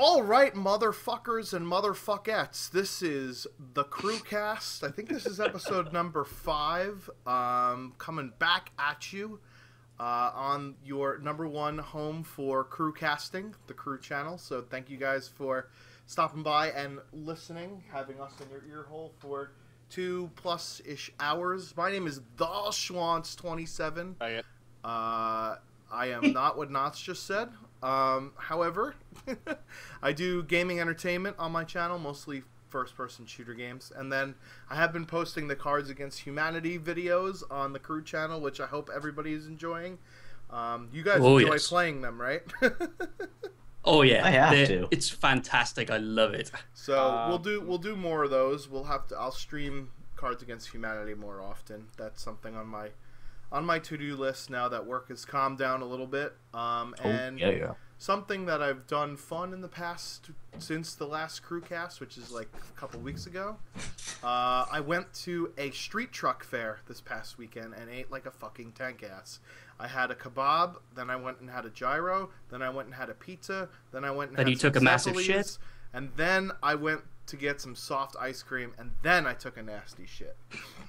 All right, motherfuckers and motherfuckettes. This is the Crewcast. I think this is episode number 5. Coming back at you on your number one home for crewcasting, the Crew channel. So thank you guys for stopping by and listening, having us in your ear hole for 2+ hours. My name is The Schwantz27. I am not what Knots just said. However, I do gaming entertainment on my channel, mostly first-person shooter games. And then I have been posting the Cards Against Humanity videos on the Crew channel, which I hope everybody is enjoying. You guys enjoy playing them, right? Oh yeah, I have to. It's fantastic. I love it. So we'll do more of those. I'll stream Cards Against Humanity more often. That's something on my to-do list now that work has calmed down a little bit. Something that I've done fun in the past since the last Crewcast, which is like a couple weeks ago. I went to a street truck fair this past weekend and ate like a fucking tank ass. I had a kebab, then I went and had a gyro, then I went and had a pizza, then I went and you took a massive shit, and then I went to get some soft ice cream, and then I took a nasty shit.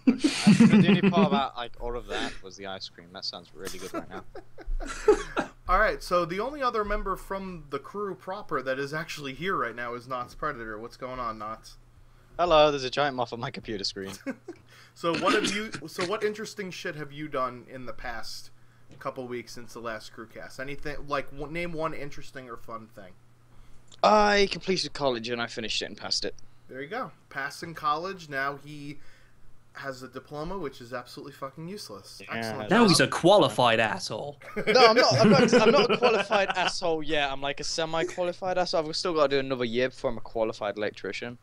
The only part about all of that was the ice cream. That sounds really good right now. Alright, so the only other member from the crew proper that is actually here right now is Knots Predator. What's going on, Knots? Hello, there's a giant moth on my computer screen. So what interesting shit have you done in the past couple weeks since the last Crewcast? Anything, name one interesting or fun thing. I completed college and I finished it and passed it. There you go. Passing college. Now he has a diploma, which is absolutely fucking useless. Yeah, excellent. Now he's a qualified asshole. No, I'm not a qualified asshole yet. I'm like a semi-qualified asshole. I've still got to do another year before I'm a qualified electrician,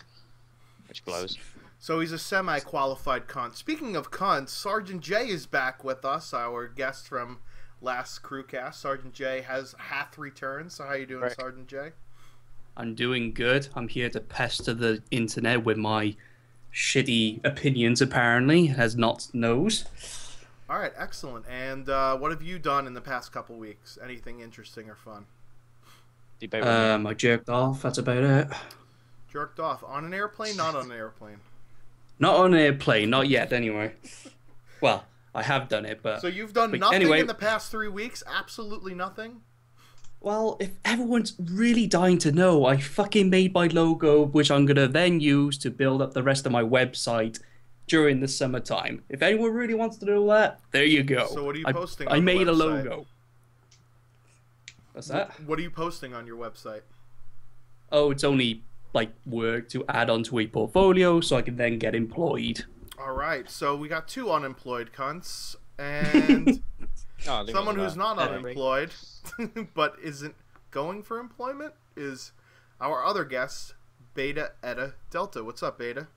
which blows. So he's a semi-qualified cunt. Speaking of cunts, Sergeant J is back with us, our guest from last Crewcast. Sergeant J has hath returned. So how you doing, Sergeant J? I'm doing good. I'm here to pester the internet with my shitty opinions, apparently, as Knots knows. Alright, excellent. And what have you done in the past couple weeks? Anything interesting or fun? I jerked off, that's about it. Jerked off. On an airplane? Not on an airplane. Not on an airplane, not yet, anyway. Well, I have done it, but... So you've done nothing in the past 3 weeks? Absolutely nothing? Well, if everyone's really dying to know, I fucking made my logo, which I'm going to then use to build up the rest of my website during the summertime. If anyone really wants to know that, there you go. So what are you posting on I the made website? a logo. What's that? What are you posting on your website? Oh, it's only, work to add onto a portfolio so I can then get employed. Alright, so we got 2 unemployed cunts, and... someone who's not unemployed but isn't going for employment is our other guest, Beta Eta Delta. What's up, Beta?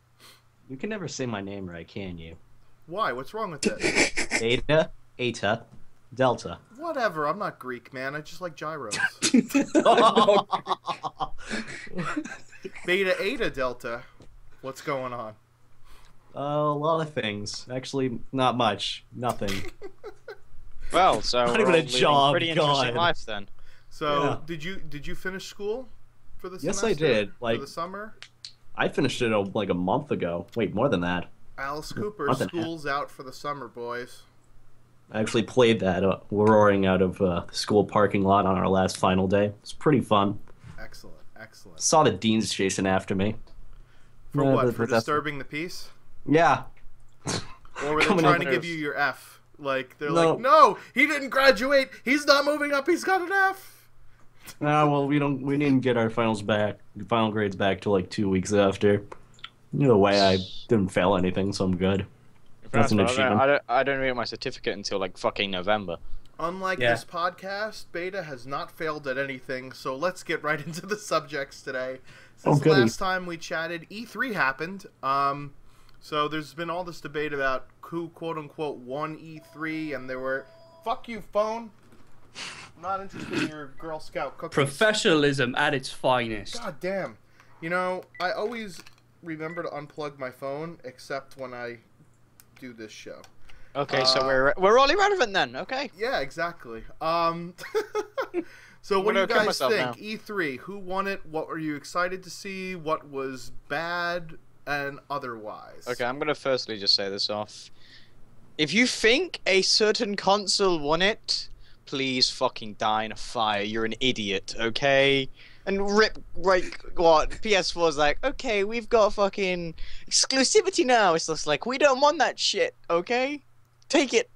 You can never say my name right, can you? Why? What's wrong with it? Beta, Eta, Delta. Whatever, I'm not Greek, man. I just like gyros. Beta Eta Delta. What's going on? A lot of things. Actually, not much. Nothing. Well, so not we're even all a job. pretty interesting life then. So, did you finish school for the semester? Yes, I did. For the summer? I finished it a month ago. Wait, more than that. Alice Cooper, school's out for the summer, boys. I actually played that roaring out of the school parking lot on our last final day. It's pretty fun. Excellent, excellent. Saw the deans chasing after me. For what? For disturbing the peace? Yeah. Or were they trying to give you your F? They're like, no, he didn't graduate. He's not moving up. He's got an F. Well, we didn't get our final grades back till 2 weeks after. Either way, I didn't fail anything, so I'm good. That's an achievement. I don't read my certificate until fucking November. Unlike this podcast, Beta has not failed at anything, so let's get right into the subjects today. Since the last time we chatted, E3 happened. So there's been all this debate about who, quote-unquote, won E3, and there were... Fuck you, phone! I'm not interested in your Girl Scout cookies. Professionalism at its finest. God damn. You know, I always remember to unplug my phone, except when I do this show. Okay, so we're all irrelevant then, okay? Yeah, exactly. So what do you kill guys myself think? now. E3, who won it? What were you excited to see? What was bad and otherwise? Okay, I'm gonna firstly just say this off. If you think a certain console won it, please fucking die in a fire. You're an idiot, okay? And rip, like, what? PS4's like, okay, we've got fucking exclusivity now. It's just like, we don't want that shit, okay? Take it.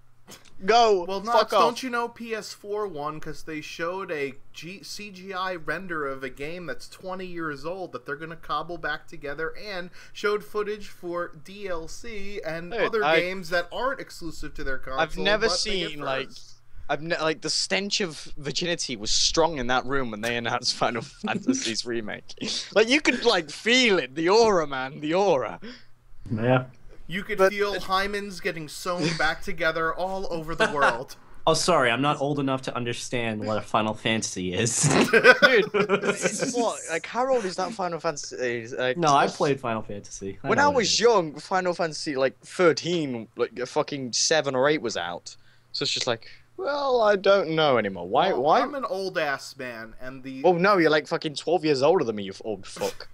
Go. Well, Fuck Knox, off. don't you know PS4 won because they showed a CGI render of a game that's 20 years old that they're going to cobble back together, and showed footage for DLC and Dude, other games that aren't exclusive to their console. I've never but they get seen, like, first. like the stench of virginity was strong in that room when they announced Final Fantasy's remake. Like you could like feel it, the aura, man, the aura. Yeah. You could but- feel hymens getting sewn back together all over the world. Oh, sorry, I'm not old enough to understand what a Final Fantasy is. Dude, it's what? Like how old is that Final Fantasy? Like, No, I played Final Fantasy. When I was young, Final Fantasy like 13, like a fucking 7 or 8 was out. So it's just like, well, I don't know anymore. Why? Well, Why? I'm an old ass man, and the Oh no, you're like fucking 12 years older than me, you old fuck.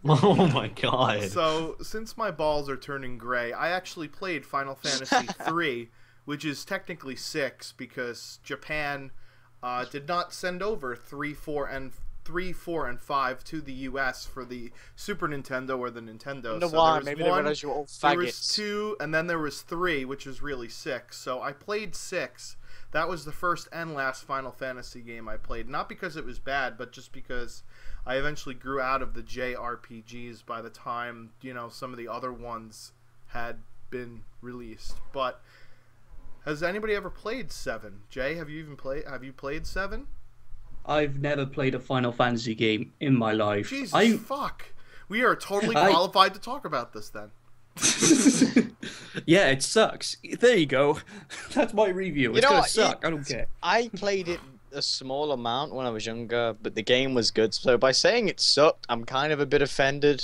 Oh my god. So, since my balls are turning gray, I actually played Final Fantasy 3, which is technically 6 because Japan did not send over 3, 4, and 5 to the US for the Super Nintendo or the Nintendo. Wonder So why? there was Maybe they 1, realized you were all there was faggots. 2, and then there was 3, which was really 6. So I played 6. That was the first and last Final Fantasy game I played. Not because it was bad, but just because I eventually grew out of the JRPGs by the time, you know, some of the other ones had been released. But has anybody ever played 7? Jay, have you played 7? I've never played a Final Fantasy game in my life. Jesus fuck. We are totally qualified to talk about this then. Yeah, it sucks. There you go. That's my review. It's know gonna what? suck. I don't care. I played it a small amount when I was younger, but the game was good. So by saying it sucked, I'm kind of a bit offended.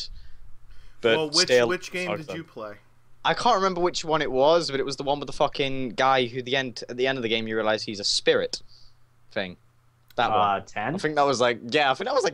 But Well, still, which game fuck did them. you play? I can't remember which one it was, but it was the one with the fucking guy who at the end of the game you realize he's a spirit thing. That one. 10? I think that was like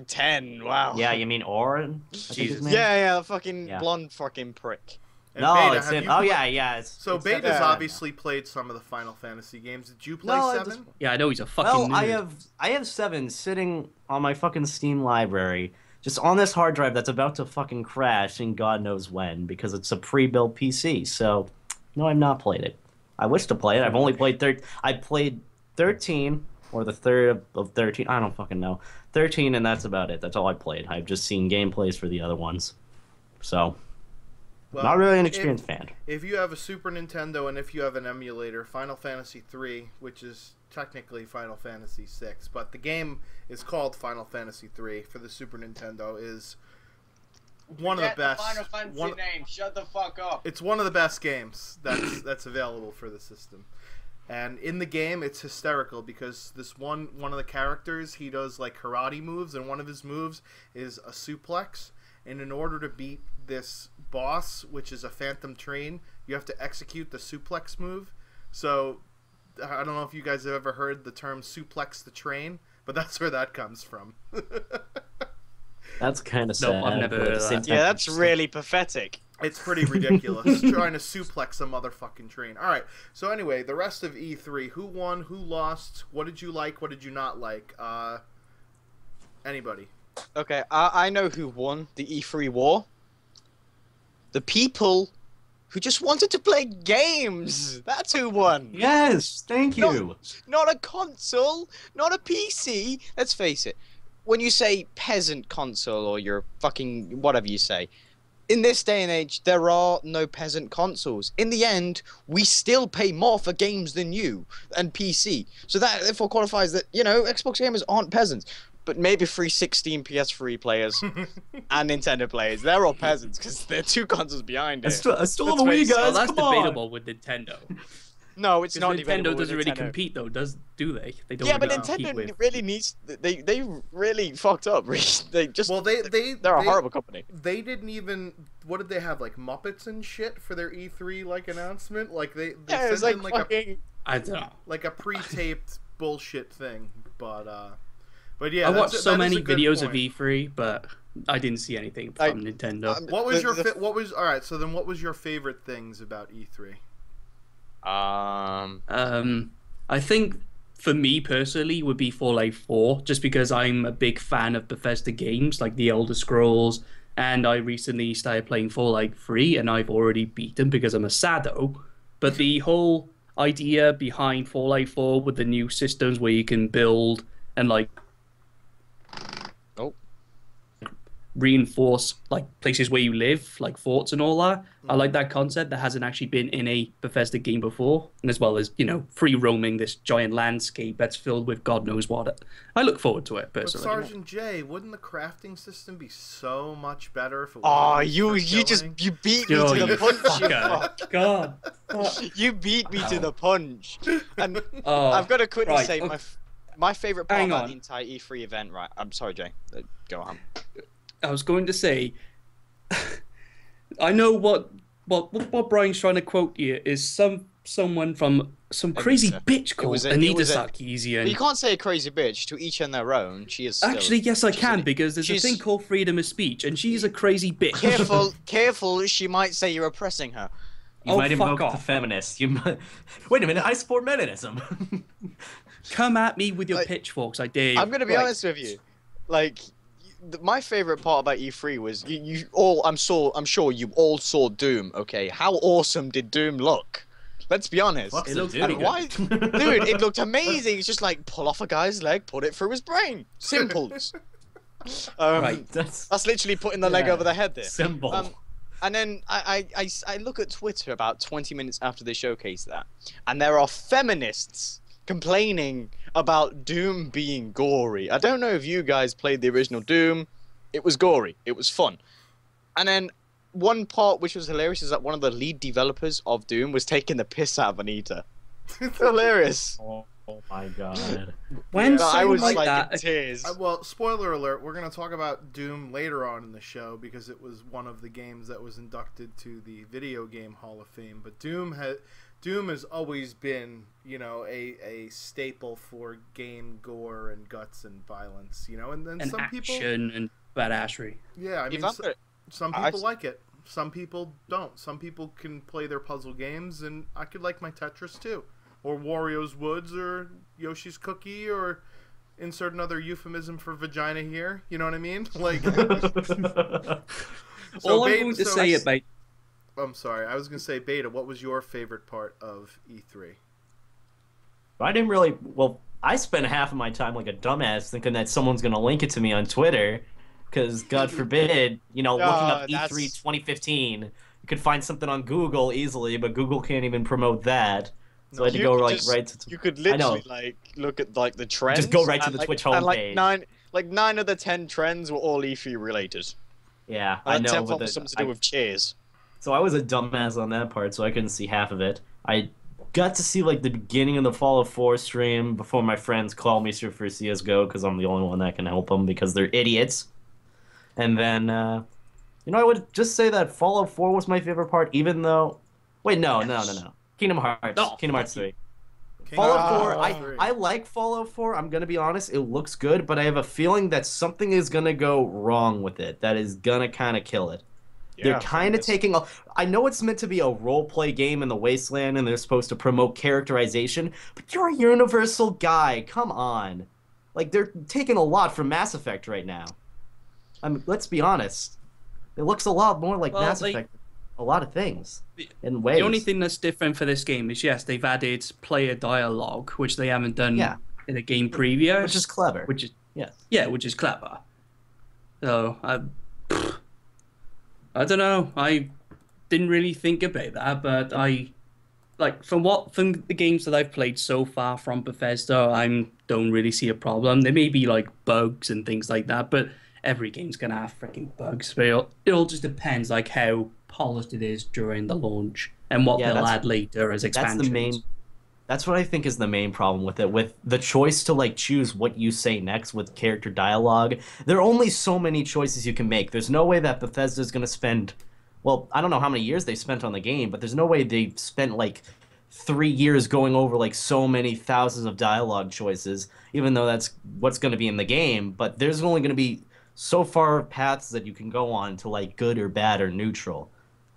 10. Wow. Yeah, you mean Orin? I think his Jesus. name? Yeah, the fucking Yeah. blonde fucking prick. And No, Beta, it's have him. you Oh, pla- yeah. So it's Beta's yeah. obviously played some of the Final Fantasy games. Did you play No, 7? Yeah, I know he's a fucking Well, nerd. I have 7 sitting on my fucking Steam library, just on this hard drive that's about to fucking crash in God knows when, because it's a pre-built PC. So, no, I've not played it. I wish to play it. I've only played I played 13, or the third of 13. I don't fucking know. 13, and that's about it. That's all I played. I've just seen gameplays for the other ones. So, Well, not really an experienced fan. If you have a Super Nintendo and if you have an emulator, Final Fantasy 3, which is technically Final Fantasy 6, but the game is called Final Fantasy 3 for the Super Nintendo, is one of the best. name. Shut the fuck up. It's one of the best games that's available for the system. And in the game, it's hysterical because this one of the characters, he does like karate moves, and one of his moves is a suplex. And in order to beat this boss, which is a phantom train, you have to execute the suplex move. So I don't know if you guys have ever heard the term suplex the train, but that's where that comes from. That's kind of No, sad. I've never but heard at of the same that. time, Yeah, that's interesting. really pathetic. It's pretty ridiculous trying to suplex a motherfucking train. All right. So anyway, the rest of E3, who won, who lost, what did you like, what did you not like? Anybody? Okay, I know who won the E3 war. The people who just wanted to play games. That's who won. Yes, thank you. Not a console, not a PC. Let's face it. When you say peasant console or your fucking whatever you say, in this day and age, there are no peasant consoles. In the end, we still pay more for games than you and PC. So that therefore qualifies that, you know, Xbox gamers aren't peasants. But maybe 360 and PS3 players and Nintendo players, they're all peasants because they're 2 consoles behind I it. still have a Let's Wii, face it. guys. Well, that's come on. debatable with Nintendo. No, it's not Nintendo debatable with doesn't really Nintendo. compete, though, do they? They don't Yeah, but really compete Nintendo with. really needs. They really fucked up. They just. Well, they're a they- horrible company. They didn't even. What did they have, like Muppets and shit for their E3 like announcement? Like they Yeah, it was sent like in fucking. I don't know. like a pre-taped bullshit thing. But But yeah, I watched so that is many a good videos of point. E3, but I didn't see anything from Nintendo. What was what was all right? So then, what was your favorite things about E3? I think for me personally would be Fallout 4, just because I'm a big fan of Bethesda games like The Elder Scrolls, and I recently started playing Fallout 3, and I've already beaten because I'm a sado. But the whole idea behind Fallout 4 with the new systems where you can build and like reinforce like places where you live, like forts and all that. I like that concept that hasn't actually been in a Bethesda game before, and as well as, you know, free roaming this giant landscape that's filled with God knows what. I look forward to it personally. But Sergeant J, wouldn't the crafting system be so much better if it was? Oh, you beat me to the punch. You fuck. God, you beat me to the punch. And Oh, I've got to quickly right, say okay. my favorite part Hang about on. the entire E3 event. Right, I'm sorry, Jay. Go on. I was going to say, I know what Brian's trying to quote here is someone from some crazy Anita. bitch called was a- Anita it was a- Sarkeesian. But you can't say a crazy bitch. To each and their own. She is still, Actually, yes, I she's can, a- because there's a she's- thing called freedom of speech, and she's a crazy bitch. Careful. She might say you're oppressing her. You Oh, might fuck invoke the off. feminists. You might... Wait a minute, I support feminism. Come at me with your Like, pitchforks, I dare you. I'm gonna be Right. honest with you. Like, my favorite part about E3 was you all. I'm sure you all saw Doom. Okay, how awesome did Doom look? Let's be honest. Fuck's It a looks dude. pretty And why, dude? It looked amazing. It's just like pull off a guy's leg, put it through his brain. Simples. Right. That's literally putting the leg Yeah. over the head there. Symbol. And then I look at Twitter about 20 minutes after they showcase that, and there are feminists complaining about Doom being gory. I don't know if you guys played the original Doom. It was gory. It was fun. And then one part which was hilarious is that one of the lead developers of Doom was taking the piss out of Anita. Hilarious. Oh my god. When No, I something was like like that, in tears. Well, spoiler alert, we're going to talk about Doom later on in the show because it was one of the games that was inducted to the Video Game Hall of Fame. But Doom has always been, you know, a staple for game gore and guts and violence, you know, and then and some people, action and badassery. yeah, I If mean, I'm gonna- some I- people like it, some people don't. Some people can play their puzzle games, and I could like my Tetris too, or Wario's Woods, or Yoshi's Cookie, or insert another euphemism for vagina here. You know what I mean? Like, All I'm Beta- going to so say I- about I'm sorry, I was gonna say, Beta, what was your favorite part of E E3? I didn't really. Well, I spent half of my time like a dumbass thinking that someone's gonna link it to me on Twitter, because God forbid, you know, looking up E3 that's- 2015, you could find something on Google easily, but Google can't even promote that. So I had to You go could like just- right to. You could I know. literally like look at like the trends. go right to and, the like, Twitch and, homepage. like 9 of the 10 trends were all E3 related. Yeah, I And know. 10 but was something to do with cheers. So I was a dumbass on that part, so I couldn't see half of it. I got to see like the beginning of the Fallout 4 stream before my friends called me for CS:GO because I'm the only one that can help them because they're idiots. And then, you know, I would just say that Fallout 4 was my favorite part, even though. Wait, no. Kingdom Hearts. No, Kingdom Hearts 3. King Fallout of 4, Hearts 3. I like Fallout 4. I'm going to be honest. It looks good, but I have a feeling that something is going to go wrong with it that is going to kind of kill it. They're kind of taking a. I know it's meant to be a role play game in the Wasteland, and they're supposed to promote characterization, but you're a universal guy. Come on, like they're taking a lot from Mass Effect right now. I mean, let's be honest. It looks a lot more like Well, Mass like- Effect. A lot of things in ways. the only thing that's different for this game is, yes, they've added player dialogue, which they haven't done Yeah. in a game previous, which is clever. which is yes. which is clever. So I don't know. I didn't really think about that, but I like from the games that I've played so far from Bethesda, I don't really see a problem. There may be like bugs and things like that, but every game's gonna have freaking bugs. But it all just depends like how polished it is during the launch and what Yeah, they'll that's- add later as That's expansions. the main. That's what I think is the main problem with it. With the choice to like choose what you say next with character dialogue, there are only so many choices you can make. There's no way that Bethesda's going to spend, well, I don't know how many years they've spent on the game, but there's no way they've spent like 3 years going over like so many thousands of dialogue choices, even though that's what's going to be in the game. But there's only going to be so far paths that you can go on to like good or bad or neutral.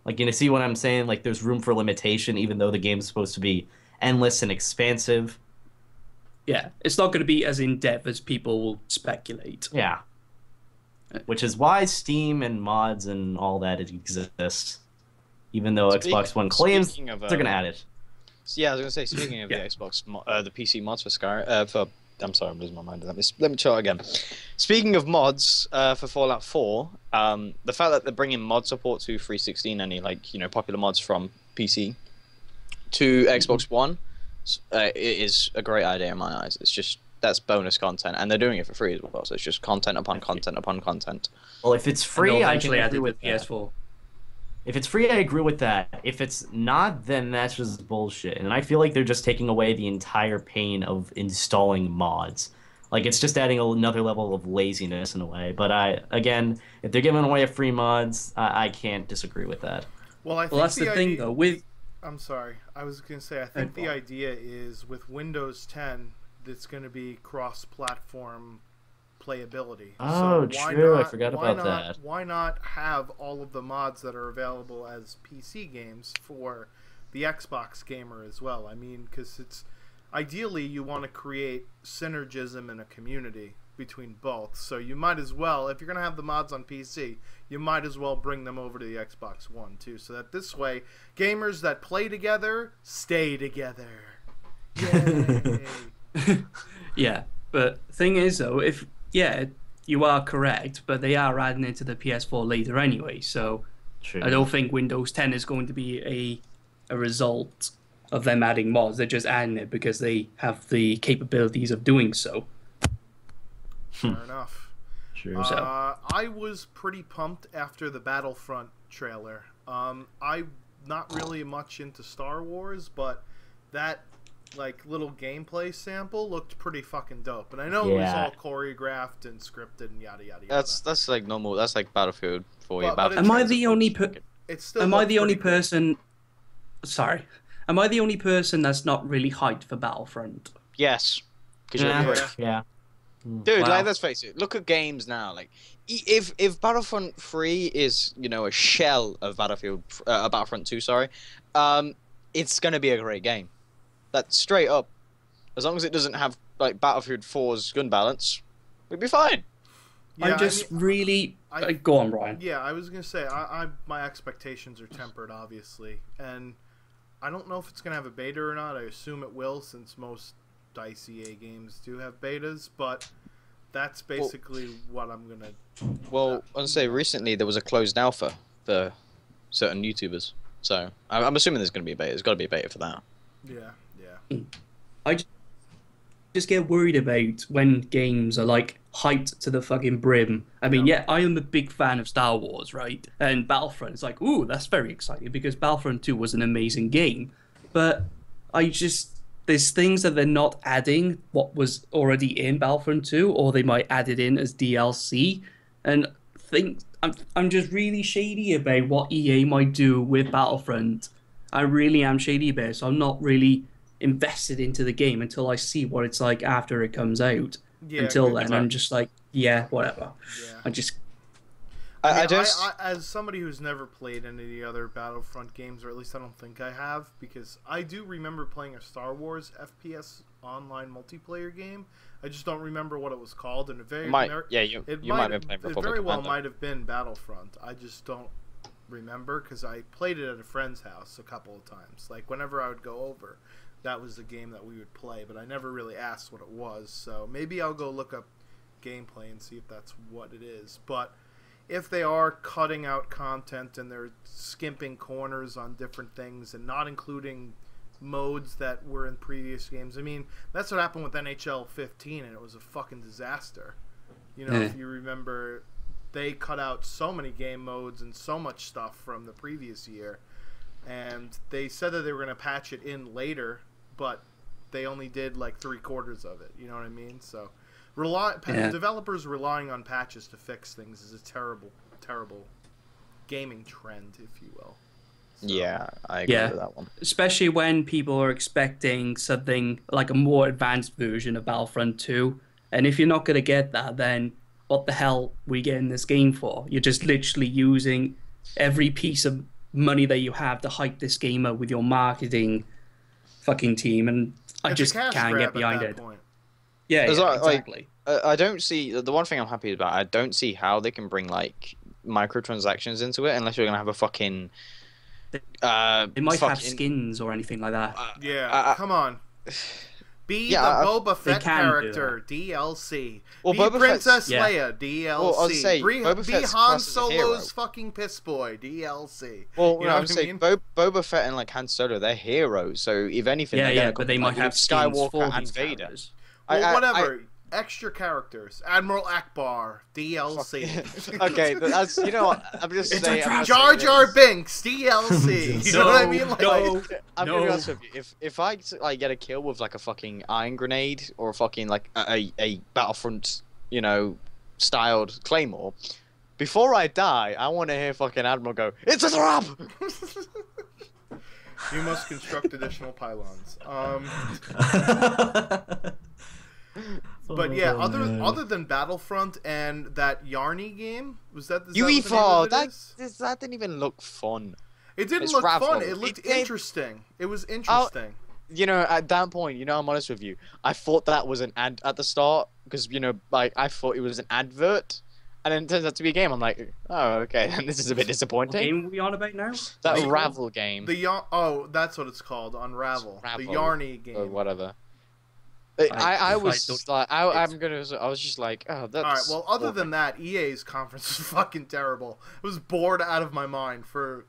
Like, you know, see what I'm saying? Like, there's room for limitation, even though the game's supposed to be endless and expansive. Yeah, it's not going to be as in-depth as people will speculate. Yeah. Which is why Steam and mods and all that exist. Even though Xbox One claims they're going to add it. Yeah, I was going to say, speaking of the Xbox, the PC mods for I'm sorry, I'm losing my mind. Let me try again. Speaking of mods for Fallout 4, the fact that they're bringing mod support to 316, any like, you know, popular mods from PC to Xbox One, it is a great idea in my eyes. It's just, that's bonus content, and they're doing it for free as well. So it's just content upon content upon content. Well, if it's free, I can agree with PS4. If it's free, I agree with that. If it's not, then that's just bullshit. And I feel like they're just taking away the entire pain of installing mods. Like, it's just adding another level of laziness in a way. But again, if they're giving away free mods, I can't disagree with that. Well, that's the thing, though. I'm sorry. I was going to say, I think the idea is with Windows 10, it's going to be cross-platform playability. Oh, so true. I forgot about that. Why not have all of the mods that are available as PC games for the Xbox gamer as well? I mean, because it's ideally you want to create synergism in a community between both. So you might as well, if you're going to have the mods on PC, you might as well bring them over to the Xbox One too, so that this way gamers that play together stay together. Yay! Yeah, but thing is though, you are correct, but they are adding it to the PS4 later anyway, so True. I don't think Windows 10 is going to be a result of them adding mods. They're just adding it because they have the capabilities of doing so. Fair enough. True. I was pretty pumped after the Battlefront trailer. I'm not really much into Star Wars, but that like little gameplay sample looked pretty fucking dope. And I know it was all choreographed and scripted and yada yada yada. That's like normal. That's like Battlefield for you. Am I the only person? Sorry, am I the only person that's not really hyped for Battlefront? Yes, because you're a prick. Yeah. Dude, like, let's face it. Look at games now. Like, if Battlefront 3 is, you know, a shell of Battlefront 2, sorry, it's gonna be a great game. That's straight up. As long as it doesn't have like Battlefield 4's gun balance, we'd be fine. Yeah, go on, Brian. Yeah, I was gonna say my expectations are tempered, obviously, and I don't know if it's gonna have a beta or not. I assume it will, since most ICA games do have betas, but that's basically what I'm gonna. Well, I'll say recently there was a closed alpha for certain YouTubers, so I'm assuming there's gonna be a beta. There's got to be a beta for that. Yeah. I just get worried about when games are like hyped to the fucking brim. I mean, I am a big fan of Star Wars, right? And Battlefront is like, ooh, that's very exciting because Battlefront 2 was an amazing game. But there's things that they're not adding what was already in Battlefront 2, or they might add it in as DLC. And I'm just really shady about what EA might do with Battlefront. I really am shady about it, so I'm not really invested into the game until I see what it's like after it comes out. Until then, I'm just like, whatever. Yeah. I as somebody who's never played any of the other Battlefront games, or at least I don't think I have, because I do remember playing a Star Wars FPS online multiplayer game. I just don't remember what it was called, and it might have been Battlefront. I just don't remember because I played it at a friend's house a couple of times. Like whenever I would go over, that was the game that we would play, but I never really asked what it was. So maybe I'll go look up gameplay and see if that's what it is. But if they are cutting out content and they're skimping corners on different things and not including modes that were in previous games, I mean, that's what happened with NHL 15, and it was a fucking disaster. You know, if you remember, they cut out so many game modes and so much stuff from the previous year, and they said that they were going to patch it in later, but they only did like 3/4 of it. You know what I mean? So developers relying on patches to fix things is a terrible, terrible gaming trend, if you will. Yeah, I agree Yeah. with that one. Especially when people are expecting something like a more advanced version of Battlefront 2. And if you're not going to get that, then what the hell we get in this game for? You're just literally using every piece of money that you have to hype this game up with your marketing fucking team. And I It's just a cash can't grab get behind at that it. point. Yeah, There's yeah, like- exactly. I don't see the one thing I'm happy about. I don't see how they can bring like microtransactions into it unless you're gonna have a fucking. They might have fucking- skins or anything like that. Yeah, come on. Be Yeah, the Boba Fett can do character, DLC. Well, be Boba Princess Fett's- Yeah. Leia, DLC. Well, I was saying, Boba be Fett's Han classed as a hero. Solo's fucking piss boy, DLC. Well, You you know know, I'm what I saying mean? Boba Fett and like Han Solo, they're heroes. So if anything, Yeah, they're yeah, gonna but come they with, might like, have Luke skins for Skywalker and these Vader. characters. Well, whatever. Extra characters. Admiral Akbar, DLC. Okay, but that's what I'm just It's a saying. I'm trap. gonna Jar say Jar this. Binks, DLC. You know what I mean? Like, I'm gonna be No. honest with you. If I like get a kill with like a fucking iron grenade or a fucking like a Battlefront, styled claymore, before I die, I want to hear fucking Admiral go, "It's a trap!" you must construct additional pylons. But yeah, other than Battlefront and that Yarny game, is that the name of UEFA, it is? that didn't even look fun. It didn't it's look Ravel. fun. It looked It- interesting. It was interesting. At that point, I'm honest with you. I thought that was an ad at the start because like I thought it was an advert, and then it turns out to be a game. I'm like, oh, okay, then this is a bit What disappointing. game are we on about now? That The- Ravel game That's what it's called, Unravel. Ravel, The Yarny or game. whatever. I I was don't- like, I was just like, oh, that's. All right. Well, other than that, EA's conference was fucking terrible. I was bored out of my mind for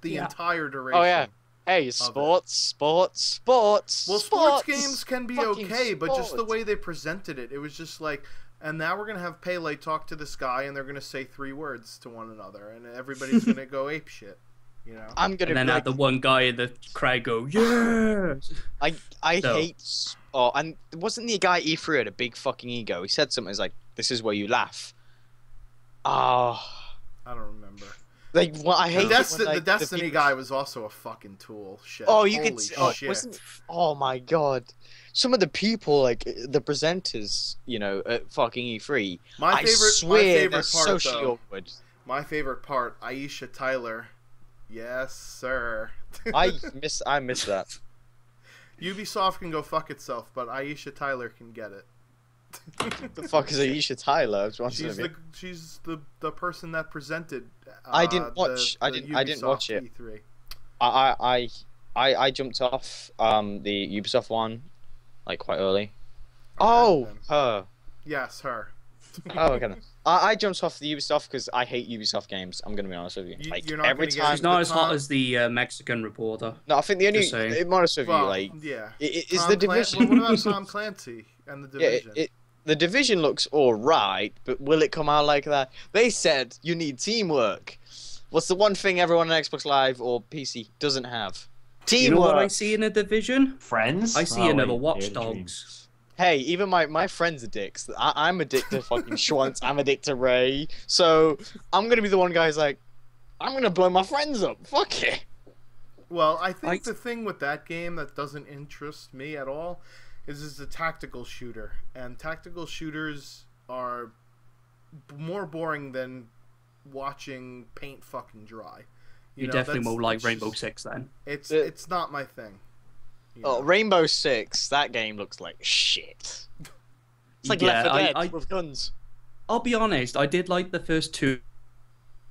the entire duration. Oh yeah. Hey, sports. Well, sports games games can be Fucking okay, but just the sports. way they presented it, it was just like, and now we're gonna have Pele talk to this guy, and they're gonna say 3 words to one another, and everybody's gonna go ape shit. I'm gonna And then be had like, the one guy in the crowd go, yes! I So- hate. Oh, and wasn't the guy E3 had a big fucking ego? He said something like, "This is where you laugh." Oh, I don't remember. like what I hate. it when, like, The Destiny people- guy was also a fucking tool. Shit. Oh, you Holy could. shit. Wasn't. Oh my god. Some of the people, like the presenters, at fucking E3. My favorite they're part, socially though. awkward. My favorite part, Aisha Tyler. Yes, sir. I miss that. Ubisoft can go fuck itself, but Aisha Tyler can get it. The fuck is Aisha Tyler? I was watching She's the person that presented. I didn't watch. I didn't Ubisoft watch it. E3. I jumped off the Ubisoft one, like quite early. Okay, then. Her. Yes, her. Oh, okay. I jumped off the Ubisoft because I hate Ubisoft games. I'm gonna be honest with you. Like you're not every gonna get time. He's not the as hot Tom- as the Mexican reporter. No, I think the only. Just saying. I'm honest with you, Well, like yeah. is Tom the Clan- division. What about Tom Clancy and the Yeah, division? the division looks all right, but will it come out like that? They said you need teamwork. What's the one thing everyone on Xbox Live or PC doesn't have? Teamwork. You know what I see in a division? Friends? I see Oh, another wait, Watch they're Dogs. dreams. Hey, even my friends are dicks. I'm addicted to fucking Schwantz. I'm addicted to Ray. So I'm gonna be the one guy who's like, I'm gonna blow my friends up. Fuck it. Well, I think the thing with that game that doesn't interest me at all is it's a tactical shooter, and tactical shooters are more boring than watching paint fucking dry. You know, definitely that's- more like it's Rainbow just- Six then. It's not my thing. You know? Oh, Rainbow Six. That game looks like shit. It's like Yeah, Left 4 Dead I- with guns. I'll be honest, I did like the first two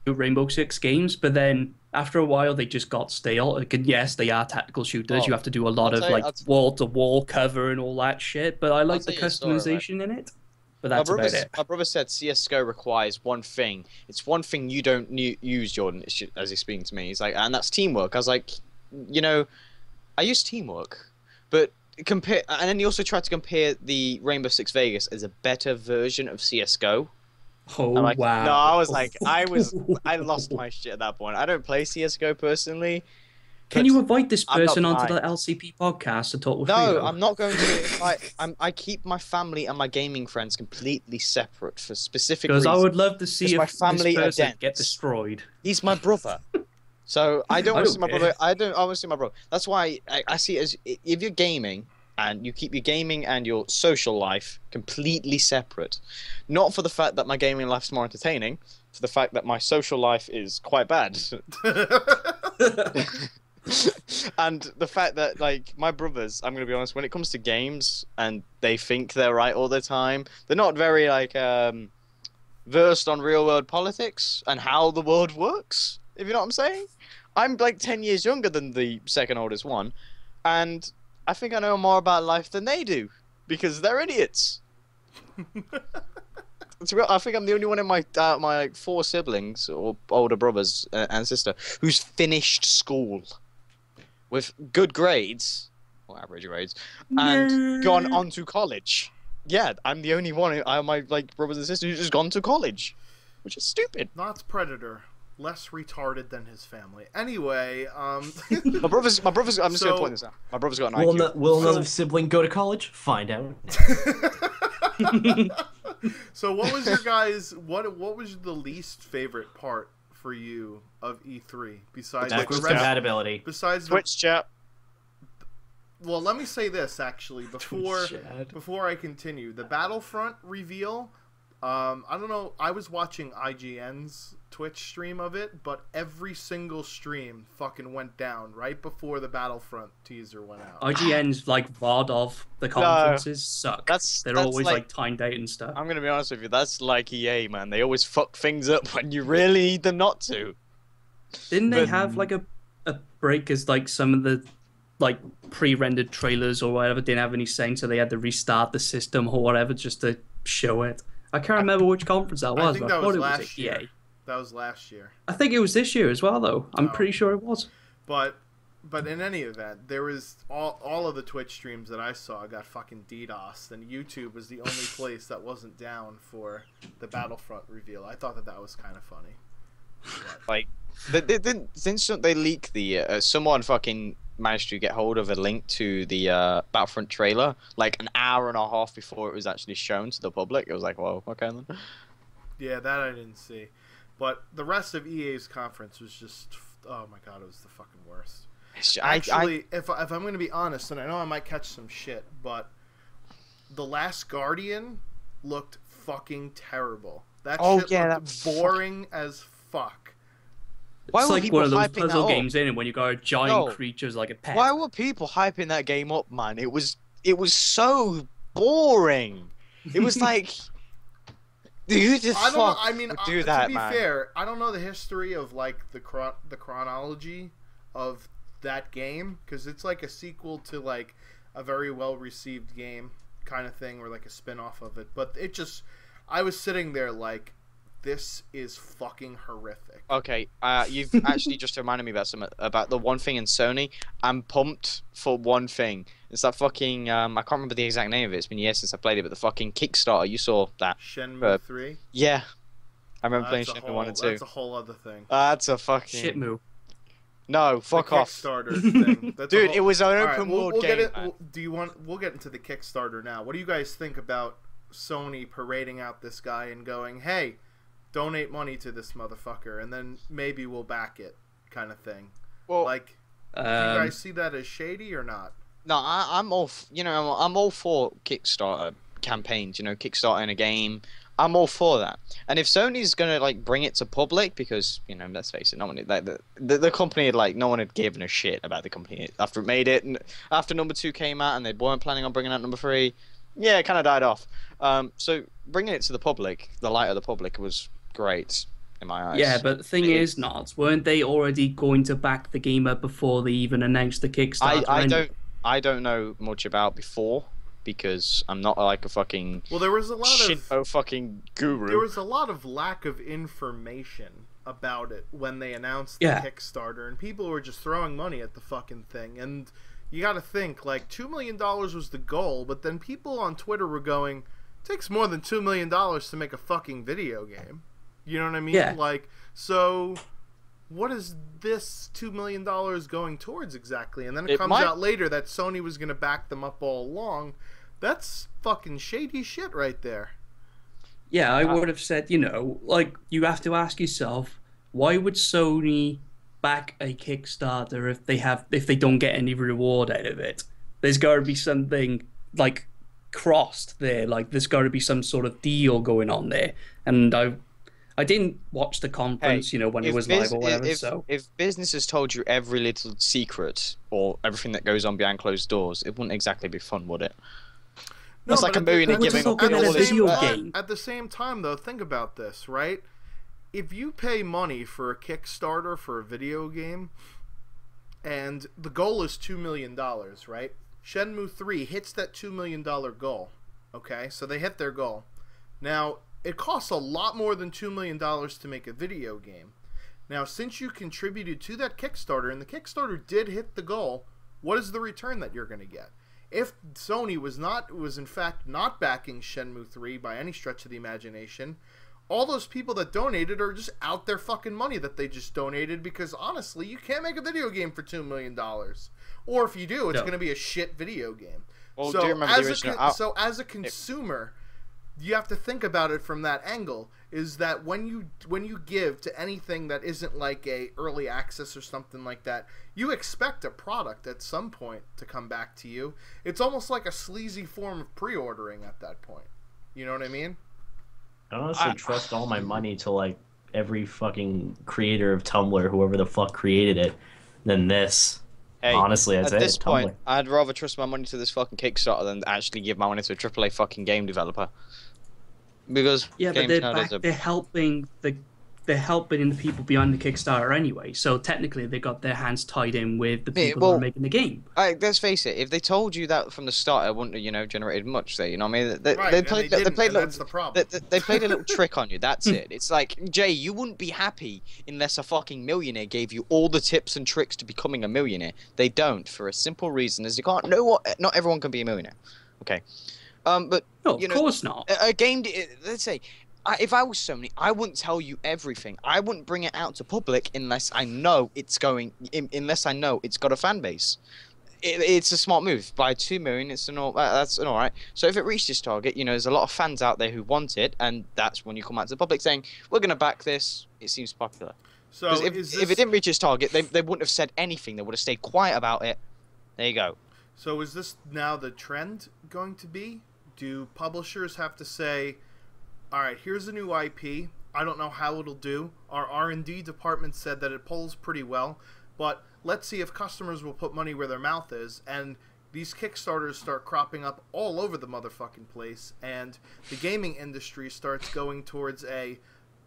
Rainbow Six games, but then after a while they just got stale. Like, and yes, they are tactical shooters. Oh, You have to do a lot I'll of tell you- like I'll- wall-to-wall cover and all that shit. But I like the tell you a story, right? customization in it. But that's about it. My brother said CS:GO requires one thing. It's one thing you don't use, Jordan. As he's speaking to me, he's like, and that's teamwork. I was like, I use teamwork, but compare. And then he also tried to compare the Rainbow Six Vegas as a better version of CS:GO. Oh I'm like, wow! no, I was like, I lost my shit at that point. I don't play CS:GO personally. Can you invite this I'm not person onto the blind. LCP podcast to talk with No, Frito? I'm not going to. I keep my family and my gaming friends completely separate for specific Because reasons. I would love to see Because my if family this are person dense. get destroyed. He's my brother. So I don't I want to see don't my brother. care. I don't. I want to see my brother. That's why I see it as if you're gaming and you keep your gaming and your social life completely separate, not for the fact that my gaming life's more entertaining, for the fact that my social life is quite bad. And the fact that, like, my brothers, I'm gonna be honest, when it comes to games and they think they're right all the time, they're not very like versed on real world politics and how the world works, if you know what I'm saying. I'm like 10 years younger than the second oldest one, and I think I know more about life than they do because they're idiots. It's real. I think I'm the only one in my like 4 siblings or older brothers and sister who's finished school with good grades, or average grades, and gone on to college. Yeah, I'm the only one. My like brothers and sisters who's just gone to college, which is stupid. Not Predator. Less retarded than his family. Anyway, My brother's. I'm just gonna point this out. My brother's got an IQ. Will another sibling go to college? Find out. So what was your guys? What was the least favorite part for you of E3 besides Backwards the rest? compatibility. Besides the, Twitch chat. well, let me say this actually before Chad. before I continue. The Battlefront reveal. I don't know. I was watching IGN's Twitch stream of it, but every single stream fucking went down right before the Battlefront teaser went out. IGN's like VOD of the conferences suck. They're that's always like- like timed out and stuff. I'm gonna be honest with you. That's like EA, man. They always fuck things up when you really need them not to. Didn't they but- have like a break as like some of the like pre-rendered trailers or whatever didn't have any saying, so they had to restart the system or whatever just to show it. I can't remember which conference that was. I think but that I was thought it was last at year. EA. That was last year. I think it was this year as well, though. I'm Oh. pretty sure it was. But in any event, there was all of the Twitch streams that I saw got fucking DDoSed, and YouTube was the only place that wasn't down for the Battlefront reveal. I thought that was kind of funny. But, Like, didn't they leak the? Someone fucking managed to get hold of a link to the Battlefront trailer like an hour and a half before it was actually shown to the public. It was like, whoa, okay then. yeah, that I didn't see. But the rest of EA's conference was just, oh my god, it was the fucking worst. Actually, if I'm going to be honest, and I know I might catch some shit, but The Last Guardian looked fucking terrible. That shit looked boring as fuck. Why It's were like people one of those hyping that puzzle up? games, in when you got a giant No. creature as like a pet. Why were people hyping that game up, man? It was so boring. It was like, who the I don't know. fuck I mean, would do to that, be man? fair, I don't know the history of like the chronology of that game because it's like a sequel to like a very well received game kind of thing or like a spin off of it. But it just, I was sitting there like, this is fucking horrific. Okay, you've actually just reminded me about the one thing in Sony. I'm pumped for one thing. It's that fucking I can't remember the exact name of it. It's been years since I played it, but the fucking Kickstarter. You saw that? Shenmue 3. Yeah, I remember playing That's a Shenmue 1 and 2. That's a whole other thing. That's a fucking Shit move. no. Fuck the off, Kickstarter thing. That's a dude. whole- It was an All right, open we'll world get game. it. Man. We'll get into the Kickstarter now. What do you guys think about Sony parading out this guy and going, "Hey, donate money to this motherfucker, and then maybe we'll back it," kind of thing? Well, Like, do you guys see that as shady or not? no, I'm all I'm all for Kickstarter campaigns. You know, Kickstarting a game. I'm all for that. And if Sony's gonna like bring it to public, because let's face it, no one like the company had like no one had given a shit about the company after it made it, and after number 2 came out, and they weren't planning on bringing out number 3. Yeah, it kind of died off. So bringing it to the public, the light of the public, was great in my eyes. Yeah, but the thing is, not weren't they already going to back the game up before they even announced the Kickstarter? I don't know much about before because I'm not like a fucking Well, there was a lot of Shinto fucking guru. there was a lot of lack of information about it when they announced the Yeah. Kickstarter, and people were just throwing money at the fucking thing. And you got to think like $2 million was the goal, but then people on Twitter were going, "It takes more than $2 million to make a fucking video game." You know what I mean? Yeah. Like, so what is this $2 million going towards exactly? And then it comes might- out later that Sony was going to back them up all along. That's fucking shady shit right there. Yeah, I would have said, like, you have to ask yourself, why would Sony back a Kickstarter if they don't get any reward out of it. There's got to be something like crossed there. Like there's got to be some sort of deal going on there. And I didn't watch the conference, when it was live or whatever. If businesses told you every little secret or everything that goes on behind closed doors, it wouldn't exactly be fun, would it? No, it's like a millionaire giving up all his... At the same time, though, think about this, right? If you pay money for a Kickstarter for a video game, and the goal is $2 million, right? Shenmue 3 hits that $2 million goal, okay? So they hit their goal. Now, it costs a lot more than $2 million to make a video game. Now, since you contributed to that Kickstarter, and the Kickstarter did hit the goal, what is the return that you're going to get? If Sony was in fact not backing Shenmue 3 by any stretch of the imagination, all those people that donated are just out their fucking money that they just donated, because honestly, you can't make a video game for $2 million. Or if you do, it's going to be a shit video game. Well, so, do you remember the original... so as a consumer, you have to think about it from that angle, is that when you give to anything that isn't like a early access or something like that, you expect a product at some point to come back to you. It's almost like a sleazy form of pre-ordering at that point. You know what I mean? I honestly trust all my money to like every fucking creator of Tumblr, whoever the fuck created it, than this. Hey, honestly, at this point, Tumblr. I'd rather trust my money to this fucking Kickstarter than actually give my money to a AAA fucking game developer. Because but they're helping the people behind the Kickstarter anyway. So technically, they got their hands tied in with the people who are making the game. Let's face it. If they told you that from the start, it wouldn't have, generated much there. You know what I mean? They played a little trick on you. That's it. It's like, Jay, you wouldn't be happy unless a fucking millionaire gave you all the tips and tricks to becoming a millionaire. They don't, for a simple reason, is you can't know what. Not everyone can be a millionaire. Okay. But no, of course not. A game. Let's say, if I was Sony, I wouldn't tell you everything. I wouldn't bring it out to public unless I know it's got a fan base. It's a smart move. By 2 million, that's all right. So if it reached its target, there's a lot of fans out there who want it, and that's when you come out to the public saying, "We're going to back this. It seems popular." So if it didn't reach its target, they wouldn't have said anything. They would have stayed quiet about it. There you go. So is this now the trend going to be? Do publishers have to say, all right, here's a new IP. I don't know how it'll do. Our R&D department said that it polls pretty well, but let's see if customers will put money where their mouth is. And these Kickstarters start cropping up all over the motherfucking place, and the gaming industry starts going towards a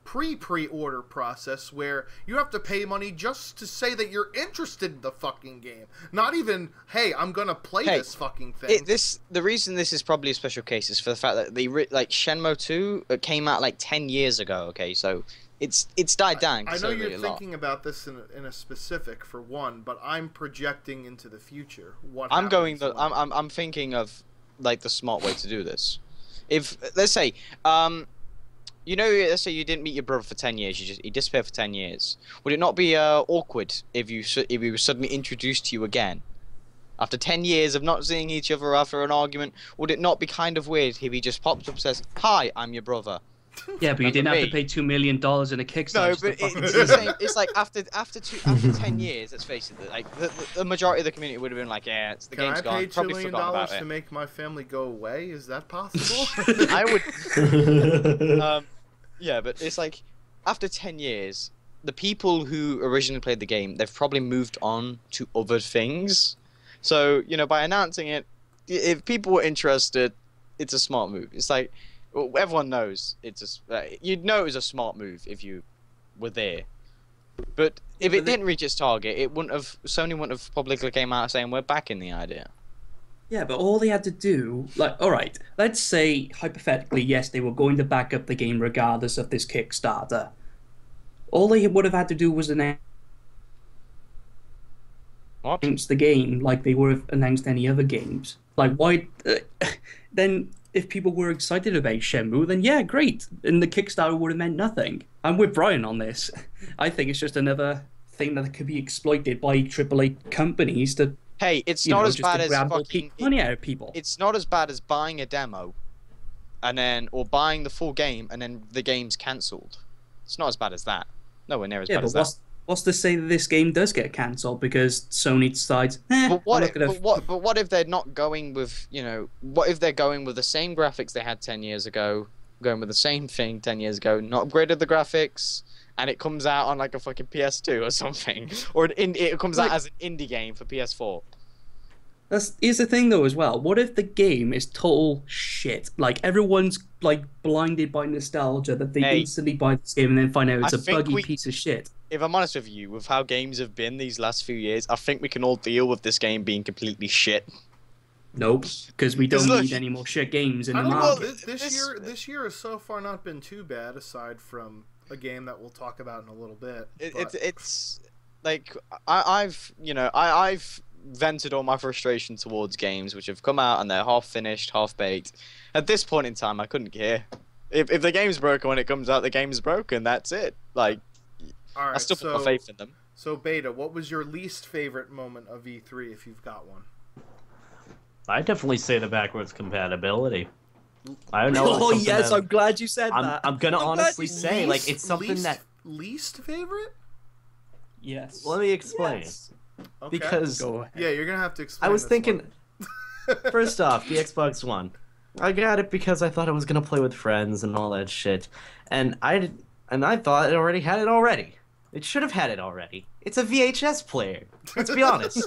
pre-order process where you have to pay money just to say that you're interested in the fucking game. Not even, hey, I'm gonna play this fucking thing. The reason this is probably a special case is for the fact that Shenmue 2 came out like 10 years ago. Okay, so it's died down. I know you're thinking about this in a specific for one, but I'm projecting into the future. I'm thinking of like the smart way to do this. If let's say let's say you didn't meet your brother for 10 years, he disappeared for 10 years. Would it not be awkward if he was suddenly introduced to you again? After 10 years of not seeing each other after an argument, would it not be kind of weird if he just pops up and says, "Hi, I'm your brother"? Yeah, but you didn't have to pay $2 million in a Kickstarter. No, but it's the same. It's like after 10 years, let's face it, like the majority of the community would have been like, "Yeah, the game's gone." Probably forgotten about it. Can I pay $2 million to make my family go away? Is that possible? I would. Yeah, but it's like after 10 years, the people who originally played the game, they've probably moved on to other things. So by announcing it, if people were interested, it's a smart move. It's like. Well, everyone knows you'd know it was a smart move if you were there. But if it didn't reach its target, Sony wouldn't have publicly came out saying we're backing the idea. Yeah, but all they had to do, all right, let's say hypothetically, yes, they were going to back up the game regardless of this Kickstarter. All they would have had to do was announce the game like they would have announced any other games. Like, why? Then. If people were excited about Shenmue, then yeah, great. And the Kickstarter would have meant nothing. I'm with Brian on this. I think it's just another thing that could be exploited by AAA companies to. Hey, it's not as bad as fucking money out of people. It's not as bad as buying a demo, or buying the full game and then the game's cancelled. It's not as bad as that. Nowhere near as bad as that. What's to say that this game does get cancelled because Sony decides, But I'm what? not gonna. But what if they're not going with What if they're going with the same graphics they had 10 years ago, going with the same thing 10 years ago, not upgraded the graphics, and it comes out on like a fucking PS2 or something, or it comes out Like- as an indie game for PS4. Here's the thing though as well. What if the game is total shit? Like everyone's like blinded by nostalgia that they Hey. instantly buy this game and then find out it's I a think buggy we- piece of shit. If I'm honest with you, with how games have been these last few years, I think we can all deal with this game being completely shit. Nope, because we don't look- need any more shit games in I the don't know. market. This year has so far not been too bad, aside from a game that we'll talk about in a little bit. but- It's like I've vented all my frustration towards games which have come out and they're half finished, half baked. At this point in time, I couldn't care. If the game's broken when it comes out, the game's broken. That's it. Like, all right, I still put my faith in them. So, Beta, what was your least favorite moment of E3, if you've got one? I definitely say the backwards compatibility. I don't know. it's Oh something yes, that I'm glad you said that. I'm gonna glad honestly you- say, like, it's something that. Least favorite? Yes. Let me explain. Yes. Okay. Because Go ahead. yeah, you're gonna have to explain. I was this thinking, one. first off, the Xbox One. I got it because I thought I was gonna play with friends and all that shit, and I thought it already had it already. It should have had it already. It's a VHS player. Let's be honest.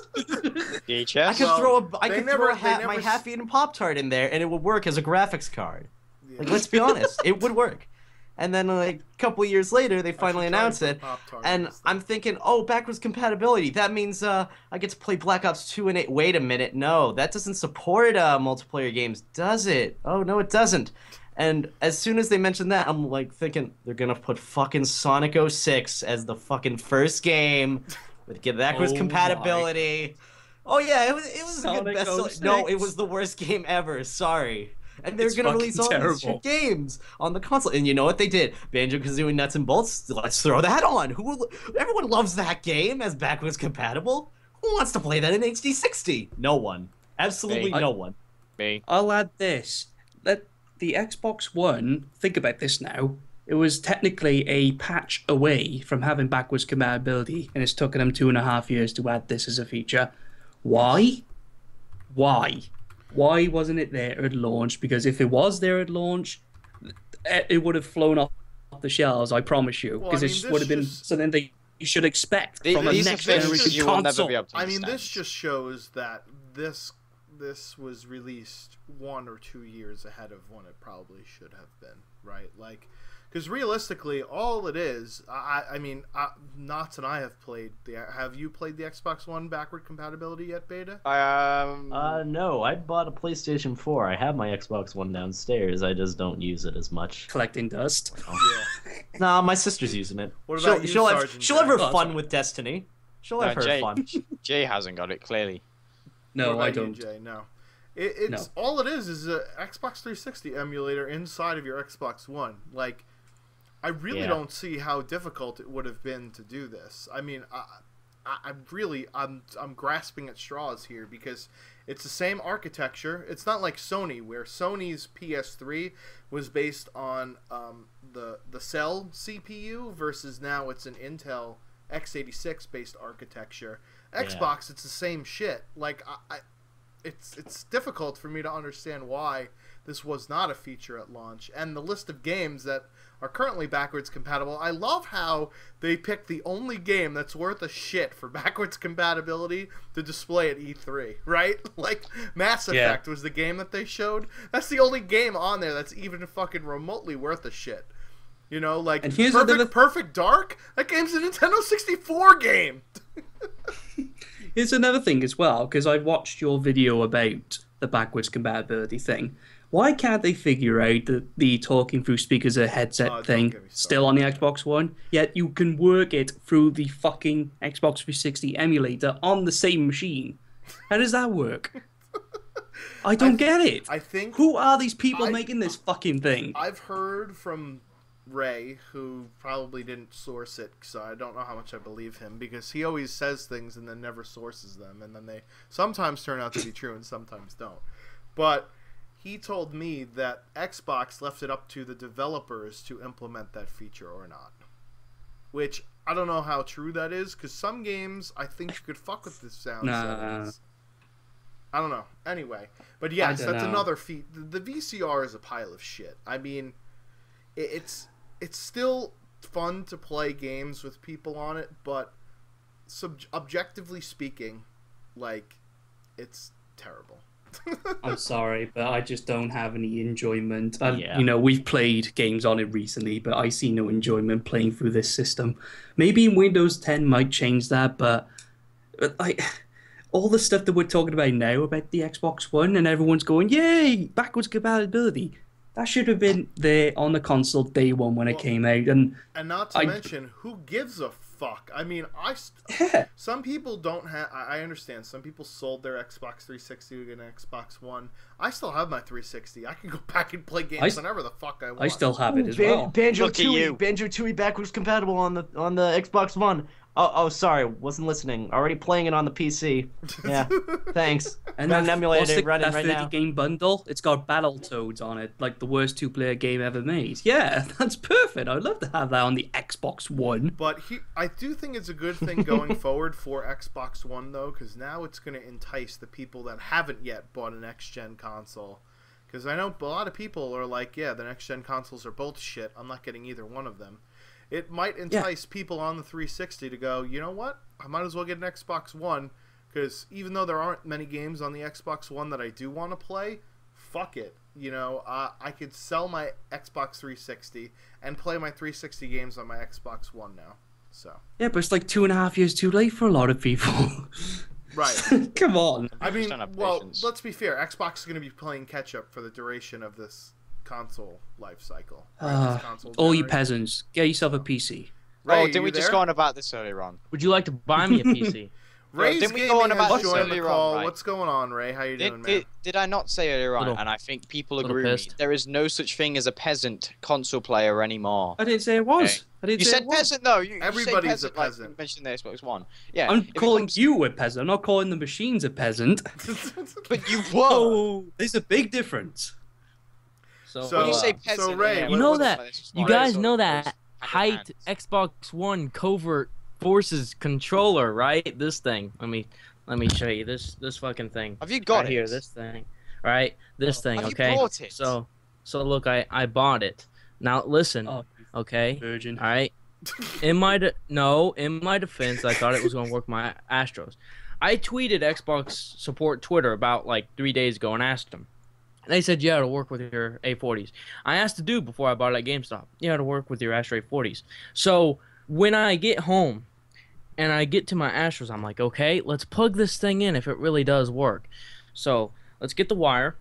VHS. I could Well, throw they never my s- half-eaten Pop-Tart in there, and it would work as a graphics card. Yeah. Like, let's be honest, it would work. And then, like, a couple years later, they I should finally try announced some it, Pop-Tart and instead. I'm thinking, oh, backwards compatibility. That means I get to play Black Ops 2 and 8. Wait a minute, no, that doesn't support multiplayer games, does it? Oh, no, it doesn't. And as soon as they mentioned that, I'm like thinking they're gonna put fucking Sonic 06 as the fucking first game with backwards Oh compatibility. Oh yeah, it was a good Sonic best. No, 06. it was the worst game ever. Sorry. And they're It's gonna fucking release all these terrible. shit games on the console. And you know what they did? Banjo-Kazooie Nuts and Bolts. Let's throw that on. Everyone loves that game as backwards compatible. Who wants to play that in HD 60? No one. Absolutely Hey. no one. Me. I'll add this. Let the Xbox One, think about this now. It was technically a patch away from having backwards compatibility, and it's taken them 2.5 years to add this as a feature. Why? Why? Why wasn't it there at launch? Because if it was there at launch, it would have flown off the shelves, I promise you. Well, Because I it mean, just this would have been just- something that you should expect from a These are next things generation you will never console. be able to I mean, this understand. just shows that this was released 1 or 2 years ahead of when it probably should have been, right? Like, because realistically, all it is, I mean, Knots and I have played Have you played the Xbox One backward compatibility yet, Beta? No, I bought a PlayStation 4. I have my Xbox One downstairs. I just don't use it as much. Collecting dust. Yeah. Nah, my sister's using it. What about you, she'll have Sergeant she'll have her Jack? fun with Destiny. She'll have her Jay, fun. Jay hasn't got it clearly. No, What I about you, don't. Jay? No. It's No. all it is a Xbox 360 emulator inside of your Xbox One. Like, I really Yeah. don't see how difficult it would have been to do this. I mean, I'm grasping at straws here because it's the same architecture. It's not like Sony, where Sony's PS3 was based on the Cell CPU versus now it's an Intel x86 based architecture. Xbox, it's the same shit. Like, it's difficult for me to understand why this was not a feature at launch. And the list of games that are currently backwards compatible, I love how they picked the only game that's worth a shit for backwards compatibility to display at E3, right? Like, Mass Yeah. Effect was the game that they showed. That's the only game on there that's even fucking remotely worth a shit. You know, like, And here's another- Perfect Dark? That game's a Nintendo 64 game! Here's another thing as well, because I watched your video about the backwards compatibility thing. Why can't they figure out the talking through speakers a headset don't thing get me started. still on the Xbox One? Yet you can work it through the fucking Xbox 360 emulator on the same machine. How does that work? I don't get it. I think Who are these people I- making this fucking thing? I've heard from Ray, who probably didn't source it, so I don't know how much I believe him, because he always says things and then never sources them, and then they sometimes turn out to be true and sometimes don't. But he told me that Xbox left it up to the developers to implement that feature or not. Which I don't know how true that is, because some games I think you could fuck with the sound Nah. settings. I don't know. Anyway, but yes, I don't that's know. another feat. The VCR is a pile of shit. I mean, it's still fun to play games with people on it, but objectively speaking, like, it's terrible. I'm sorry, but I just don't have any enjoyment. Yeah. You know, we've played games on it recently, but I see no enjoyment playing through this system. Maybe Windows 10 might change that, but like all the stuff that we're talking about now about the Xbox One, and everyone's going, "Yay, backwards compatibility!" That should have been there on the console day one when it came out, and not to mention, who gives a fuck? I mean, some people don't have. I understand. Some people sold their Xbox 360 to get an Xbox One. I still have my 360. I can go back and play games whenever the fuck I want. I still have it as well. Banjo-Tooie backwards compatible on the Xbox One. Oh, sorry, wasn't listening. Already playing it on the PC. Yeah, thanks. And Got an emulator that running right 30 now. game bundle, it's got Battletoads on it, like the worst 2-player game ever made. Yeah, that's perfect. I'd love to have that on the Xbox One. But I do think it's a good thing going forward for Xbox One, though, because now it's going to entice the people that haven't yet bought a next-gen console. Because I know a lot of people are like, yeah, the next-gen consoles are both shit. I'm not getting either one of them. It might entice people on the 360 to go, you know what? I might as well get an Xbox One, because even though there aren't many games on the Xbox One that I do want to play, fuck it. You know, I could sell my Xbox 360 and play my 360 games on my Xbox One now. So Yeah, but it's like 2.5 years too late for a lot of people. Right. Come on. I mean, don't have well, patience. let's be fair. Xbox is going to be playing catch-up for the duration of this console life cycle. Right? This console All you generation. peasants, get yourself a PC. Ray, Oh, didn't we you just there? go on about this earlier on? Would you like to buy me a PC? Ray's didn't we Gaming go on about has this joined the earlier on, call. right? What's going on, Ray? How you doing, man? Did I not say earlier on, Little- and I think people little agree with me, pissed. there is no such thing as a peasant console player anymore. I didn't say it was. Okay. I didn't You say said it was. peasant, though. You Everybody's said a peasant, like peasant. you mentioned the Xbox One. Yeah. I'm if it calling comes- you a peasant. I'm not calling the machines a peasant. But you were. Oh, there's a big difference. So, So- When you say so, peasant, Ray, yeah, you know what's that this? you Like, guys sort know of that goes hand in hyped hand. Xbox One covert forces controller, right? This thing. Let me show you this fucking thing. Have you got right it? here? This thing, right? This thing. Have you Okay. bought it? So look, I bought it. Now listen. Oh, Okay. virgin. All right. In my defense, I thought it was going to work my Astros. I tweeted Xbox support Twitter about like 3 days ago and asked them. And they said, yeah, it'll work with your A40s. I asked the dude before I bought it at GameStop. Yeah, it'll work with your Astro A40s. So when I get home and I get to my Astros, I'm like, okay, let's plug this thing in if it really does work. So let's get the wire.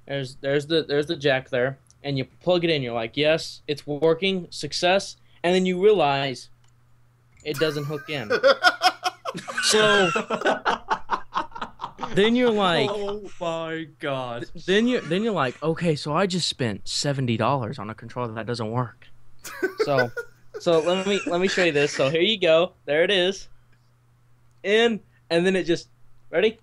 There's the jack there. And you plug it in. You're like, yes, it's working. Success. And then you realize it doesn't hook in. So then you're like, Oh my god. then you're like, okay, so I just spent $70 on a controller that doesn't work. So let me show you this. So here you go. There it is. In, and then it just ready.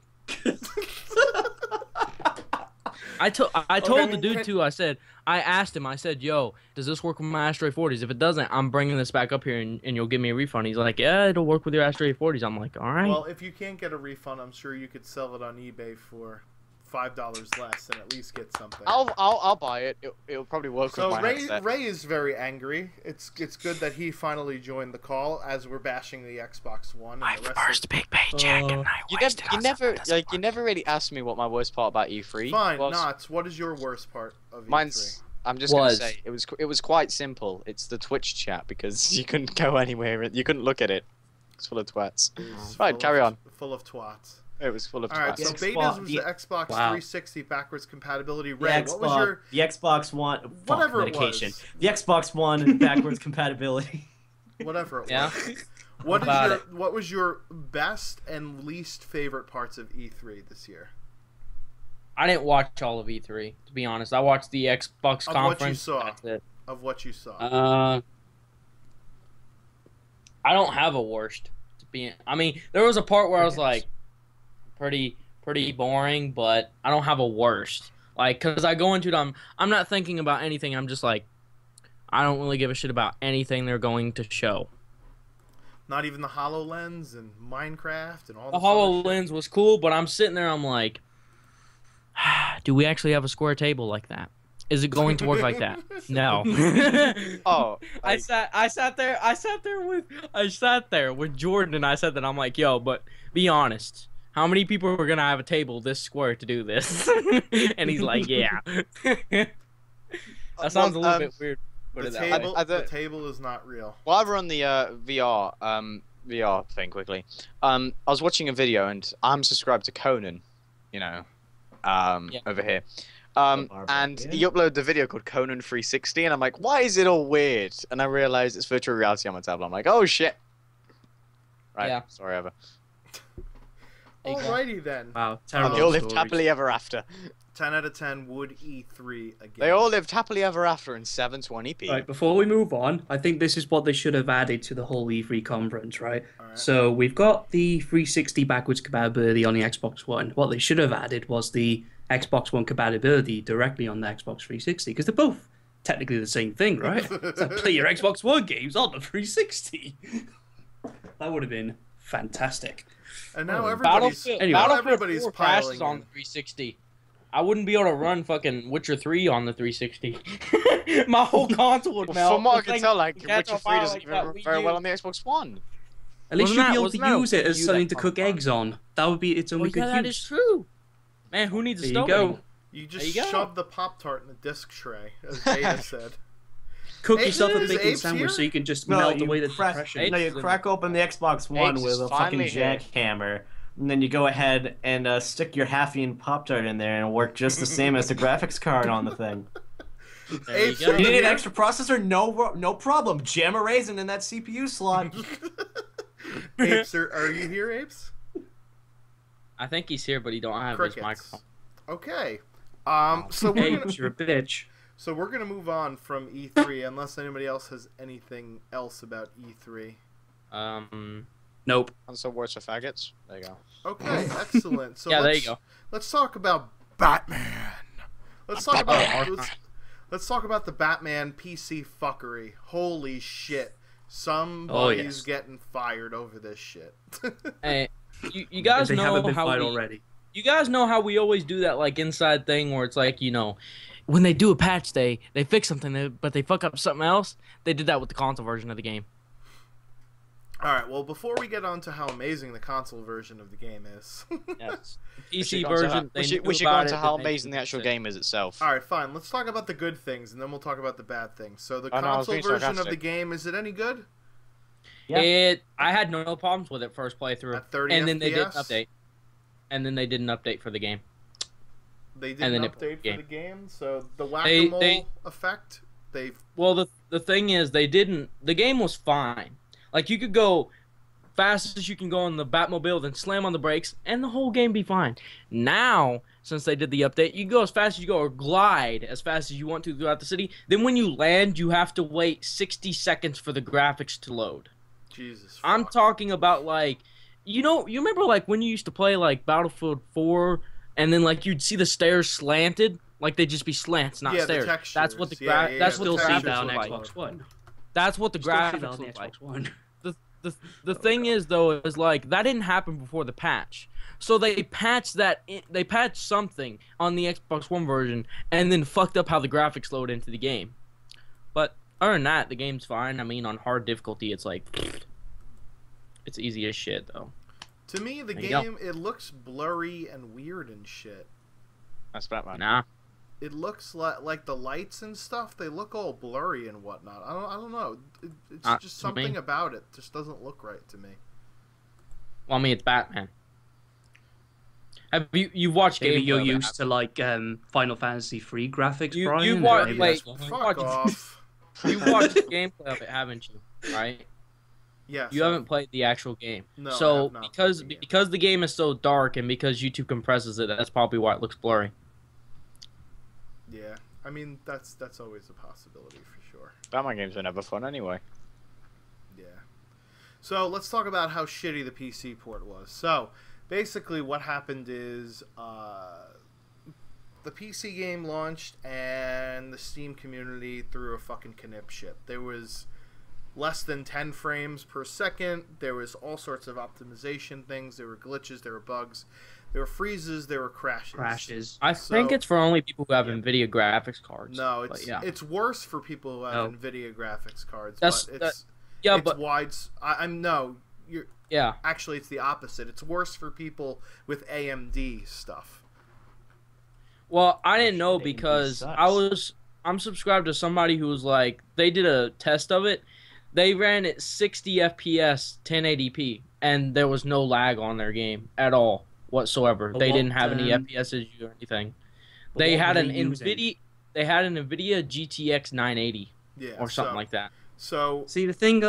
I told the dude too. I asked him. I said, "Yo, does this work with my Astro 40s? If it doesn't, I'm bringing this back up here, and you'll give me a refund." He's like, "Yeah, it'll work with your Astro 40s." I'm like, "All right." Well, if you can't get a refund, I'm sure you could sell it on eBay for $5 less and at least get something. I'll buy it. It'll probably work So with my headset. Ray is very angry. It's good that he finally joined the call as we're bashing the Xbox One. And the rest of... big paycheck, and I You never really asked me what my worst part about E3 Fine, was. Knots. What is your worst part of E3? Mine's. I'm just gonna say it was quite simple. It's the Twitch chat because you couldn't go anywhere. You couldn't look at it. It's full of twats. It's Right, full carry of- on. Full of twats. It was full of All right, twats. so The betas was the Xbox- Xbox Wow. 360 backwards compatibility. Ray, what was the Xbox One? Whatever it medication. was. The Xbox One backwards compatibility. whatever it was? Yeah. What was your best and least favorite parts of E3 this year? I didn't watch all of E3 to be honest. I watched the Xbox Of what you conference. saw. That's it. Of what you saw? I don't have a worst. I mean, there was a part where I was like, pretty boring, but I don't have a worst. Like, cause I go into it, I'm not thinking about anything. I'm just like, I don't really give a shit about anything they're going to show. Not even the HoloLens and Minecraft and all The this other shit? HoloLens was cool, but I'm sitting there, I'm like, do we actually have a square table like that? Is it going to work like that? No. Oh, I like, sat there with Jordan, and I said that I'm like, yo, but be honest. How many people are gonna have a table this square to do this? And he's like, yeah. That sounds a little bit weird. Put The it that table, way. the table is not real. while we're on the VR thing quickly, I was watching a video and I'm subscribed to Conan, you know, Yeah. over here. Barbarian. And he uploaded the video called Conan 360, and I'm like, why is it all weird? And I realized it's virtual reality on my tablet. I'm like, oh shit. Right. Yeah. Sorry, ever. Alrighty then. Wow, And terrible they all lived stories. happily ever after. 10 out of 10 would E3 again. They all lived happily ever after in 720p. Right, before we move on, I think this is what they should have added to the whole E3 conference, right? Alright. So we've got the 360 backwards compatibility on the Xbox One. What they should have added was the Xbox One compatibility directly on the Xbox 360, because they're both technically the same thing, right? So play your Xbox One games on the 360. That would have been fantastic. And now everybody's, Anyway. now Battlefield everybody's 4 crashes piling on in. the 360. I wouldn't be able to run fucking Witcher 3 on the 360. My whole console would melt. From what I The can thing tell, like, would catch Witcher on 3 fire doesn't like even that run Wii very U. well on the Xbox One. At least Wasn't you'd be able wasn't to that use it as Wii U something that to cook caused eggs on. That would be its Oh, only yeah, good that use. is true. Man, who needs a There you stove go. anymore? You There just you go. shove the Pop-Tart in the disc tray, as Beta said. Cook Hey, yourself a is bacon Apes sandwich here? so you can just No, melt you away the crack, depression. no, you Apes crack open the Xbox One Apes with is a fucking finally here. jackhammer, and then you go ahead and stick your half-eaten Pop-Tart in there and it'll work just the same as the graphics card on the thing. There you Apes go. are You need an here? extra processor? No problem. Jam a raisin in that CPU slot. Apes, are you here, Apes? I think he's here, but he don't have Crickets. his microphone. Okay. So we're gonna, Apes, you're a bitch. so we're gonna move on from E3 unless anybody else has anything else about E3. Nope. Console wars for faggots. There you go. Okay, excellent. So Yeah, there let's, you go. Let's talk about Batman. Let's talk about let's talk about the Batman PC fuckery. Holy shit! Somebody's yes. getting fired over this shit. Hey, you If guys they haven't know been how fired we, already. you guys know how we always do that like inside thing where it's like, you know, when they do a patch, they fix something, but they fuck up something else. They did that with the console version of the game. All right. Well, before we get on to how amazing the console version of the game is, Yes. We should PC go on to version. how- they we should, knew we should go about on to it, how but they amazing the didn't actual fix it. game is itself. all right, fine. Let's talk about the good things, and then we'll talk about the bad things. So the Oh, no, I was console being version of the sarcastic. game, is it any good? Yeah. I had no problems with it first playthrough, At 30 and then they did an FPS? update, and then they did an update for the game. They did And an then update for game. the game, so the They- whack-a-mole effect. They Well, the thing is, they didn't. The game was fine. Like you could go fast as you can go on the Batmobile, then slam on the brakes, and the whole game be fine. Now, since they did the update, you can go as fast as you go or glide as fast as you want to throughout the city. Then when you land, you have to wait 60 seconds for the graphics to load. Jesus. I'm fuck. talking about like, you know, you remember like when you used to play like Battlefield 4, and then like you'd see the stairs slanted, like they'd just be slants, not Yeah, the stairs. textures. That's what the Yeah, yeah, that's yeah, what the the Still textures see that on graphics look look like. Xbox One. That's what the Still see that graphics on the look like. Xbox One. The thing is though is like that didn't happen before the patch. So they patched they patched something on the Xbox One version and then fucked up how the graphics load into the game. But other than that, the game's fine. I mean, on hard difficulty, it's like it's easy as shit though. To me, the There you go. game, it looks blurry and weird and shit. That's Batman. Nah. It looks like the lights and stuff. They look all blurry and whatnot. I don't know. It's Not just to me. something about it just doesn't look right to me. Well, I mean, it's Batman. Have you've watched Maybe gameplay you're of it, used to like Final Fantasy 3 graphics, You- Brian. you and wa- maybe wait, that's why. Fuck watch- off. You've watched the gameplay of it, haven't you? Right? Yes. You haven't played the actual game. No, I so have not played the game. because the game is so dark and because YouTube compresses it, that's probably why it looks blurry. Yeah. I mean, that's always a possibility for sure. Batman games are never fun anyway. Yeah. So let's talk about how shitty the PC port was. So basically, what happened is the PC game launched, and the Steam community threw a fucking knip shit. There was less than 10 frames per second. There was all sorts of optimization things. There were glitches. There were bugs. There were freezes. There were crashes. I think it's for only people who have NVIDIA graphics cards. No, it's worse for people who have NVIDIA graphics cards. Actually, it's the opposite. It's worse for people with AMD stuff. Well, I didn't know because I'm subscribed to somebody who was like, they did a test of it. They ran at 60 FPS 1080p and there was no lag on their game at all whatsoever. They didn't have any FPS issues or anything. They had an NVIDIA GTX 980 or something like that. So see, the thing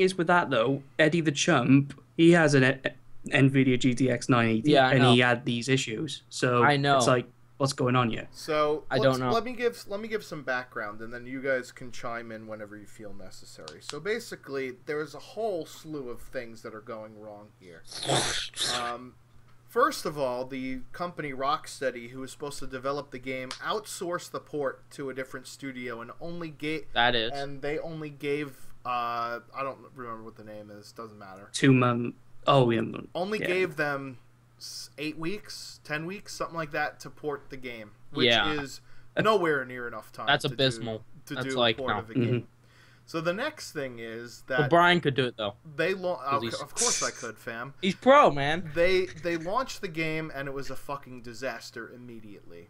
is with that though, Eddie the Chump, he has an NVIDIA GTX 980 and he had these issues. So I know. It's like, what's going on here? So I don't know. Let me give some background, and then you guys can chime in whenever you feel necessary. So basically, there's a whole slew of things that are going wrong here. First of all, the company Rocksteady, who was supposed to develop the game, outsourced the port to a different studio, and they only gave I don't remember what the name is. Doesn't matter. 2 months. Gave them 8 weeks, 10 weeks, something like that, to port the game, which is nowhere near enough time. That's abysmal. To do a port of a game. So the next thing is that Brian could do it though. Of course I could, fam. He's pro, man. They launched the game and it was a fucking disaster immediately.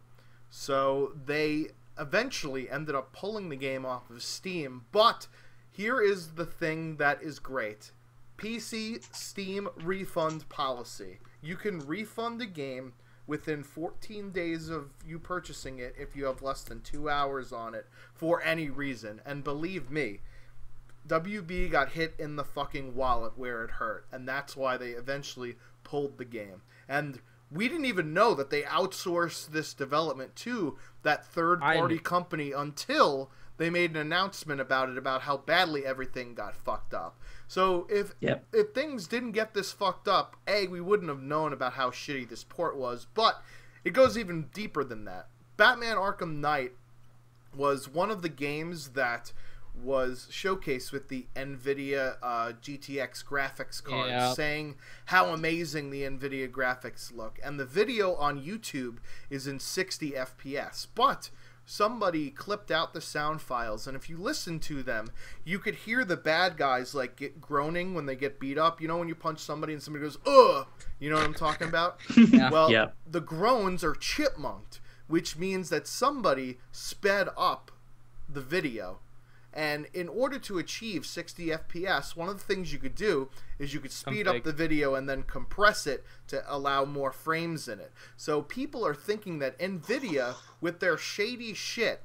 So they eventually ended up pulling the game off of Steam. But here is the thing that is great: PC Steam refund policy. You can refund a game within 14 days of you purchasing it if you have less than 2 hours on it for any reason. And believe me, WB got hit in the fucking wallet where it hurt, and that's why they eventually pulled the game. And we didn't even know that they outsourced this development to that third-party company until they made an announcement about it, about how badly everything got fucked up. So if things didn't get this fucked up, we wouldn't have known about how shitty this port was. But it goes even deeper than that. Batman Arkham Knight was one of the games that was showcased with the NVIDIA GTX graphics card, saying how amazing the NVIDIA graphics look. And the video on YouTube is in 60 FPS. But somebody clipped out the sound files, and if you listen to them, you could hear the bad guys like get groaning when they get beat up. You know when you punch somebody and somebody goes, ugh! You know what I'm talking about? The groans are chipmunked, which means that somebody sped up the video. And in order to achieve 60 FPS, one of the things you could do is you could speed up the video and then compress it to allow more frames in it. So people are thinking that NVIDIA, with their shady shit,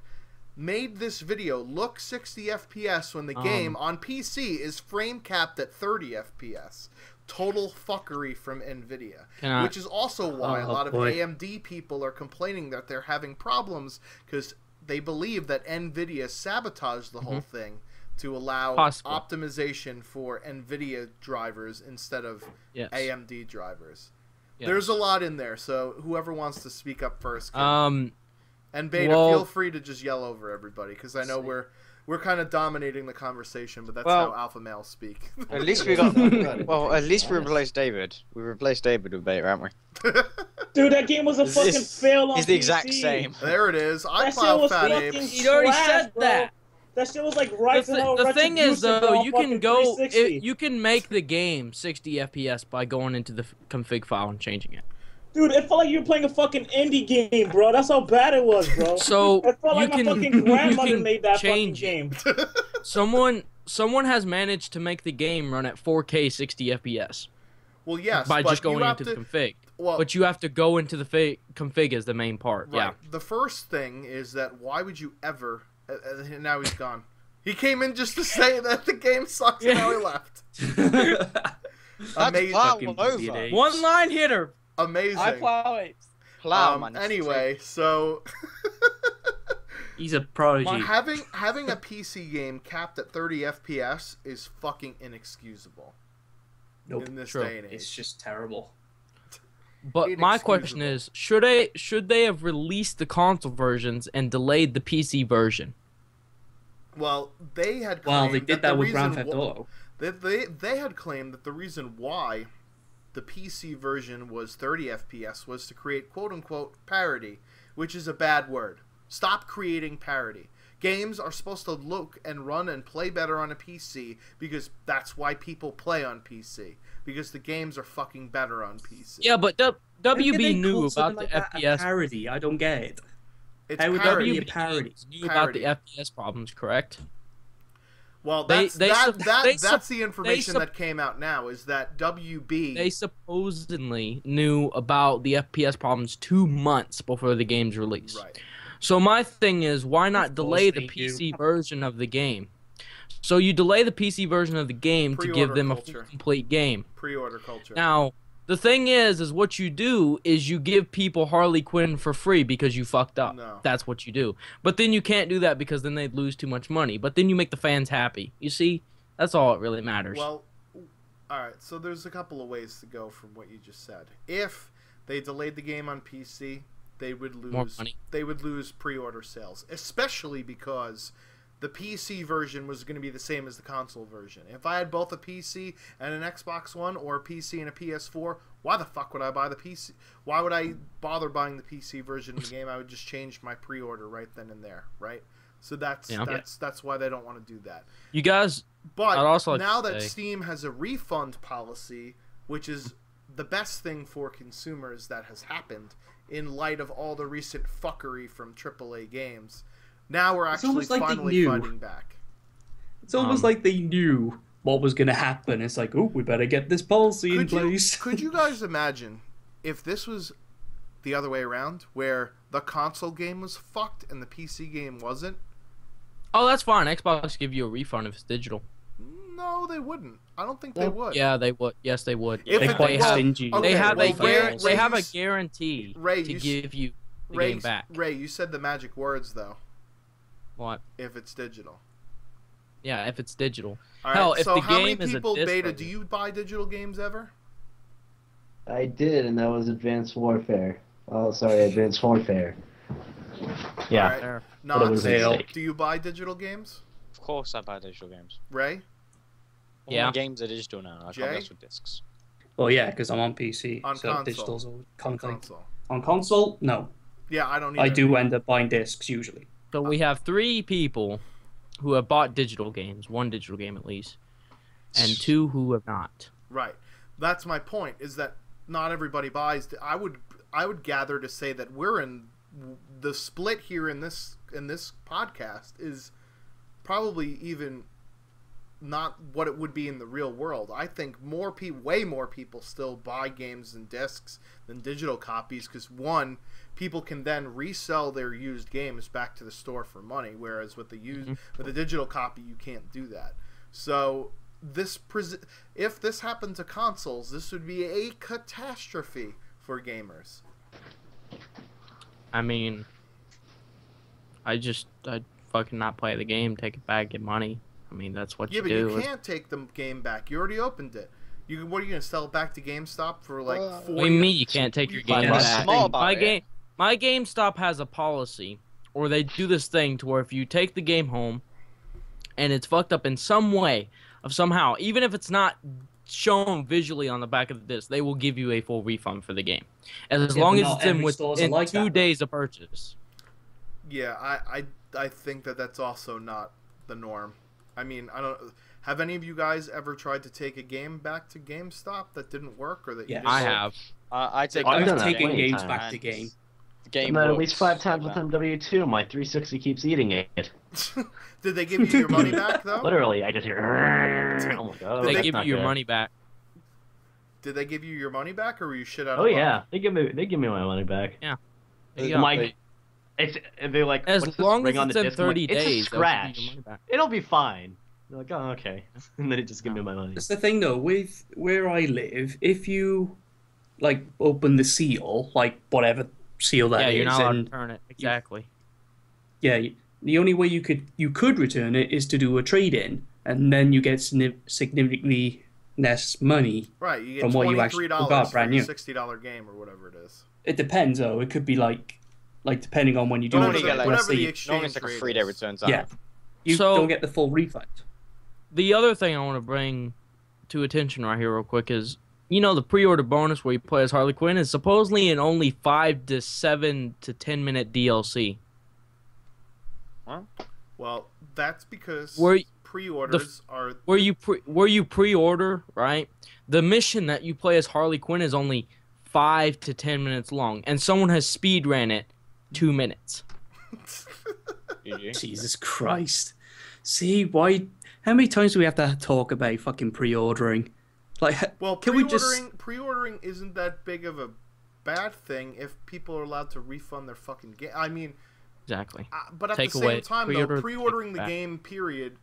made this video look 60 FPS when the game on PC is frame capped at 30 FPS. Total fuckery from NVIDIA. Which is also why a lot of AMD people are complaining that they're having problems, because they believe that NVIDIA sabotaged the whole thing to allow optimization for NVIDIA drivers instead of AMD drivers. There's a lot in there, so whoever wants to speak up first can. And Beta, feel free to just yell over everybody, because I know we're kind of dominating the conversation, but that's how alpha males speak. At least we got at least we replaced David. We replaced David with Beta, haven't we? Dude, that game was a fucking fail on He's the PC. exact same. There it is. That shit was fucking He already said bro. that. That shit was like right The thing is, though, you can go, 360. you can make the game 60 FPS by going into the config file and changing it. Dude, it felt like you were playing a fucking indie game, bro. That's how bad it was, bro. So it felt like you my can fucking grandmother you can made that change fucking it. game. Someone has managed to make the game run at 4K 60 FPS. Well, yes, by but just going you have into to, the config. Well, but you have to go into the config as the main part. Right. Yeah. The first thing is that why would you ever? Now he's gone. He came in just to say that the game sucks, and now he left. Amazing. Over. One line hitter. Amazing. I plow it. Anyway, so he's a prodigy. Having a PC game capped at 30 FPS is fucking inexcusable. Nope. In this day and age, it's just terrible. But my question is, should they have released the console versions and delayed the PC version? Well, they had Well, claimed they did the that with Grand reason Theft Auto. They had claimed that the reason why the PC version was 30 FPS was to create quote-unquote parity, which is a bad word. Stop creating parity. Games are supposed to look and run and play better on a PC because that's why people play on PC. Because the games are fucking better on PC. Yeah, but How can WB they knew call about something the like that a FPS. parody. I don't get it. It's How would that parity. be a parody? Knew about the Parody. FPS problems, correct? Well, They- that's they sup- they that's sup- the information sup- that came out now is that WB. They supposedly knew about the FPS problems 2 months before the game's release. Right. So my thing is, why not Of delay course the they PC do. version of the game? So you delay the PC version of the game to give Pre-order them a culture. full complete game. Pre-order culture. Now, the thing is what you do is you give people Harley Quinn for free because you fucked up. No. That's what you do. But then you can't do that because then they'd lose too much money. But then you make the fans happy. You see? That's all it really matters. Well, all right. So there's a couple of ways to go from what you just said. If they delayed the game on PC, they would More lose. money. They would lose pre-order sales, especially because the PC version was going to be the same as the console version. If I had both a PC and an Xbox One, or a PC and a PS4, why the fuck would I buy the PC? Why would I bother buying the PC version of the game? I would just change my pre-order right then and there, right? So that's why they don't want to do that. You guys, But I'd also like now to that say- Steam has a refund policy, which is the best thing for consumers that has happened in light of all the recent fuckery from AAA games, now we're actually almost like they finally knew. fighting back. It's almost like they knew what was going to happen. It's like, oh, we better get this policy in place. Could you guys imagine if this was the other way around, where the console game was fucked and the PC game wasn't? oh, that's fine. Xbox give you a refund if it's digital. No, they wouldn't. I don't think they would. Yeah, they would. Yes, they would. If They're it- quite well, stingy. okay, They have well, they have a you- guarantee Ray, to you s- give you the Ray, game back. Ray, you said the magic words though. What? If it's digital. Yeah, if it's digital. All right, Hell, if so the how many game is a people disc beta? version- Do you buy digital games ever? I did, and that was Advanced Warfare. Oh, sorry, Advanced Warfare. Yeah. All right. There. But it was a Not, mistake. do you buy digital games? Of course, I buy digital games. Ray? All Yeah. my games are digital now. I Jay? can't mess with discs. Well, yeah, because I'm on PC. On so console. digital's all content. Console. On console, no. Yeah, I don't. I either. do end up buying discs usually. So we have 3 people who have bought digital games, 1 digital game at least, and 2 who have not. Right. That's my point. Is that not everybody buys? I would gather to say that we're in the split here in this podcast is probably even not what it would be in the real world. I think way more people still buy games in discs than digital copies because, one, people can then resell their used games back to the store for money, whereas with with a digital copy you can't do that. So if this happened to consoles, this would be a catastrophe for gamers. I mean, I'd fucking not play the game, take it back, get money. I mean, that's what Yeah, you but do. you can't take the game back. You already opened it. What are you gonna sell it back to GameStop for like What $40? What do you mean you can't take your game What's back? small about My it? GameStop has a policy, or they do this thing to where if you take the game home, and it's fucked up in some way, somehow, even if it's not shown visually on the back of the disc, they will give you a full refund for the game, as Yeah, long but as not it's in every stores are within like 2 that, days of purchase. Yeah, I think that's also not the norm. I mean, I don't. Have any of you guys ever tried to take a game back to GameStop that didn't work, or that? Yes. You just, I have. I take I've I've done that taken plenty of games times. back to game. The game I've done at works least 5 times like with that. MW2. My 360 keeps eating it. Did they give you your money back though? Literally, I just hear. Oh my god. They that's give you your money back. Did they give you your money back, or were you shit out? Oh of luck? yeah, they give me my money back. There you go. My, they're like, As what's this long ring as on it's the in disc? I'm like, 30 it's days, a they'll give you scratch. your money back. It'll be fine. They're like, oh okay, and then it just give me my money. That's the thing though, with where I live, if you like open the seal, like whatever seal that Yeah, is, you're not allowed and to turn it. Exactly. yeah, the only way you could return it is to do a trade in, and then you get significantly less money. Right, you get From what you actually $23 got for brand your new. $60 game or whatever it is. It depends though. It could be like depending on when you do Whatever it. the- let's whatever say the you- exchange Normally it's like a rate 3-day is. return Yeah. time. you So- don't get the full refund. The other thing I want to bring to attention right here real quick is, the pre-order bonus where you play as Harley Quinn is supposedly an only 5 to 7 to 10 minute DLC. Well, that's because Where- pre-orders are Where you pre-order, right? The mission that you play as Harley Quinn is only 5 to 10 minutes long, and someone has speed ran it 2 minutes. Jesus Christ. See, why? How many times do we have to talk about fucking pre-ordering? Like, Well, can we just... pre-ordering isn't that big of a bad thing if people are allowed to refund their fucking game. I mean, Exactly. but at Take the away same time, pre-order, though, pre-ordering take the back. game, period,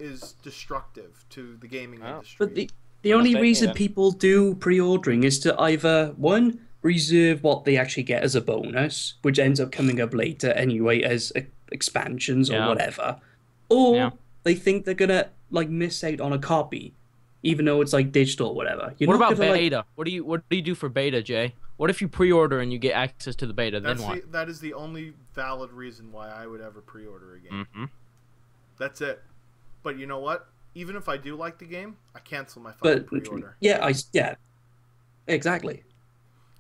is destructive to the gaming Oh. industry. But the only taking reason it. people do pre-ordering is to either, one, reserve what they actually get as a bonus, which ends up coming up later anyway as expansions or Yeah. whatever, or Yeah. they think they're gonna like miss out on a copy, even though it's like digital or whatever. You're What not about gonna, like- beta? What do you do for beta, Jay? What if you pre-order and you get access to the beta? Then what? That is the only valid reason why I would ever pre-order a game. Mm-hmm. That's it. But you know what? Even if I do like the game, I cancel my fucking But pre-order. yeah, exactly.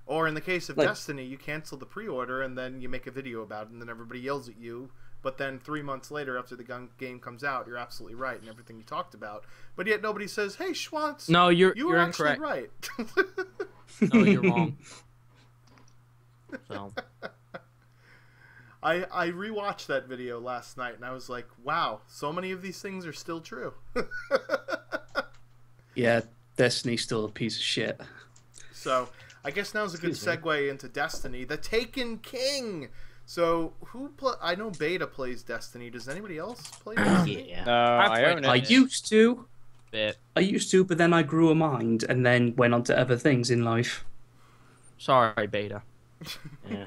Or in the case of Like- Destiny, you cancel the pre-order and then you make a video about it, and then everybody yells at you. But then 3 months later, after the game comes out, you're absolutely right in everything you talked about. But yet nobody says, "Hey, Schwantz, No, you you're were actually incorrect. right." No, you're wrong. So I rewatched that video last night, and I was like, "Wow, so many of these things are still true." Yeah, Destiny's still a piece of shit. So I guess now's a good segue into Destiny, the Taken King. So I know Beta plays Destiny. Does anybody else play Destiny? Yeah. No, I I played own I it. used to, bit. but then I grew a mind and then went on to other things in life. Sorry, beta. Yeah.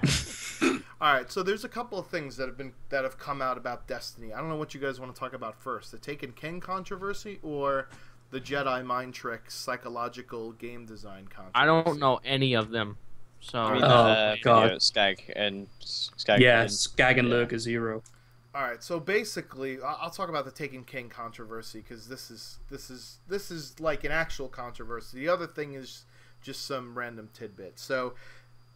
All right, so there's a couple of things that have come out about Destiny. I don't know what you guys want to talk about first: the Taken King controversy or the Jedi mind tricks psychological game design controversy. I don't know any of them. So I mean, Oh, God. video, Skag and Skag. Yeah, and- Skag and yeah. Lurker Zero. All right, so basically, I'll talk about the Taken King controversy because this is like an actual controversy. The other thing is just some random tidbit. So,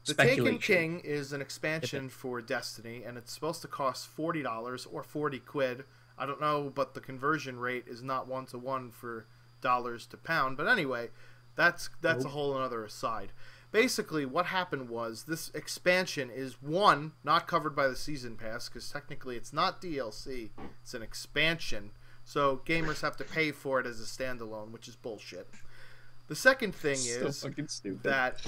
the Taken Speculation. King is an expansion for Destiny, and it's supposed to cost $40 or 40 quid. I don't know, but the conversion rate is not 1-to-1 for dollars to pound. But anyway, that's a whole another aside. Basically, what happened was this expansion is, one, not covered by the season pass because technically it's not DLC, it's an expansion. So gamers have to pay for it as a standalone, which is bullshit. The second thing is fucking stupid. that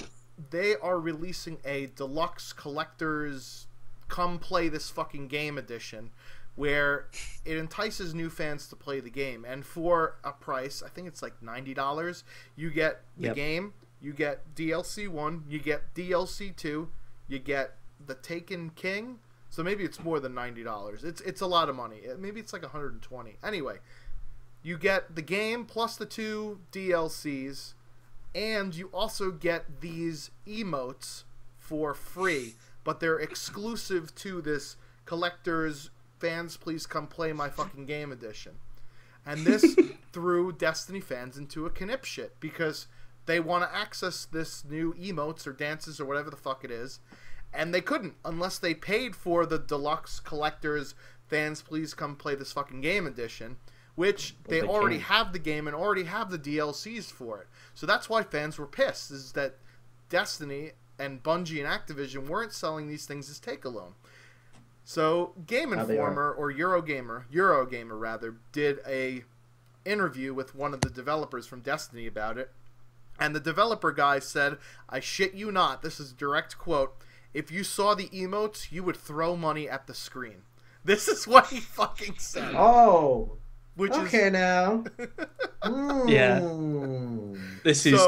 they are releasing a deluxe collector's come play this fucking game edition where it entices new fans to play the game, and for a price, I think it's like $90, you get the Yep. game, you get DLC 1, you get DLC 2, you get the Taken King. So maybe it's more than $90. It's a lot of money. Maybe it's like $120. Anyway, you get the game plus the 2 DLCs, and you also get these emotes for free, but they're exclusive to this collector's fans please come play my fucking game edition. And this threw Destiny fans into a connipshit because they want to access this new emotes or dances or whatever the fuck it is, and they couldn't unless they paid for the deluxe collector's fans please come play this fucking game edition, which they they already can. have the game and already have the DLCs for it. So that's why fans were pissed, is that Destiny and Bungie and Activision weren't selling these things as take-alone. So Game Now they Informer, or Eurogamer rather, did a interview with one of the developers from Destiny about it, and the developer guy said, "I shit you not, this is a direct quote, if you saw the emotes, you would throw money at the screen." This is what he fucking said. Oh, Which okay now. Yeah. This is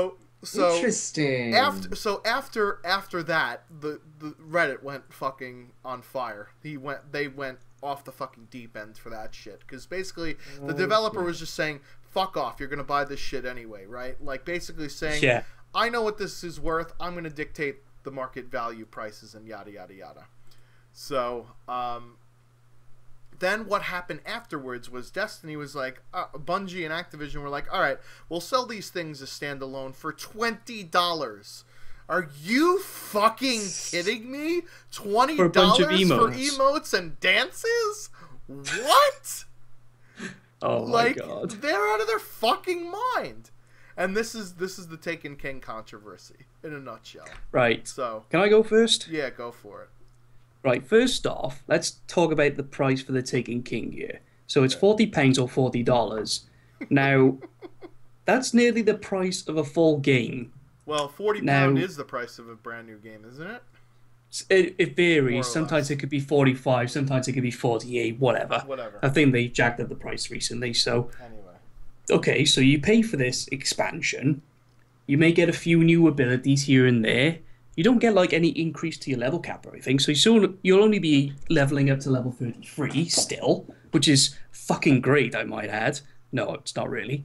so Interesting. after that, the Reddit went fucking on fire. They went off the fucking deep end for that shit, because basically the developer was just saying, "Fuck off, you're gonna buy this shit anyway," right? Like basically saying, yeah. "I know what this is worth. I'm gonna dictate the market value prices and yada yada yada." So then what happened afterwards was Destiny was like, Bungie and Activision were like, all right, we'll sell these things as standalone for $20. Are you fucking kidding me? $20 For a bunch of for emotes. emotes and dances? What? Oh my god. They're out of their fucking mind. And this is the Taken King controversy in a nutshell. Right. So, Can I go first? yeah, go for it. Right, first off, let's talk about the price for the Taken King here. So it's £40 or $40. Now, that's nearly the price of a full game. Well, £40 Now- is the price of a brand new game, isn't it? It More varies. or Sometimes less. it could be 45, sometimes it could be 48, whatever. Whatever. I think they jacked up the price recently, so... Anyway. Okay, so you pay for this expansion. You may get a few new abilities here and there. You don't get like any increase to your level cap or anything, so you'll only be leveling up to level 33 still, which is fucking great, I might add. No, it's not really.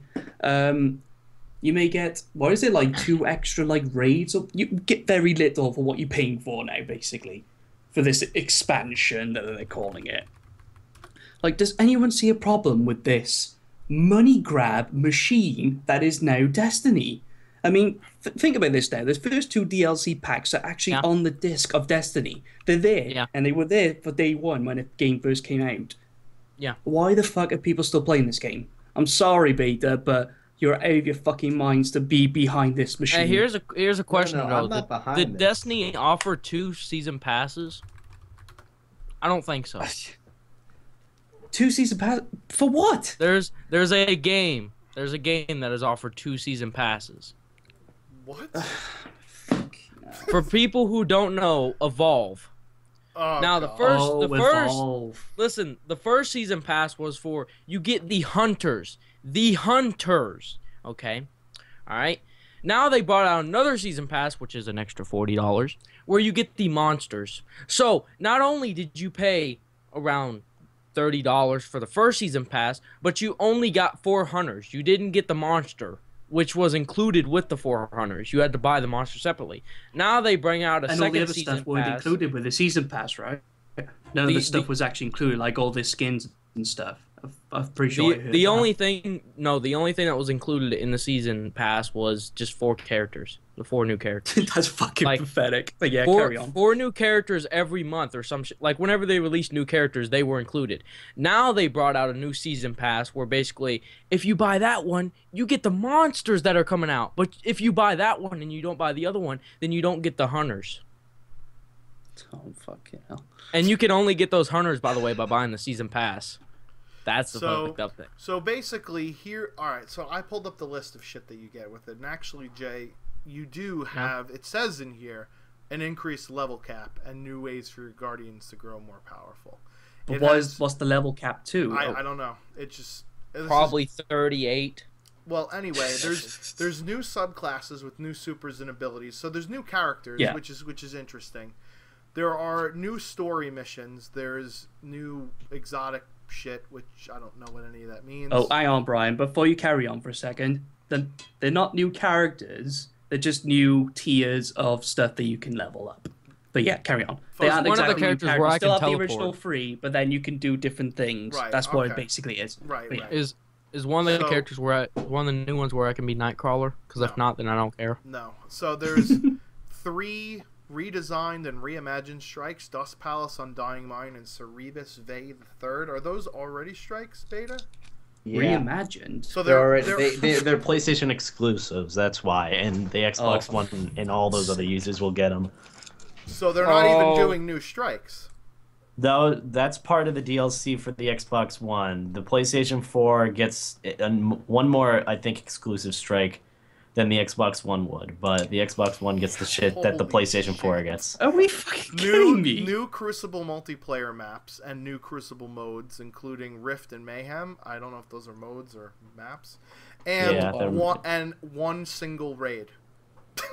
You may get, what is it, like 2 extra like raids? Or you get very little for what you're paying for now, basically, for this expansion that they're calling it. Like, does anyone see a problem with this money grab machine that is now Destiny? I mean, think about this now. The first 2 DLC packs are actually on the disc of Destiny. They're there, and they were there for day 1 when the game first came out. Yeah. Why the fuck are people still playing this game? I'm sorry, Beta, but you're out of your fucking minds to be behind this machine. Hey, here's a question no, though. I'm not behind Did this. Destiny offer 2 season passes? I don't think so. 2 season pass for what? There's a game. There's a game that has offered 2 season passes. What? For people who don't know, Evolve. Oh, Now God. Evolve. The first season pass was for you get the hunters. The hunters. Okay? Alright? Now they brought out another season pass, which is an extra $40, where you get the monsters. So, not only did you pay around $30 for the first season pass, but you only got 4 hunters. You didn't get the monster, which was included with the 4 hunters. You had to buy the monster separately. Now they bring out a And all the second other season stuff weren't pass. included with the season pass, right? None of the stuff the- was actually included, like all the skins and stuff. I'm pretty sure I heard The that. only thing that was included in the season pass was just 4 characters. The 4 new characters. That's fucking Like, pathetic. But yeah, 4, carry on. 4 new characters every month or some shit. Like, whenever they released new characters, they were included. Now they brought out a new season pass where basically, if you buy that one, you get the monsters that are coming out. But if you buy that one and you don't buy the other one, then you don't get the hunters. Oh, fucking hell. And you can only get those hunters, by the way, by buying the season pass. That's the fucked up thing. So basically, here, all right. So I pulled up the list of shit that you get with it, and actually, Jay, you do have. It says in here an increased level cap and new ways for your guardians to grow more powerful. But It what's the level cap too? I don't know. It just this Probably 38. Well, anyway, there's new subclasses with new supers and abilities. So there's new characters, Yeah. which is interesting. There are new story missions. There's new exotic shit, which I don't know what any of that means. Oh, hang on, Brian. Before you carry on for a second, they're not new characters. They're just new tiers of stuff that you can level up. But yeah, carry on. They One aren't of the exactly new characters where characters. I Still can have the teleport. original 3, but then you can do different things. Right, That's what it okay. basically is. Right, But yeah. right. Is one of the So- characters one of the new ones where I can be Nightcrawler? Because if No. not, then I don't care. No. So there's 3 redesigned and reimagined strikes: Dust Palace, Undying Mine, and Cerebus Vey the Third. Are those already strikes, Beta? Yeah. Reimagined. So They're they're, already, they're PlayStation exclusives. That's why, and the Xbox Oh. One and all those other users will get them. so they're not even Oh. doing new strikes. Though that's part of the DLC for the Xbox One. The PlayStation 4 gets one more, I think, exclusive strike than the Xbox One would, but the Xbox One gets the shit that the Holy PlayStation 4 shit. gets. Are we fucking kidding me? New Crucible multiplayer maps and new Crucible modes, including Rift and Mayhem. I don't know if those are modes or maps. And Yeah, they're- one single raid.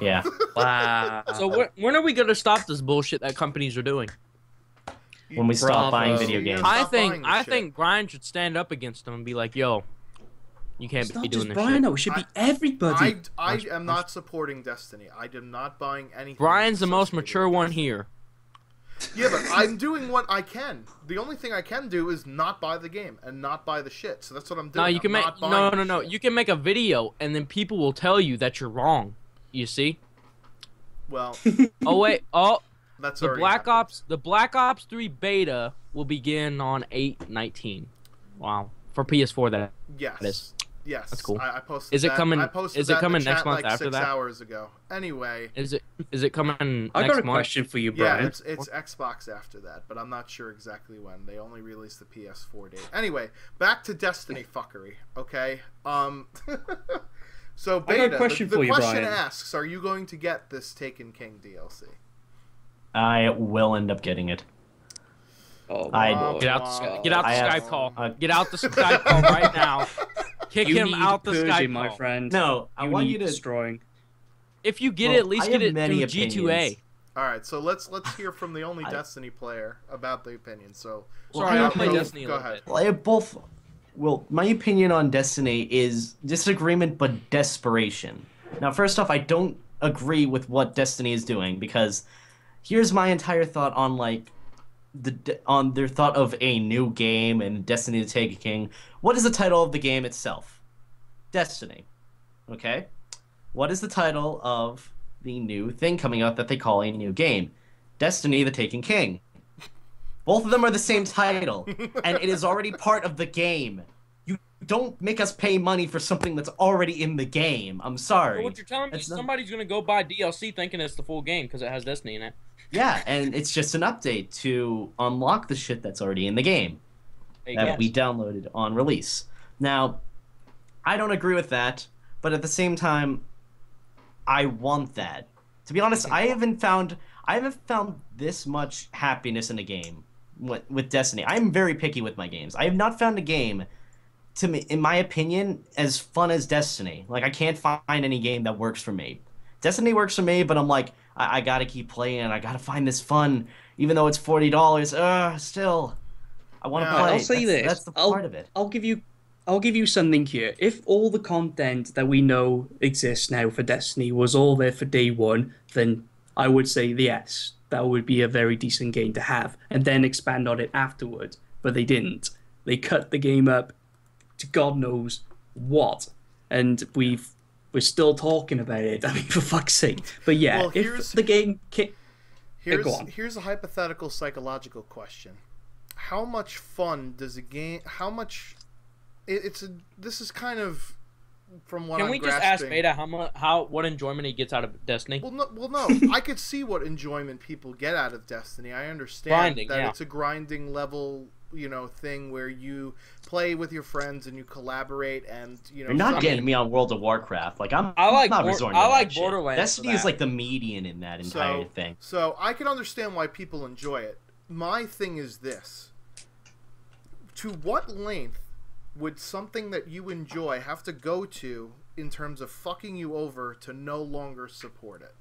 Yeah. Wow. So when are we gonna stop this bullshit that companies are doing? When we stop buying Bravo. video games. Stop buying this shit. think Brian should stand up against them and be like, "Yo, you can't It's be not doing just this Brian, shit." though. It should be everybody. I am not supporting Destiny. I am not buying anything. Brian's the most associated mature with one Destiny. here. Yeah, but I'm doing what I can. The only thing I can do is not buy the game and not buy the shit. So that's what I'm doing. No, you can I'm make not buying the shit. You can make a video, and then people will tell you that you're wrong. You see? Well, Oh wait, oh, that's the already Black Ops 3 beta will begin on 8/19. Wow, for PS4 that. Yes. That is. Yes. That's cool. I posted Is it that. coming- I posted is it that in coming the next chat month like after 6 that? hours ago. Anyway. Is it coming I next got a month? question for you, Yeah, Brian. it's Xbox after that, but I'm not sure exactly when. They only released the PS4 date. Anyway, back to Destiny fuckery, okay? So I got a Beta, question the for you, question Brian. asks, are you going to get this Taken King DLC? I will end up getting it. Oh, I- boy. Get out the I have- Skype call. uh, Get out the Skype call right now. Kick You him need out the purging, Skype my call. friend. No, I You want need you to. destroying. If you get Well, it, at least I get have it many through G2A. opinions. All right, so let's hear from the only I- Destiny player about the opinion. So, Sorry, I I play go- Destiny a go little ahead. bit. Well, I have both. Well, my opinion on Destiny is disagreement but desperation. Now, first off, I don't agree with what Destiny is doing because here's my entire thought on on their thought of a new game and Destiny to Take a King. What is the title of the game itself? Destiny. Okay? What is the title of the new thing coming out that they call a new game? Destiny the Taken King. Both of them are the same title, and it is already part of the game. You don't make us pay money for something that's already in the game. I'm sorry. So what you're telling me That's is not- somebody's gonna go buy DLC thinking it's the full game because it has Destiny in it. Yeah, and it's just an update to unlock the shit that's already in the game Hey, that guys. we downloaded on release. Now, I don't agree with that, but at the same time, I want that. To be honest, I haven't found this much happiness in a game with Destiny. I'm very picky with my games. I have not found a game, to me, in my opinion, as fun as Destiny. Like, I can't find any game that works for me. Destiny works for me, but I'm like, I gotta keep playing. I gotta find this fun, even though it's $40. Still, I want to Now, play. I'll say this. That's the I'll- part of it. I'll give you something here. If all the content that we know exists now for Destiny was all there for day one, then I would say yes, that would be a very decent game to have, and then expand on it afterwards. But they didn't. They cut the game up to God knows what, and we're still talking about it. I mean, for fuck's sake. But yeah, Well, if the game go on. Here's a hypothetical psychological question. How much fun does a game... How much... This is kind of... From what Can I'm we just grasping. ask Beta what enjoyment he gets out of Destiny? Well, no. I could see what enjoyment people get out of Destiny. I understand Grinding, that yeah. it's a grinding level, thing where you play with your friends and you collaborate and, You're not some- getting me on World of Warcraft. Like I'm I like not Bor- resorting I to like that shit. Borderlands Destiny for is that. like the median in that entire thing. So I can understand why people enjoy it. My thing is this. To what length would something that you enjoy have to go to in terms of fucking you over to no longer support it?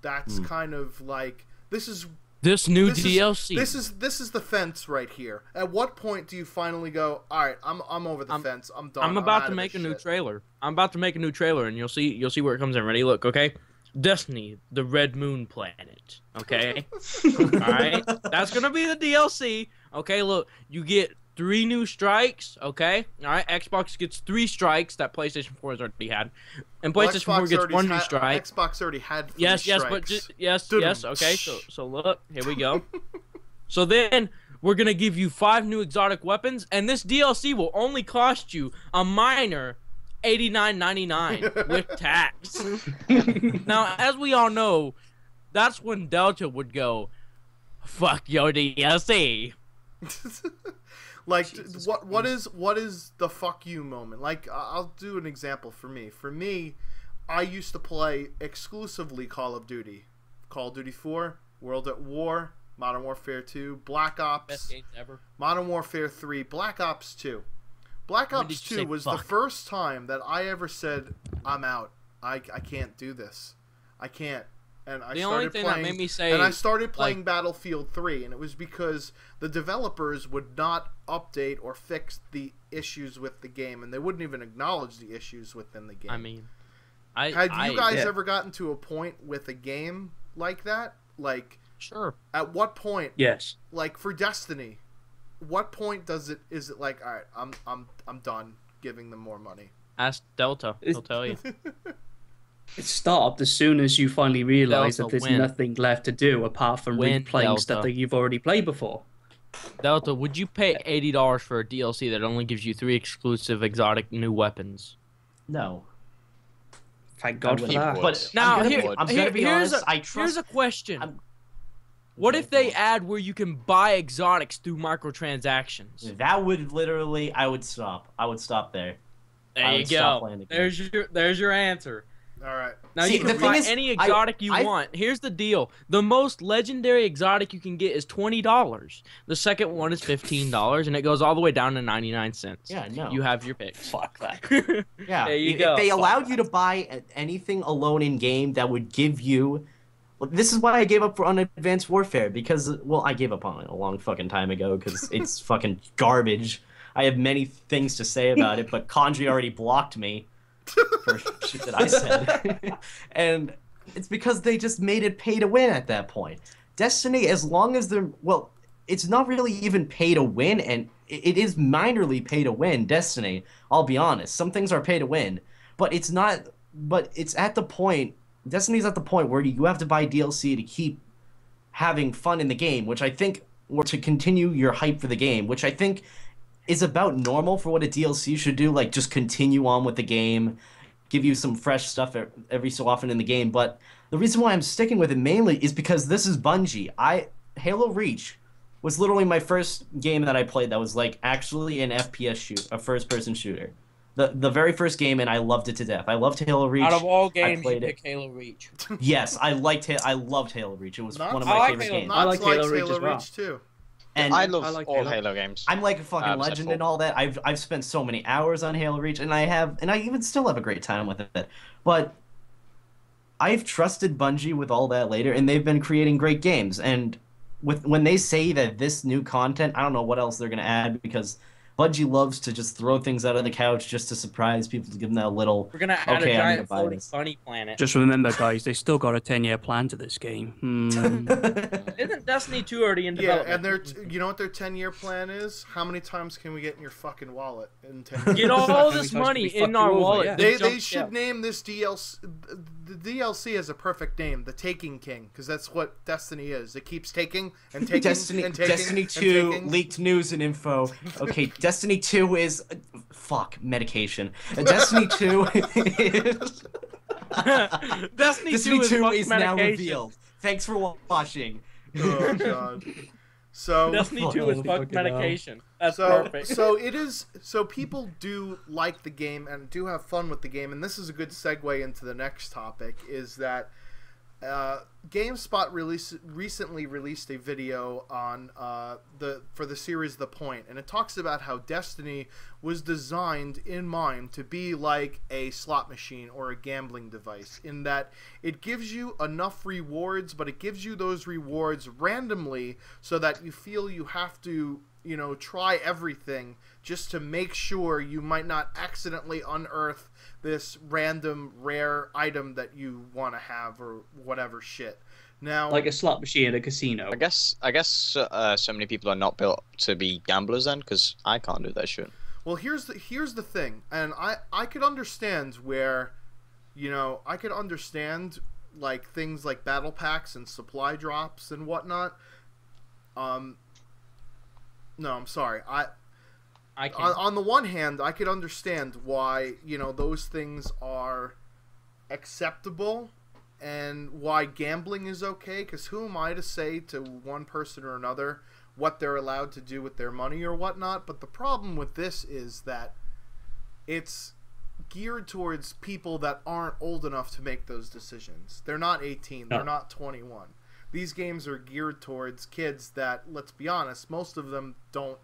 That's kind of like this is This new this DLC. Is, this is the fence right here. At what point do you finally go, all right, I'm over the fence. I'm done. I'm about out to of make a this new shit." trailer. I'm about to make a new trailer, and you'll see where it comes in. Ready? Look, okay. Destiny, the Red Moon Planet. Okay. All right. That's gonna be the DLC. Okay. Look, you get 3 new strikes. Okay. All right. Xbox gets 3 strikes that PlayStation 4 has already had, and Well, PlayStation 4 Xbox gets already 1 new had- strike. Xbox already had 3 Yes, strikes. but yes. Doo-dum. Okay. So look, here we go. So then we're gonna give you 5 new exotic weapons, and this DLC will only cost you a minor $89.99 with tax. Now, as we all know, that's when Delta would go, "Fuck your DLC." Like what is the fuck you moment? Like I'll do an example for me. For me, I used to play exclusively Call of Duty 4, World at War, Modern Warfare 2, Black Ops, Best games ever. Modern Warfare 3, Black Ops 2. Black When Ops did you 2 say was the fuck? first time that I ever said, I'm out. I can't do this. I can't. And I The started only thing playing, that made me say, and I started playing like- Battlefield 3, and it was because the developers would not update or fix the issues with the game, and they wouldn't even acknowledge the issues within the game. I mean, Have you guys yeah. ever gotten to a point with a game like that? Like, Sure. At what point, Yes. like for Destiny, what point is it like, all right, I'm done giving them more money? Ask Delta. He'll tell you. It stopped as soon as you finally realize that Delta, there's win. nothing left to do apart from Win, replaying stuff Delta. that you've already played before. Delta, would you pay $80 for a DLC that only gives you 3 exclusive exotic new weapons? No. Thank God for wouldn't. that. But Now, I'm here- gonna be here's honest. a- I trust. Here's a question. I'm- What Okay, if they go on. add where you can buy exotics through microtransactions? That would literally. I would stop. I would stop there. There I you would stop go. playing the game. There's your answer. All right. Now See, you the can thing buy is, any exotic you I- want. Here's the deal: the most legendary exotic you can get is $20. The second one is $15, and it goes all the way down to 99 cents. Yeah, no. You have your picks. Fuck that. Yeah, There you if go. they Fuck allowed you to buy anything alone in game that would give you, well, this is why I gave up on Advanced Warfare because, well, I gave up on it a long fucking time ago because it's fucking garbage. I have many things to say about it, but Kanji already blocked me for shit that I said, and it's because they just made it pay to win at that point. Destiny, as long as they're, well, it's not really even pay to win, and it is minorly pay to win. Destiny, I'll be honest, some things are pay to win, but it's not. But it's at the point. Destiny's at the point where you have to buy DLC to keep having fun in the game, which I think, or to continue your hype for the game, which I think is about normal for what a DLC should do. Like just continue on with the game, give you some fresh stuff every so often in the game. But the reason why I'm sticking with it mainly is because this is Bungie. Halo Reach was literally my first game that I played that was like actually an FPS shoot, a first-person shooter. The very first game, and I loved it to death. I loved Halo Reach. Out of all games, you played it. pick Halo Reach. Yes, I loved Halo Reach. It was Not- one of I my like favorite Halo- games. I like Knots likes Halo Reach as well. too. And I love like all Halo. Halo games. I'm like a fucking Except legend for- and all that. I've spent so many hours on Halo Reach, and I even still have a great time with it. But I've trusted Bungie with all that later, and they've been creating great games. And when they say that this new content, I don't know what else they're gonna add because Bungie loves to just throw things out of the couch just to surprise people, to give them that little. We're gonna add Okay, a I'm gonna giant buy floating this. bunny planet. Just remember, guys, they still got a 10-year plan to this game. Isn't Destiny 2 already in Yeah, development? and you know what their 10-year plan is? How many times can we get in your fucking wallet in 10 years? Get all How this many times money did we fuck in our you over? wallet. Yeah. then They jump should ship. name this DLC. The DLC has a perfect name, the Taking King, because that's what Destiny is. It keeps taking and taking Destiny, and taking Destiny and 2 taking. leaked news and info. Okay, Destiny 2 is fuck medication. Destiny 2 is Destiny 2 Destiny is, 2 fuck is now medication. revealed. Thanks for watching. Oh god. So Destiny 2 is Oh, fuck fucking hell. medication. That's so perfect. so it is. So people do like the game and do have fun with the game, and this is a good segue into the next topic. Is that GameSpot recently released a video on for the series The Point, and it talks about how Destiny was designed in mind to be like a slot machine or a gambling device, in that it gives you enough rewards, but it gives you those rewards randomly so that you feel you have to, try everything just to make sure you might not accidentally unearth this random rare item that you want to have or whatever shit. Now, Like a slot machine at a casino. I guess so many people are not built to be gamblers then, because I can't do that shit. well, here's the thing, and I could understand where, I could understand like things like battle packs and supply drops and whatnot. No, I'm sorry. I can. On the one hand, I could understand why, those things are acceptable and why gambling is okay, because who am I to say to one person or another what they're allowed to do with their money or whatnot? But the problem with this is that it's geared towards people that aren't old enough to make those decisions. They're not 18, they're not 21. These games are geared towards kids that, let's be honest, most of them don't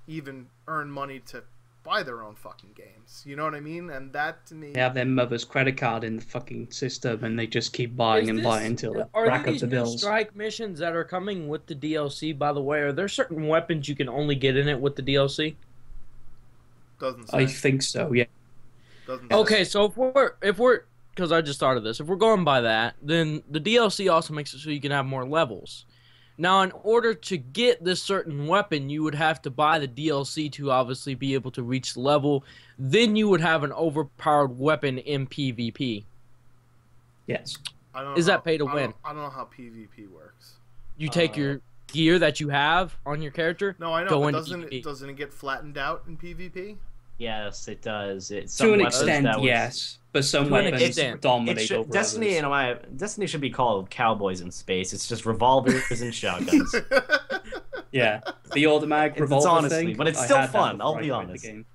even earn money to buy their own fucking games. You know what I mean? And that, to me... They have their mother's credit card in the fucking system, and they just keep buying and buying until they Are rack there up these the new bills. strike missions that are coming with the DLC, by the way? Are there certain weapons you can only get in it with the DLC? Doesn't say. I think so, yeah. Doesn't say. Okay, so if we're because I just thought of this, if we're going by that, then the DLC also makes it so you can have more levels. Now, in order to get this certain weapon, you would have to buy the DLC to obviously be able to reach the level. Then you would have an overpowered weapon in PvP. Yes. I don't know Is that how- pay to I win? don't- I don't know how PvP works. You take your gear that you have on your character. No, I know. Go But into doesn't PvP. it get flattened out in PvP? Yes, it does. It's To an extent, yes. But some To an weapons extent. dominate over Destiny, others. Destiny should be called Cowboys in Space. It's just revolvers and shotguns. Yeah. The automatic It's revolver honestly, thing. but it's I still had that fun, before I'll I be joined the honest. game.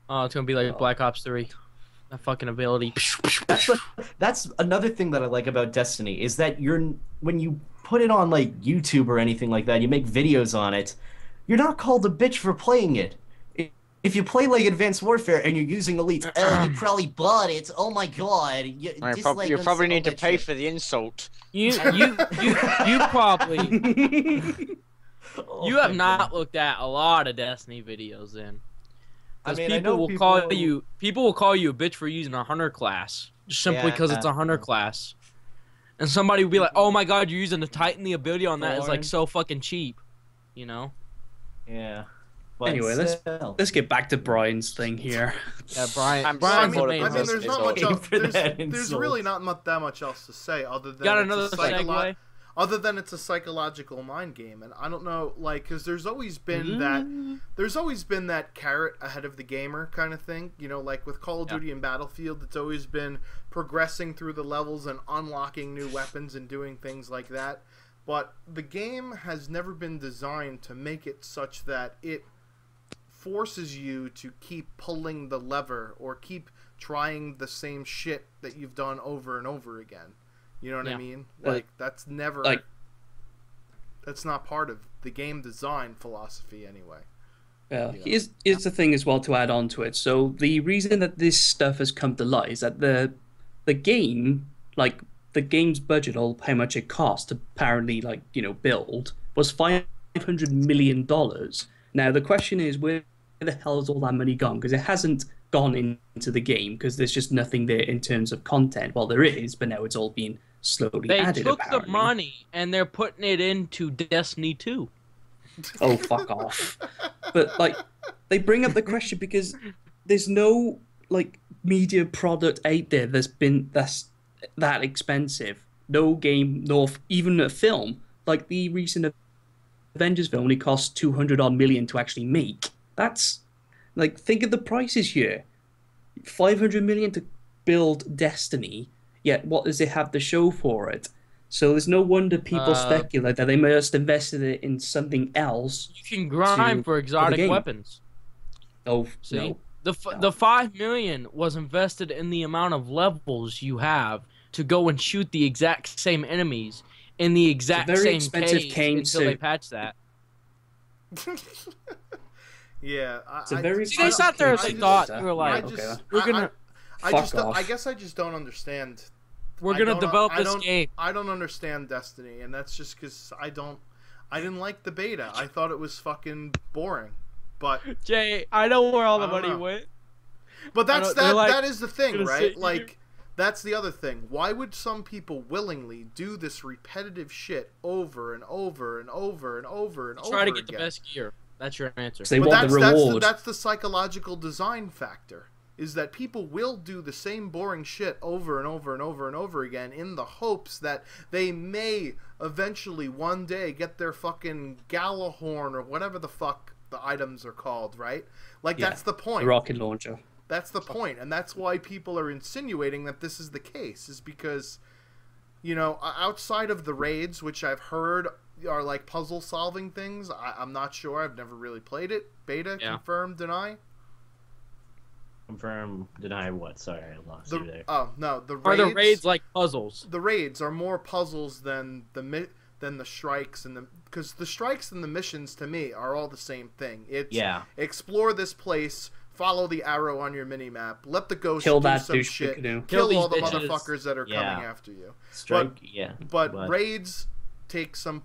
Oh, it's gonna be like Black Ops 3. That fucking ability. That's another thing that I like about Destiny is that when you put it on like YouTube or anything like that, you make videos on it, you're not called a bitch for playing it. If you play like Advanced Warfare and you're using Elite, oh, you probably bought it. Oh my god, you probably need to pay for the insult. You probably you have not looked at a lot of Destiny videos then. I Because mean, I people know will call you a bitch for using a hunter class just simply because it's a hunter class. And somebody will be like, "Oh my god, you're using the Titan. The ability on that is like so fucking cheap," you know. Yeah. But Anyway, let's get back to Brian's thing here. Yeah, Brian. And Brian Brian I mean, Brian's there's not insult. much else. For that There's insult. really not that much else to say other than Got it's another segue. Other than it's a psychological mind game, and I don't know, like, because there's always been that carrot ahead of the gamer kind of thing, you know, like with Call of Duty and Battlefield, it's always been progressing through the levels and unlocking new weapons and doing things like that. But the game has never been designed to make it such that it forces you to keep pulling the lever or keep trying the same shit that you've done over and over again. You know what I mean? Like, that's never... Like, that's not part of the game design philosophy anyway. Yeah, here's the thing as well to add on to it. So the reason that this stuff has come to light is that the game, like the game's budget, or how much it cost to apparently build, was $500 million. Now the question is, where the hell has all that money gone? Because it hasn't gone into the game because there's just nothing there in terms of content. Well, there is, but now it's all being slowly They added. took apparently. the money and they're putting it into Destiny 2. Oh, fuck off. But, like, they bring up the question because there's no, like, media product out there that's that expensive. No game, nor even a film. Like, the recent Avengers film only cost $200 million to actually make. That's, like, think of the prices here. $500 million to build Destiny, yet what does it have to show for it? So there's no wonder people speculate that they must invested it in something else. You can grind for exotic game. weapons. Oh, See, no. the $5 million was invested in the amount of levels you have to go and shoot the exact same enemies in the exact very same expensive cage cane until they suit. patch that. Yeah, It's a very See, they sat there and they expensive thought suit. you were like, Okay. we're gonna Fuck off. I guess I just don't understand. we're gonna develop this game. I don't understand Destiny, and that's just because I didn't like the beta. I thought it was fucking boring. But Jay, I know where all the I don't money know. went. that's they're like, that is the thing, gonna right? sit here. Like, that's the other thing. Why would some people willingly do this repetitive shit over and over and over and over and over Try to get the again? best gear. That's your answer. They But want the reward. that's the psychological design factor. Is that people will do the same boring shit over and over and over and over again in the hopes that they may eventually one day get their fucking Galahorn or whatever the fuck the items are called, right? Like, Yeah, that's the point. The rocket launcher. That's the point, and that's why people are insinuating that this is the case, is because, you know, outside of the raids, which I've heard are like puzzle-solving things, I'm not sure. I've never really played it. Beta, confirm, deny? Confirm, deny what? Sorry, I lost you there. Oh, no, the raids... Are the raids like puzzles? The raids are more puzzles than the strikes and the... Because the strikes and the missions, to me, are all the same thing. It's explore this place, follow the arrow on your minimap, let the ghost Kill do that some douche shit, canoe. kill all the bitches. motherfuckers that are coming after you. Strike, But raids take some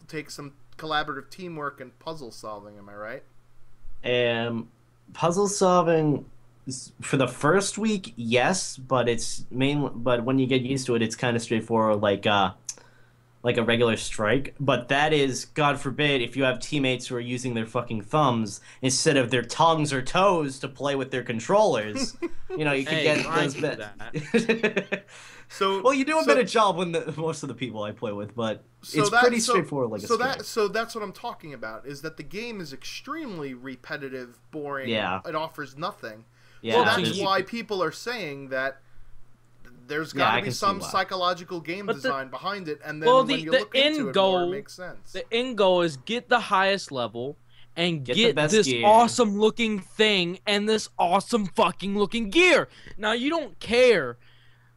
take some collaborative teamwork and puzzle solving. Am I right? Puzzle solving for the first week, yes, but it's but when you get used to it, it's kind of straightforward. Like like a regular strike, but that is, God forbid, if you have teammates who are using their fucking thumbs instead of their tongues or toes to play with their controllers, you could Hey, get I those do bits. So Well, you do a better job when most of the people I play with, but it's pretty straightforward. Like so that's what I'm talking about. Is that the game is extremely repetitive, boring. Yeah. It offers nothing. Yeah, So that's there's- why people are saying that there's got I to be can see some why. psychological game But the- design behind it, and then Well, when you the look into end it more, goal- it makes sense. The end goal is get the highest level and Get the get best this gear. awesome looking thing and this awesome fucking looking gear. Now you don't care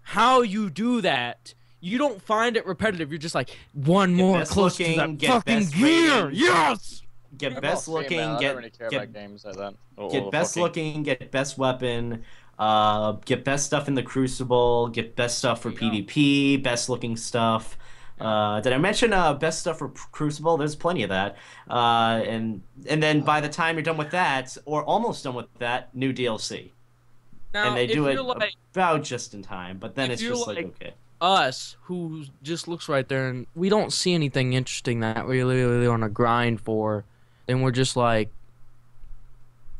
how you do that. You don't find it repetitive. You're just like one more best close to looking, that get fucking best gear. rating. Yes. Get I'm best not a looking, female, I get don't really care get about games like that. Or get best fucking- looking, get best weapon, get best stuff in the Crucible, get best stuff for PvP, best looking stuff. Did I mention best stuff for Crucible? There's plenty of that. And then by the time you're done with that, or almost done with that, new DLC. Now, And they if do it you're like about just in time, but then if it's you're just like, like- okay. us, who just looks right there, and we don't see anything interesting that we really on a grind for, then we're just like,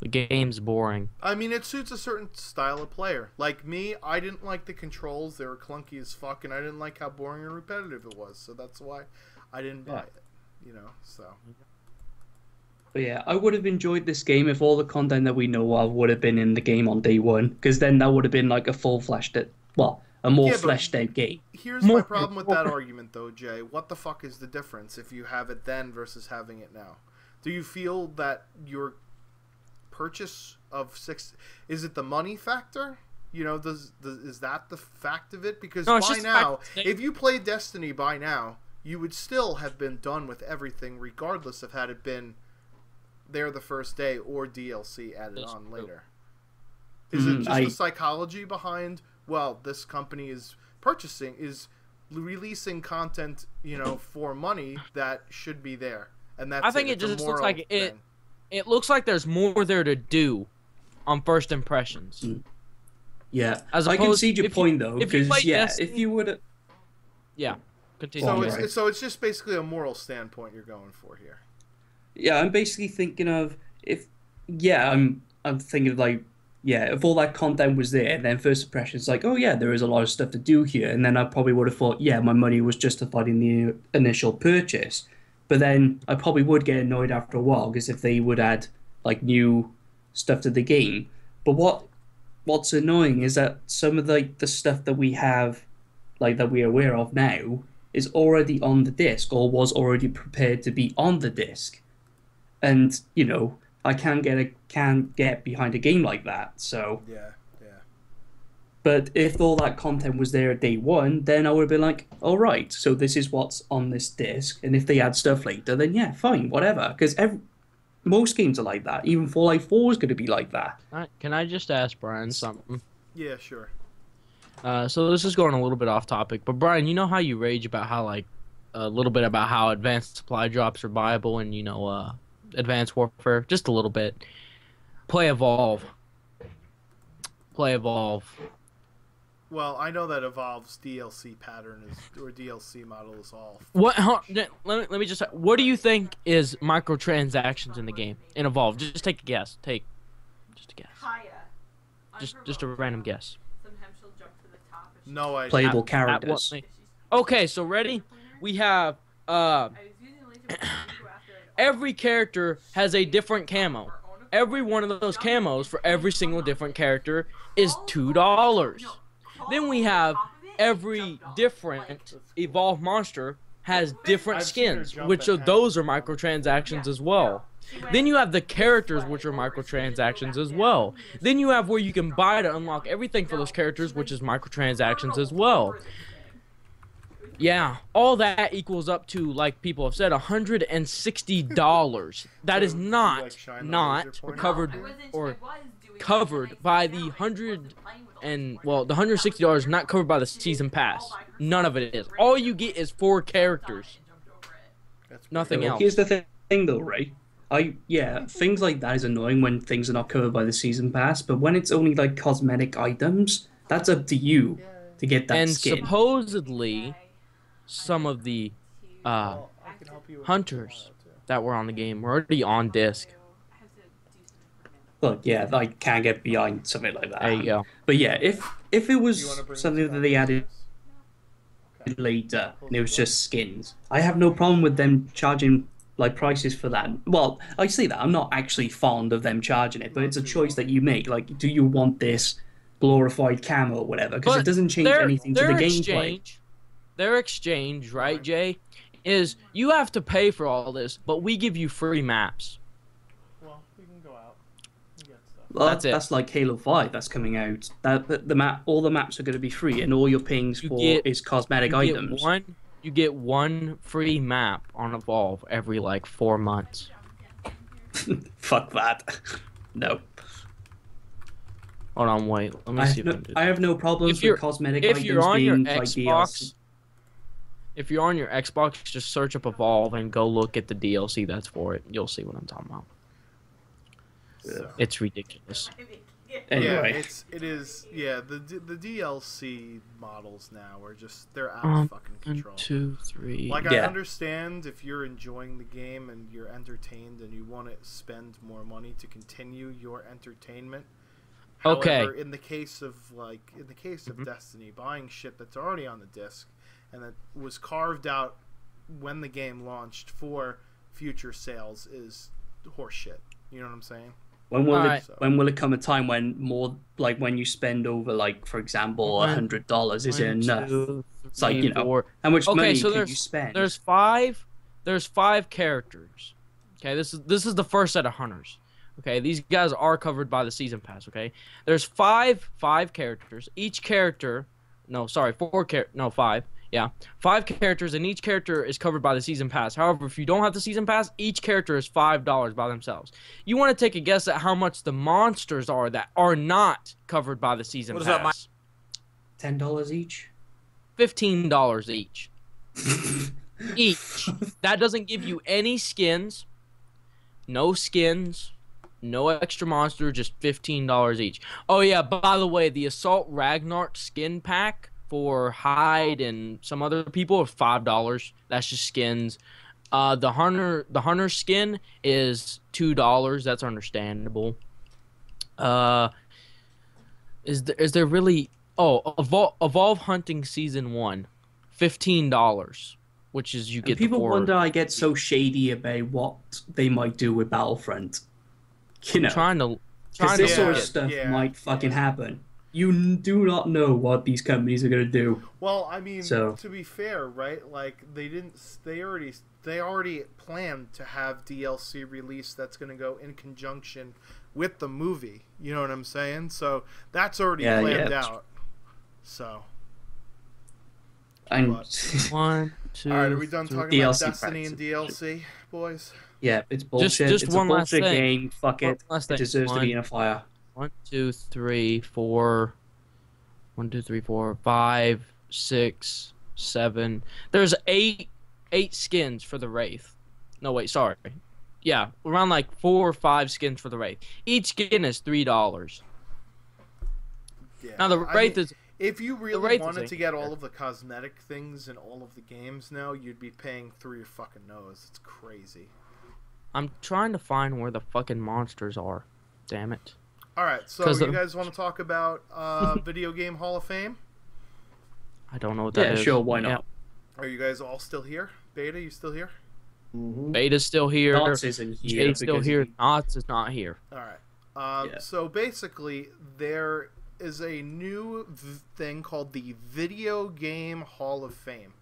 the game's boring. I mean, it suits a certain style of player. Like me, I didn't like the controls; they were clunky as fuck, and I didn't like how boring and repetitive it was. So that's why I didn't buy it. So. But yeah, I would have enjoyed this game if all the content that we know of would have been in the game on day one, because then that would have been like a a more Yeah, but- fleshed out game. Here's my problem with that argument, though, Jay. What the fuck is the difference if you have it then versus having it now? Do you feel that your purchase of is it the money factor? Is that the fact of it? Because No, it's by just the now, fact that- if you played Destiny by now, you would still have been done with everything, regardless of had it been there the first day or DLC added That's on true. later. Is it just I- the psychology behind? Well, this company is releasing content, for money that should be there, and that's. I think it It's a just looks moral like it. thing. It looks like there's more there to do on first impressions. Yeah, As I can opposed- see your if you- point though, if you because play yeah, Destiny- if you would, Yeah, continue. So Well, it's right. so it's just basically a moral standpoint you're going for here. yeah, I'm basically thinking of I'm thinking of like, yeah, if all that content was there, and then first impressions like, oh yeah, there is a lot of stuff to do here, and then I probably would have thought, yeah, my money was justified in the initial purchase, but then I probably would get annoyed after a while because if they would add like new stuff to the game, but what's annoying is that some of the stuff that we have, like that we're aware of now, is already on the disc or was already prepared to be on the disc, and I can't get behind a game like that. So, Yeah. but if all that content was there at day one, then I would have been like, all right, so this is what's on this disc, and if they add stuff later, then yeah, fine, whatever. Because most games are like that. Even Fallout 4 is going to be like that. Can I just ask Brian something? Yeah, sure. So this is going a little bit off topic, but Brian, you know how you rage about how a little bit about how advanced supply drops are viable and Advanced Warfare, just a little bit. Play Evolve. Well, I know that Evolve's DLC pattern or DLC model is all. What? Let me just. What do you think is microtransactions in the game in Evolve? Just take a guess. Just a guess. Just a random guess. Sometimes she'll jump to the top. If she- No idea. Playable At what characters. point- Okay, so ready? We have I was using laser to go after it. every character has a different camo. Every one of those camos for every single different character is $2. Then we have every different evolved monster has different I've seen her skins, jump which at of those are microtransactions as well. Then you have the characters, which are microtransactions as well. Then you have where you can buy to unlock everything for those characters, which is microtransactions as well. Yeah, all that equals up to, like people have said, $160. That is So, not like, shine the not laser pointer? covered I wasn't- or I was doing it, covered and I by said the no, I 100 wasn't playing with all and these well, the friends. $160 not covered by the season pass. None of it is. All you get is 4 characters. That's Nothing Well, else. here's the thing though, right? Things like that is annoying when things are not covered by the season pass, but when it's only like cosmetic items, that's up to you to get that And skin. supposedly, some of the Well, I can help you with hunters tomorrow, too. that were on the game were already on disc. Look, yeah, I can't get behind something like that. There you go. But yeah, if it Do you was wanna bring something this that back they to added this? later and it was just skins, I have no problem with them charging like prices for that. Well, I say that I'm not actually fond of them charging it, but it's a choice that you make. Like, do you want this glorified camo or whatever? Because it But doesn't change anything to the gameplay. Their exchange, right, Jay, is you have to pay for all this, but we give you free maps. Well, we can go out and get stuff. Well, That's it. That's like Halo 5 that's coming out. The map, all the maps are going to be free, and all you're paying You for get- is cosmetic items. You get one free map on Evolve every like 4 months. Fuck that. No. Hold on, wait. Let me see if I can do I have no problems If you're- with cosmetic If items you're on your being like Xbox, DLC. if you're on your Xbox, just search up Evolve and go look at the DLC that's for it. You'll see what I'm talking about. So, It's ridiculous. Anyway, it is. Yeah, the DLC models now are just they're out of fucking 1, control. 2, 3. Like I Yeah. understand if you're enjoying the game and you're entertained and you want to spend more money to continue your entertainment. Okay. However, in the case of Destiny, buying shit that's already on the disc and that was carved out when the game launched for future sales is horseshit. You know what I'm saying? when will Alright. when will it come a time when more like when you spend over like for example $100 is it enough? It's like, you know, how much money so can you spend? There's five characters. Okay, this is the first set of hunters. Okay, these guys are covered by the season pass. Okay, there's five characters. Each character, five. Yeah, 5 characters, and each character is covered by the season pass. However, if you don't have the season pass, each character is $5 by themselves. You want to take a guess at how much the monsters are that are not covered by the season What is pass? up, $10 each. $15 each. Each. That doesn't give you any skins, no extra monster, just $15 each. Oh yeah, by the way, the Assault Ragnarok skin pack for Hyde and some other people is $5. That's just skins. The hunter skin is $2. That's understandable. Is there really? Oh, Evolve Hunting Season 1, $15, which is you And get. people the 4. wonder I get so shady about what they might do with Battlefront. You know, Trying to because this sort of get- stuff yeah, might fucking happen. You do not know what these companies are going to do. Well, I mean, So- to be fair, right? Like they already planned to have DLC release that's going to go in conjunction with the movie. You know what I'm saying? So that's already Yeah, planned yeah. out. So, And 1, 2. all right, are we done 3. talking about DLC Destiny and packs. DLC, boys? yeah, it's bullshit. just it's one a last bullshit thing. game. Fuck One it. last It thing. deserves to be in a fire. 1, 2, 3, 4. 1, 2, 3, 4, 5, 6, 7. There's eight skins for the Wraith. No, wait, sorry. Yeah, around like 4 or 5 skins for the Wraith. Each skin is $3. Yeah. Now the I Wraith mean, is if you really Wraith is wanted a- to get all of the cosmetic things in all of the games now, you'd be paying through your fucking nose. It's crazy. I'm trying to find where the fucking monsters are. Damn it. All right, so 'Cause you the- guys want to talk about Video Game Hall of Fame? I don't know what that Yeah, is. sure, why not? Are you guys all still here? Beta, you still here? Mm-hmm. Beta's still here. Knots isn't here. Jade's still because here. he- Knots is not here. All right. Yeah. So basically, there is a new thing called the Video Game Hall of Fame.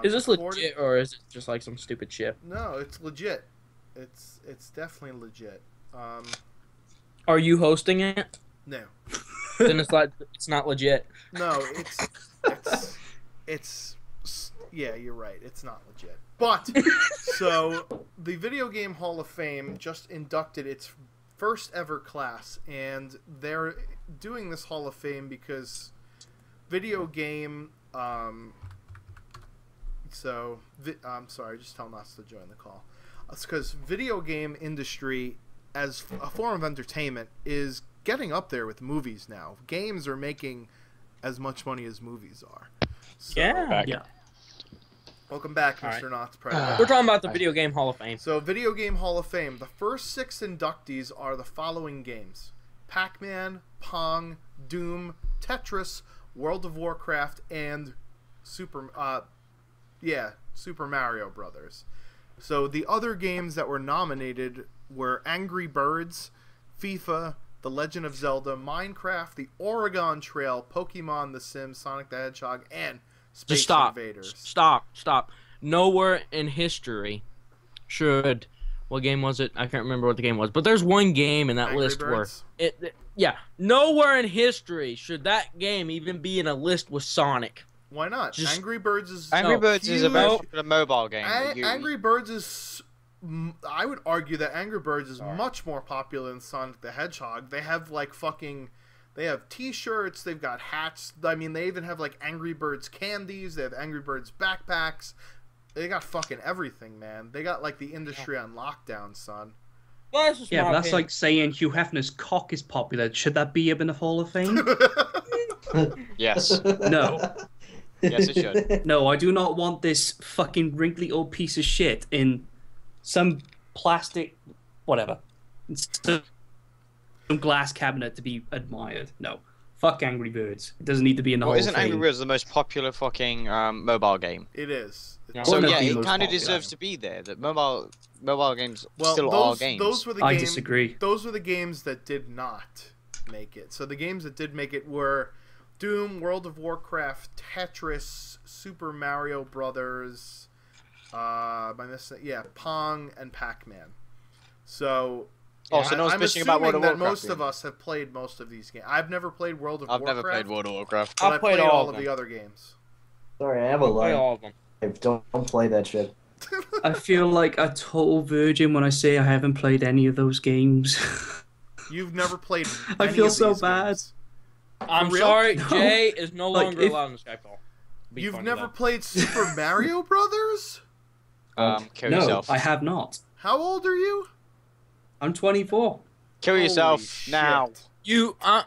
Is this according- legit or is it just like some stupid shit? No, it's legit. It's definitely legit. Are you hosting it? No, Then it's not legit. no, it's yeah, you're right. It's not legit. But so the Video Game Hall of Fame just inducted its first ever class, and they're doing this Hall of Fame because video game. I'm sorry, just tell Knots to join the call. It's because video game industry, as a form of entertainment, is getting up there with movies now. Games are making as much money as movies are. So, Yeah. Yeah. Welcome back, All Mr. right. Knott's Predator. We're talking about the Video Game Hall of Fame. So, Video Game Hall of Fame. The first 6 inductees are the following games: Pac-Man, Pong, Doom, Tetris, World of Warcraft, and Super Mario Brothers. So, the other games that were nominated were Angry Birds, FIFA, The Legend of Zelda, Minecraft, The Oregon Trail, Pokemon, The Sims, Sonic the Hedgehog, and Space Just stop. Invaders. Stop. Nowhere in history should. What game was it? I can't remember what the game was. But there's one game in that Angry list Birds? where nowhere in history should that game even be in a list with Sonic. Why not? Just- Angry Birds is Angry Birds is a very huge. popular mobile game. Angry Birds is. I would argue that Angry Birds is much more popular than Sonic the Hedgehog. They have like fucking. They have T-shirts. They've got hats. I mean, they even have like Angry Birds candies. They have Angry Birds backpacks. They got fucking everything, man. They got like the industry on lockdown, son. Well, that's just Yeah, my but that's opinion. like saying Hugh Hefner's cock is popular. Should that be up in the Hall of Fame? Yes. No. Yes, it should. No, I do not want this fucking wrinkly old piece of shit in some plastic, whatever, some glass cabinet to be admired. No, fuck Angry Birds. It doesn't need to be in the Well, Hall isn't of Fame. Angry Birds the most popular fucking mobile game? It is. Yeah. So One of yeah, the it most kind of popular. deserves to be there. That mobile games Well, still are games. those were the I games. disagree. Those were the games that did not make it. So the games that did make it were Doom, World of Warcraft, Tetris, Super Mario Brothers, Pong, and Pac-Man. So. Oh, so no one's I'm bitching about World of assuming that Warcraft. most of us have played most of these games. I've never played World of I've Warcraft. never played World of Warcraft. But I've I played played all all of of the them. other games. Sorry, I have a Play lie. all of them. Don't play that shit. I feel like a total virgin when I say I haven't played any of those games. You've never played. I any feel of so these bad. games. I'm real? sorry, No. Jay is no Like, longer if- allowed in the Skype call. Be You've funny, never though. played Super Mario Brothers? Kill No, yourself. I have not. How old are you? I'm 24. Kill Holy yourself shit. now.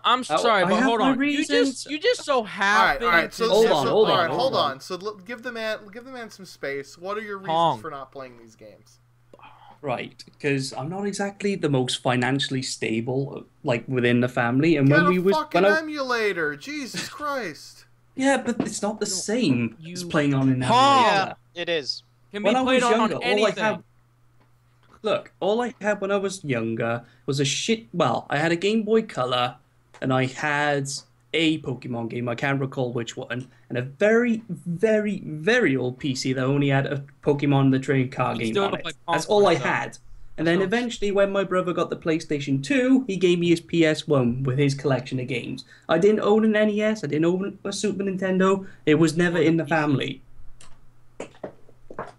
I'm sorry, I but have hold my on. reasons. You just so All right, happen. all right. So to Hold just- on, so, hold all on, right, hold on. So give the man some space. What are your reasons Pong. for not playing these games? Right, because I'm not exactly the most financially stable, like within the family. And Get when a we was, fucking when I, emulator. Jesus Christ. yeah, but it's not the same as You- playing on an Pong. emulator. Yeah, it is. Can be When I played was on younger, all I anything. had. Look, all I had when I was younger was a shit. Well, I had a Game Boy Color, and I had a Pokemon game. I can't recall which one, and a very, very, very old PC that only had a Pokemon the Trading Card You game still on don't it. play Pong That's all on I it, though. had. And then So- eventually, when my brother got the PlayStation 2, he gave me his PS1 with his collection of games. I didn't own an NES. I didn't own a Super Nintendo. It was never in the family.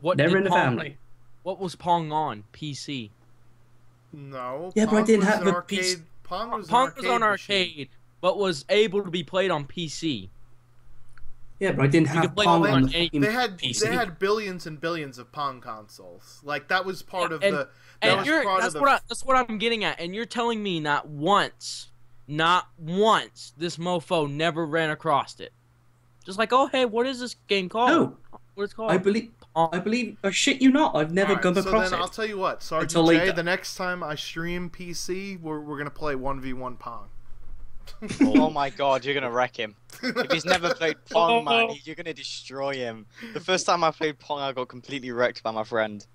What Never did in the Pong- family. What was Pong on? PC. No. Yeah, but I Pong didn't was have an a arcade. piece- Pong was Pong an was on arcade. arcade, but was able to be played on PC. Yeah, but I didn't You have could play Pong it on on the any- fucking They had PC. they had billions and billions of Pong consoles. Like that was part of and- the. That And was you're part that's of the. that's what I'm getting at. And you're telling me not once, this mofo never ran across it. Just like, oh hey, what is this game called? No, What it's called? I believe. I shit you not. I've never Alright, come so across then it. I'll tell you what, Sergeant Until J. later. The next time I stream PC, we're gonna play 1v1 Pong. Oh my god, you're gonna wreck him. If he's never played Pong, man, you're gonna destroy him. The first time I played Pong, I got completely wrecked by my friend.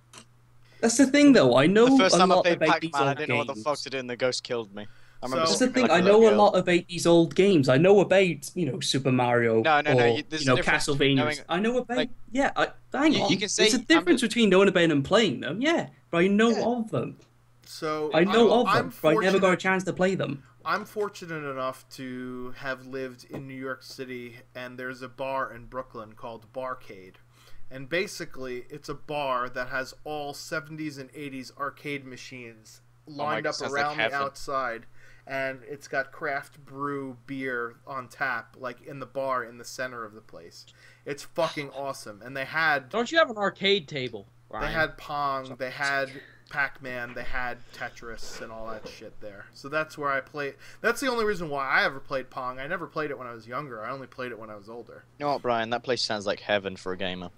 That's the thing, though. I know The first a time I lot played about these Pac-Man, I old didn't know what the games. fuck to do, and the ghost killed me. I remember So- That's the screaming thing. like I a know little a girl. lot about these old games. I know about Super Mario. No, no, or, no, there's a difference between Castlevania. knowing- I know about like, hang you- on. you can say- There's a difference between knowing about them and playing them. Yeah, but I know Yeah. of them. So I know of I'm them, but I never got a fortunate- chance to play them. I'm fortunate enough to have lived in New York City, and there's a bar in Brooklyn called Barcade. And basically, it's a bar that has all 70s and 80s arcade machines lined God, up sounds like around the heaven. outside. And it's got craft brew beer on tap, like in the bar in the center of the place. It's fucking awesome. And they had Don't you have an arcade table? they Ryan? had Pong, they had Pac-Man, they had Tetris and all that shit there. So that's where I played. That's the only reason why I ever played Pong. I never played it when I was younger. I only played it when I was older. You know what, Brian? That place sounds like heaven for a gamer.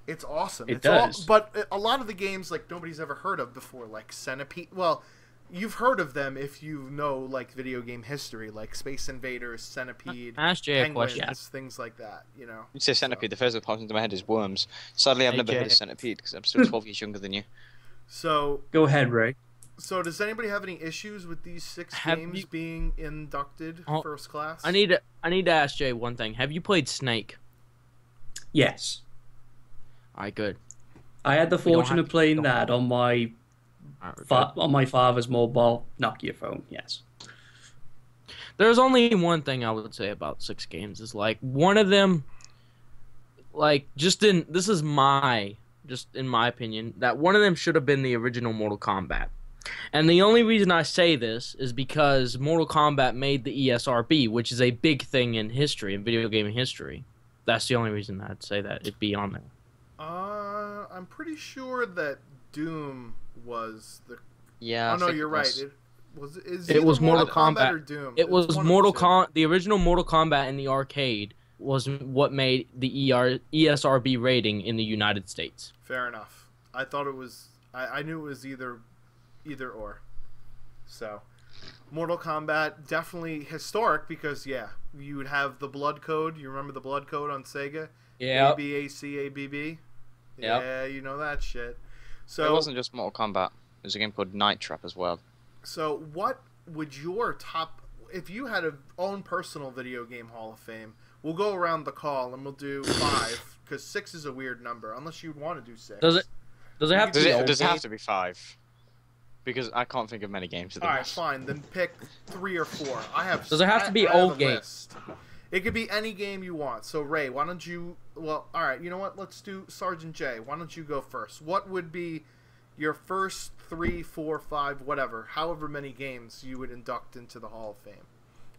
It's awesome. It It's does. But a lot of the games like nobody's ever heard of before, like Centipede. Well, you've heard of them if you know like video game history, like Space Invaders, Centipede, Ask Jay a Penguins, question. things like that. You know. You say centipede. The first that pops into my head is worms. Sadly, I've Hey, never heard Jay. of centipede because I'm still 12 years younger than you. So, Go ahead, Ray. does anybody have any issues with these 6 Have games you- being inducted Oh, first class? I need to ask Jay one thing. Have you played Snake? Yes. Alright, good. I had the We don't fortune have of to- playing don't- that on my Alright, good. on my father's mobile Nokia phone. Yes. There's only one thing I would say about 6 games is like one of them, like this is just in my opinion, that one of them should have been the original Mortal Kombat. And the only reason I say this is because Mortal Kombat made the ESRB, which is a big thing in history, in video gaming history. That's the only reason I'd say that it'd be on there. I'm pretty sure that Doom was the. Yeah. Oh I no, think you're it right. was. It was Mortal Kombat Kombat. or Doom. It was one of the two. the original Mortal Kombat in the arcade was what made the ESRB rating in the United States. Fair enough. I thought it was. I knew it was either or. So, Mortal Kombat definitely historic because you would have the blood code. You remember the blood code on Sega? Yeah. ABACABB. Yep. Yeah, you know that shit. So It wasn't just Mortal Kombat. There's a game called Night Trap as well. So, what would your top, if you had a own personal video game Hall of Fame? We'll go around the call and we'll do 5 because 6 is a weird number unless you want to do 6. Does it have to Does be it old does it have game? to be 5? Because I can't think of many games of All right, those. fine. Then pick 3 or 4. I have. Does it have to be I have old a game? list. It could be any game you want. So Ray, why don't you? Well, all right. You know what? Let's do Sergeant J. Why don't you go first? What would be your first 3, 4, 5, whatever, however many games you would induct into the Hall of Fame,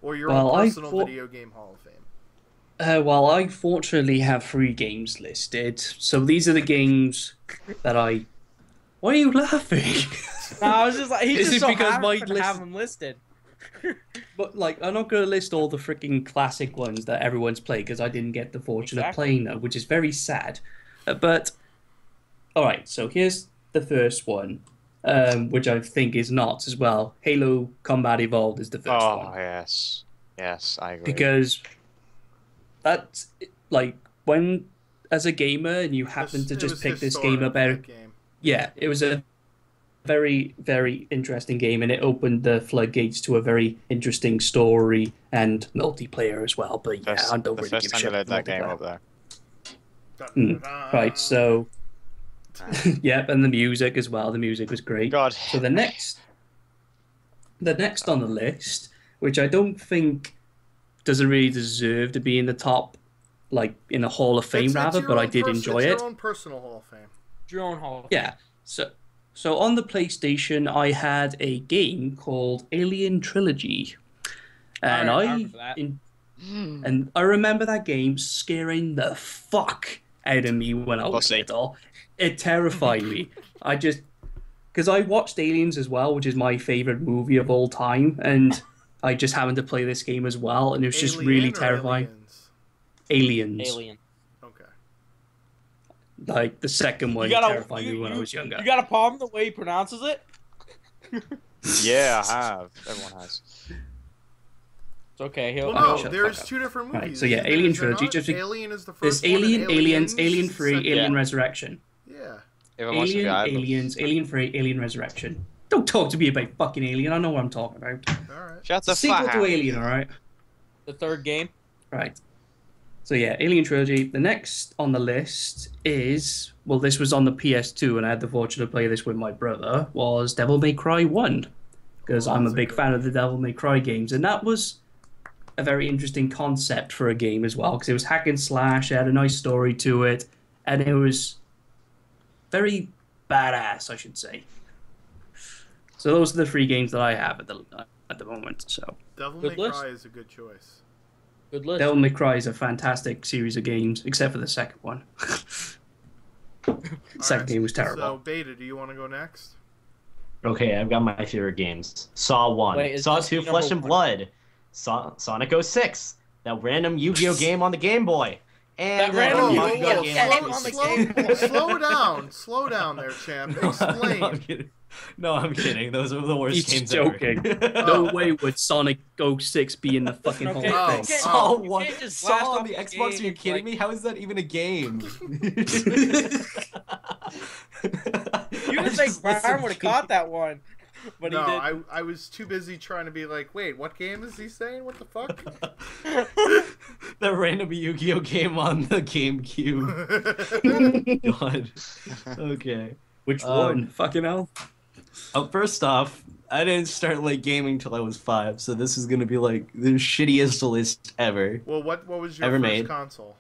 or your Well, own I personal thought- video game Hall of Fame? Well, I fortunately have 3 games listed. So these are the games that I. Why are you laughing? No, I was just like, he Is just it so because happened my to list- have them listed. But like, I'm not gonna list all the freaking classic ones that everyone's played because I didn't get the fortune of Exactly. playing them, which is very sad. But all right, so here's the first one, which I think is not as well. Halo Combat Evolved is the first Oh one yes, yes, I agree. because that's like when as a gamer and you happen to It just was pick this historic, game up out. that game. Yeah, it was a very, very interesting game, and it opened the floodgates to a very interesting story and multiplayer as well. But yeah, I don't the really first give a time shit they load about that game multiplayer. up there. Right, so yep, and the music as well. The music was great. God. So the next on the list, which I don't think doesn't really deserve to be in the top, like in the Hall of Fame It's rather, your but I own did enjoy it's it. your own personal Hall of Fame. Your own Hall. Yeah. So on the PlayStation, I had a game called Alien Trilogy, and I remember that. and I remember that game scaring the fuck out of me when I was Pussy. little. It terrified me. Because I watched Aliens as well, which is my favorite movie of all time, and I just happened to play this game as well, and it was just Alien really or terrifying. Aliens? Aliens. Alien. Okay. Like the second one terrified me when I was younger. You got a problem the way he pronounces it? Yeah, I have. Everyone has. It's okay. He'll. Well, shut no, the there's fuck up. 2 different movies. Right, so yeah, Is there- Alien is there Trilogy, not? just be- Alien is the There's first one. and Alien, Aliens, Alien 3, second. Alien Yeah. Resurrection. Yeah. If it wants to be, Alien, I have them. Aliens, Alien 3, Alien Resurrection. Don't talk to me about fucking Alien. I know what I'm talking about. All right. Shut the Sequel fuck to up. Alien, alright? The third game. Right. So yeah, Alien Trilogy. The next on the list is, well, this was on the PS2, and I had the fortune to play this with my brother, was Devil May Cry 1. Because I'm a that's a big good fan of the Devil May Cry games, and that was a very interesting concept for a game as well, because it was hack and slash, it had a nice story to it, and it was very badass, I should say. So those are the 3 games that I have at the moment. So Devil Good May list. Cry is a good choice. Good list. Devil May Cry is a fantastic series of games, except for the second one. Second game was terrible. So, Beta, do you want to go next? Okay, I've got my favorite games. Saw 1, Wait, is Saw this 2, number Flesh and one? Blood, Sonic 06, that random Yu-Gi-Oh game on the Game Boy, And That random Whoa, you whoa, can whoa, get slow, on the slow down there, champ. No, I'm Explain. kidding. No, I'm kidding. Those are the worst He's games joking. ever. No way would Sonic 06 be in the fucking Hall Okay, of Oh, Fame. okay. Saw You one. can't just Saw blast on off the a Xbox. game Are you and, kidding like- me? How is that even a game? You would think Byron would have caught that one, but No, he didn't. I was too busy trying to be like, wait, what game is he saying? What the fuck? That random Yu-Gi-Oh game on the GameCube. God. Okay. Which Um, one? Fucking hell. First off, I didn't start like gaming till I was 5, so this is gonna be like the shittiest list ever. Well, what was your Ever first made. console?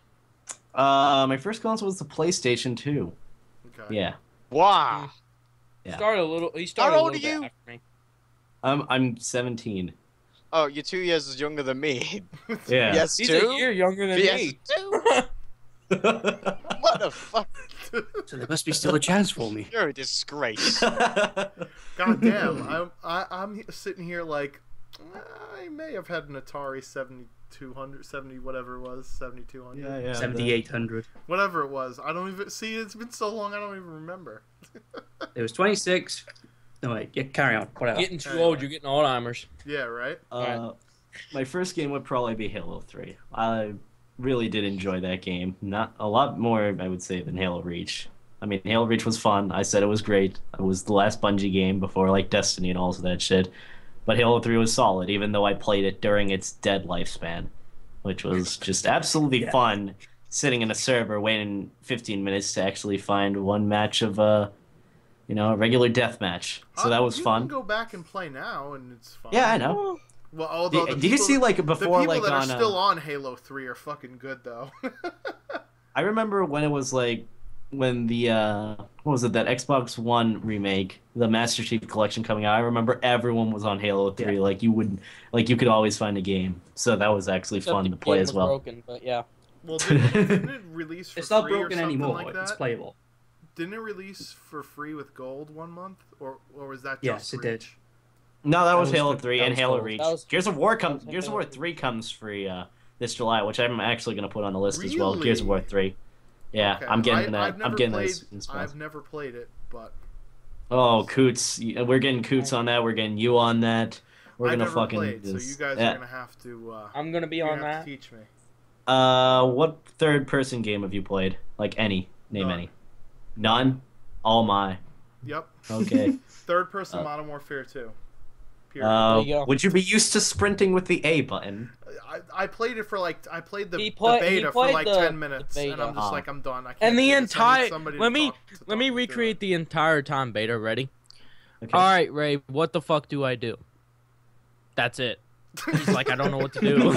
My first console was the PlayStation 2. Okay. Yeah. Wow. Yeah. Started a little. He started How a old little are you? bit after me. I'm 17. Oh, you're 2 years younger than me. Yeah. Yes, He's two. a year younger than Yes, me. two. What the fuck? So there must be still a chance for me. You're a disgrace. God damn, I'm sitting here like, I may have had an Atari 7200, 70 whatever it was, 7200. yeah, yeah. 7,800. Whatever it was. I don't even see. It's been so long. I don't even remember. It was 26. No, wait. Yeah, carry on. Whatever. Getting too old, you're getting Alzheimer's. Yeah, right. My first game would probably be Halo 3. I really did enjoy that game. Not a lot more, I would say, than Halo Reach. I mean, Halo Reach was fun. I said it was great. It was the last Bungie game before like Destiny and all of that shit. But Halo 3 was solid, even though I played it during its dead lifespan, which was just absolutely fun. Sitting in a server waiting 15 minutes to actually find one match of a regular death match. So that was you fun. can go back and play now, and it's fun. Yeah, I know. Well, although Did you see like the before people like that on are still on Halo 3 are fucking good though. I remember when it was like when the what was it, that Xbox One remake, the Master Chief Collection coming out. I remember everyone was on Halo 3. Yeah. Like you could always find a game. So that was actually Except fun the to play game as was well. broken, but yeah. Well, didn't it release for It's not free or broken something anymore. like that? It's playable. Didn't it release for free with gold 1 month, or was that just Yes, it did. Reach? No, that was was Halo the- 3 that and was Halo cool. Reach. That was- Gears of War that was Gears of War Halo 3 comes free this July, which I'm actually going to put on the list as well. Gears of War Really? 3. Yeah, Okay. I'm getting that. I've never I'm getting played, those as well. I've never played it, but Oh, Coots, we're getting Coots on that. We're getting you on that. We're I gonna never fucking played, do so this. you guys Yeah. are gonna have to. I'm gonna be you're on gonna have that. to teach me. What third-person game have you played? Like any? Name None. any. None. All my. Yep. Okay. Third person Uh, Modern Warfare 2. Period. There you go. Would you be used to sprinting with the A button? I played it for like the He beta for played like the 10 minutes, beta. and I'm just Oh. like I'm done. I can't. And the do this. I need entire somebody to let me talk let me through it. recreate the entire time beta. Ready? Okay. All right, Ray. What the fuck do I do? That's it. He's like, I don't know what to do.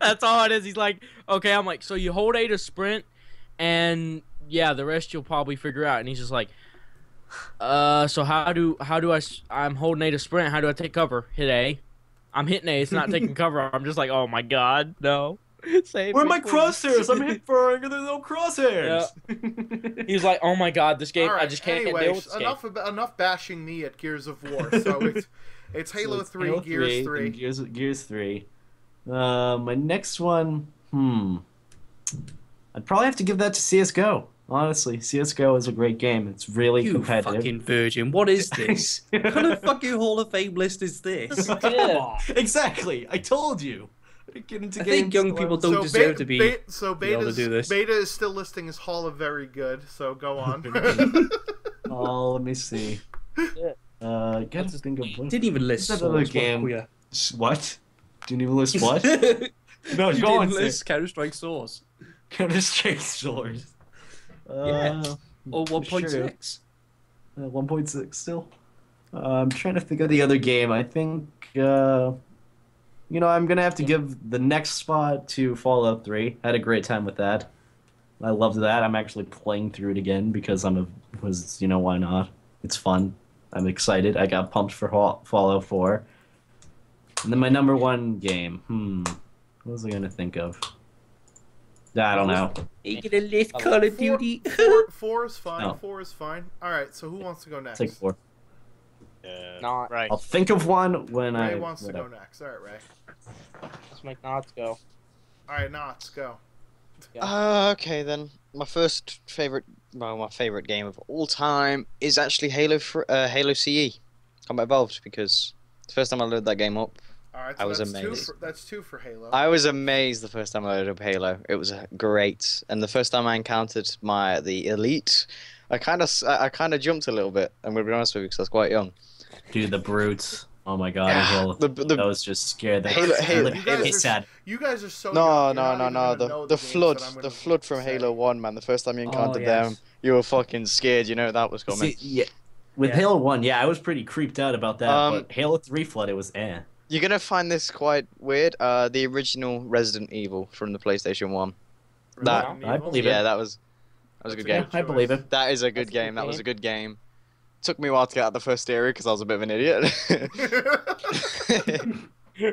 That's all it is. He's like, okay. I'm like, so you hold A to sprint, and yeah, the rest you'll probably figure out. And he's just like, so I'm holding A to sprint. How do I take cover? Hit A. I'm hitting A. It's not taking cover. I'm just like, oh my god, no. Save Where are me, my please. crosshairs? I'm hit firing and there's no crosshairs. He's like, oh my god, this game. All right, I just can't deal anyways, with this game. enough bashing me at Gears of War. So it's Halo So it's 3, Halo Gears 3. and Gears 3. My next one, I'd probably have to give that to CS:GO. Honestly, CS:GO is a great game. It's really You competitive. fucking virgin. What is this? What kind of fucking Hall of Fame list is this? Come Yeah. on. Exactly. I told you. Get into I games think young till I people was- don't deserve to be so able to beta's, do this. beta is still listing as Hall of Very Good. So go on. Oh, let me see. Gotta think of what. Didn't even list What's that other Souls, what a game? queer. What? Didn't even list what? No, You go on. didn't list Counter-Strike Source. Counter-Strike Source. Yeah. Or sure. 1.6. 1.6 still. I'm trying to think of the other game. I think, I'm gonna have to give the next spot to Fallout 3. Had a great time with that. I loved that. I'm actually playing through it again because why not? It's fun. I'm excited. I got pumped for Fallout 4. And then my number one game. What was I gonna think of? I don't know. You gonna list Call of Duty? Four is fine. No. 4 is fine. All right. So who wants to go next? Take 4. Not Right. I'll think of one when Ray I. wants to whatever. go next. All right, Ray. Let's make Knots go. All right, Knots, go. Okay then. My favorite game of all time is actually Halo CE, Combat Evolved, because the first time I loaded that game up, All right, I so was that's amazed. That's two for Halo. I was amazed the first time I loaded up Halo. It was great, and the first time I encountered the Elite, I kind of jumped a little bit. I'm gonna be honest with you because I was quite young. Dude, the brutes. Oh my god, Yeah, Halo. the- I was just scared. That Halo- You sad. guys are so No, young. no, You're no, not no. even gonna know The games flood, that I'm the gonna flood from say. Halo 1, man. The first time you encountered yes. them, you were fucking scared. You know that was coming. See, yeah. With Yeah. Halo 1, yeah, I was pretty creeped out about that, Um, but Halo 3 flood, it was eh. You're gonna find this quite weird. The original Resident Evil from the PlayStation 1. That, Resident I Evil? believe it. yeah, that was a That's good a game. good I believe choice. it. That is a good That's a game. good That was game. a good game. Took me a while to get out of the first area because I was a bit of an idiot.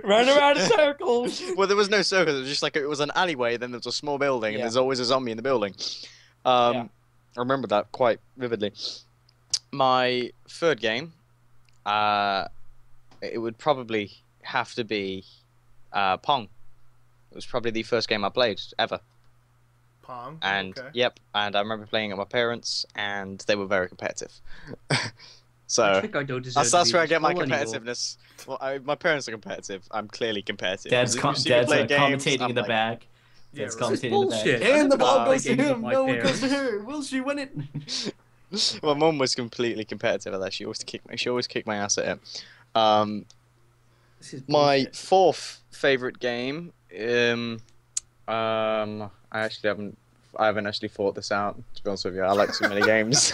Run around in circles. Well, there was no circle. It was just like it was an alleyway. Then there was a small building, and Yeah. there's always a zombie in the building. Yeah. I remember that quite vividly. My third game, it would probably have to be Pong. It was probably the first game I played ever. Pong. And okay. yep, and I remember playing at my parents, and they were very competitive. I So think I don't deserve to that's be where I this get my role anymore. competitiveness. Well, my parents are competitive. I'm clearly competitive. Dad's, 'Cause if you see me play games, commentating I'm in the like, back. Yeah, Dad's right. commentating in the Bullshit. back. I And the never ball play goes to games with him. my No, it goes to parents. her. Will she win it? My mum was completely competitive at that. She always kicked my ass at it. My This is bullshit. fourth favorite game. I haven't actually thought this out. To be honest with you, I like too many games.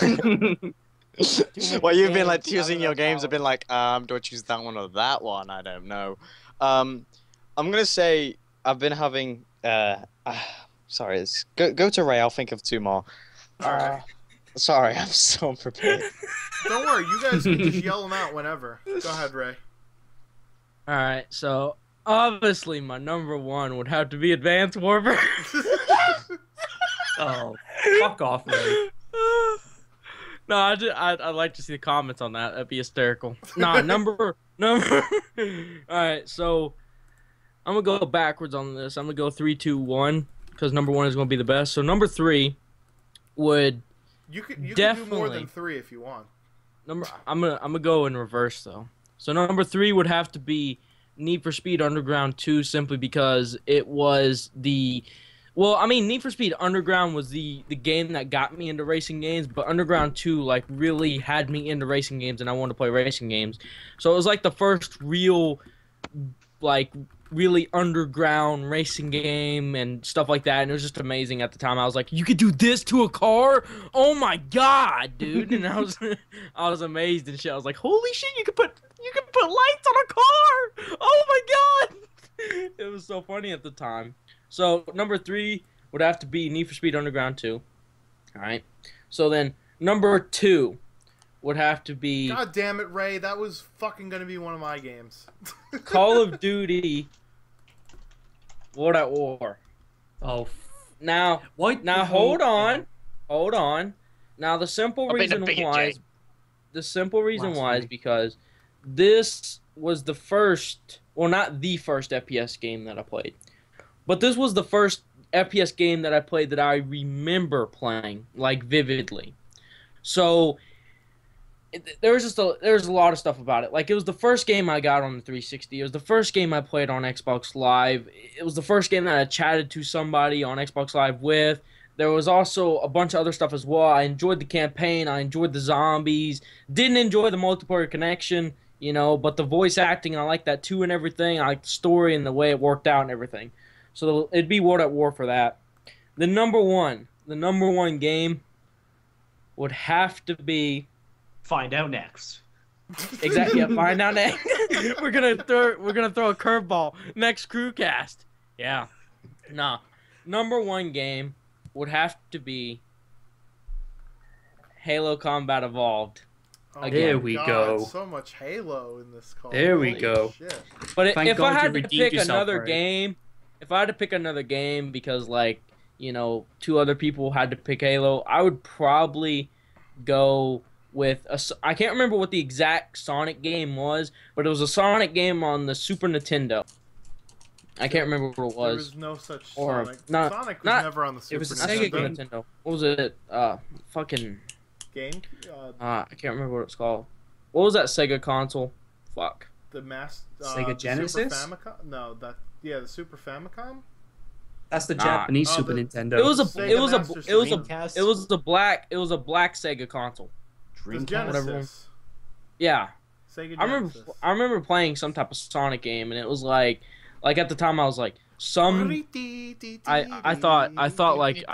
Well, you've been like choosing your games. I've been like, do I choose that one or that one? I don't know. I'm gonna say I've been having. Sorry, go to Ray. I'll think of two more. Sorry, I'm so unprepared. Don't worry, you guys can just yell them out whenever. Go ahead, Ray. All right, so obviously my number one would have to be Advanced Warfare. Oh, fuck off, Ray. No, I'd like to see the comments on that. That'd be hysterical. Nah, number. All right, so I'm gonna go backwards on this. I'm gonna go 3, 2, 1 because number one is gonna be the best. So number three would You can do more Definitely. than 3 if you want. I'm gonna go in reverse though. So number three would have to be Need for Speed Underground 2, simply because it was Need for Speed Underground was the game that got me into racing games, but Underground 2 like really had me into racing games, and I wanted to play racing games. So it was like the first real, like really underground racing game and stuff like that, and it was just amazing at the time. I was like, you could do this to a car? Oh my god, dude! And I was amazed and shit. I was like, holy shit, you could put lights on a car! Oh my god! It was so funny at the time. So number three would have to be Need for Speed Underground 2. All right. So then number two would have to be God damn it, Ray. That was fucking going to be one of my games. Call of Duty World at War. Oh, Now, what? hold on. Now the simple I've been reason a BJ. why is Blasphemy. because this was the first, well, not the first FPS game that I played, but this was the first FPS game that I played that I remember playing like vividly. So there's a lot of stuff about it. Like, it was the first game I got on the 360. It was the first game I played on Xbox Live. It was the first game that I chatted to somebody on Xbox Live with. There was also a bunch of other stuff as well. I enjoyed the campaign. I enjoyed the zombies. Didn't enjoy the multiplayer connection, but the voice acting, I like that too and everything. I like the story and the way it worked out and everything. So it'd be World at War for that. The number one game would have to be Find out next. exactly. Yeah, find out next. we're gonna throw a curveball next Crewcast. Yeah, nah. Number one game would have to be Halo Combat Evolved. Oh There my we God, go. So much Halo in this call. There we Holy go. shit. But Thank if God I you had to redeemed pick yourself, another Ray. game, because two other people had to pick Halo, I would probably go with I can't remember what the exact Sonic game was, but it was a Sonic game on the Super Nintendo. I can't remember what it There was. was no such Or Sonic. not- Sonic was not- never on the Super it was a That's Sega Super game. Nintendo. What was it? Fucking. game. I can't remember what it's called. What was that Sega console? Fuck. The Sega the Genesis? Super Famicom? No, the Super Famicom. That's the Nah. Japanese Oh, Super the- Nintendo. It was a. Sega It was a. Master It was a. Dreamcast? It was a black. It was a black Sega console. The Dreamcast. Genesis. Yeah. Sega I remember. Genesis. I remember playing some type of Sonic game, and it was like at the time I was like I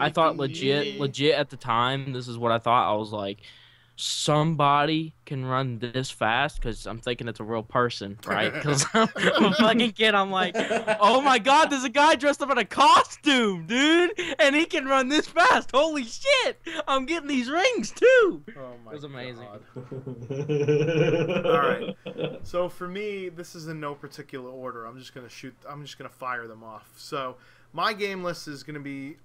thought legit at the time. This is what I thought. I was like, somebody can run this fast because I'm thinking it's a real person, right? Because I'm a fucking kid. I'm like, oh my god, there's a guy dressed up in a costume, dude, and he can run this fast. Holy shit! I'm getting these rings too. Oh my It was amazing. God. All right. So for me, this is in no particular order. I'm just gonna fire them off. So my game list is gonna be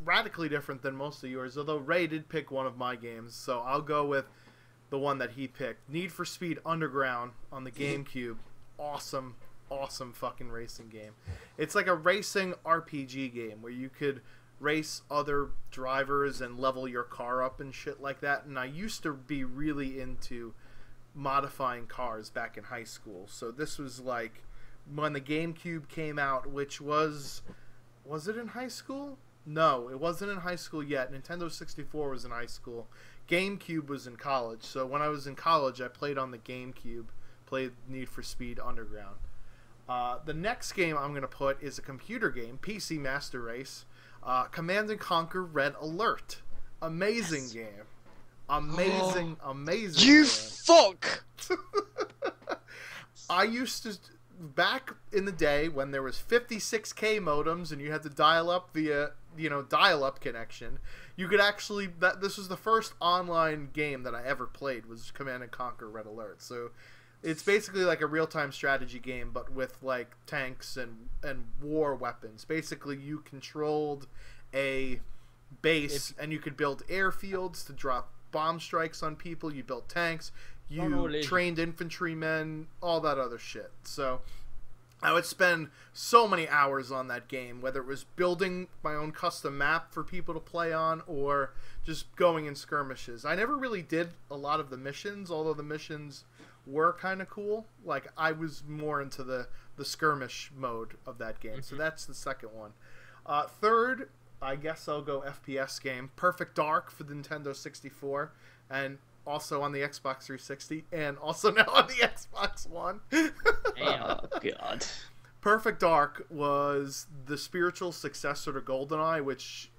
radically different than most of yours. Although Ray did pick one of my games, so I'll go with the one that he picked. Need for Speed Underground on the GameCube. Awesome fucking racing game. It's like a racing RPG game where you could race other drivers and level your car up and shit like that. And I used to be really into modifying cars back in high school. So this was like when the GameCube came out, which was it in high school? No, it wasn't in high school yet. Nintendo 64 was in high school. GameCube was in college. So when I was in college, I played on the GameCube, played Need for Speed Underground. The next game I'm going to put is a computer game, PC Master Race, Command & Conquer Red Alert. Amazing game. Amazing You game. fuck! I used to, back in the day when there was 56K modems and you had to dial up via, dial-up connection, you could actually, this was the first online game that I ever played, was Command & Conquer Red Alert. So it's basically like a real-time strategy game, but with like tanks and war weapons. Basically, you controlled a base and you could build airfields to drop bomb strikes on people. You built tanks. You trained infantrymen, all that other shit. So I would spend so many hours on that game, whether it was building my own custom map for people to play on or just going in skirmishes. I never really did a lot of the missions, although the missions were kind of cool. Like, I was more into the skirmish mode of that game. So that's the second one. Third, I guess I'll go FPS game. Perfect Dark for the Nintendo 64. And also on the Xbox 360, and also now on the Xbox One. Oh, God. Perfect Dark was the spiritual successor to GoldenEye, which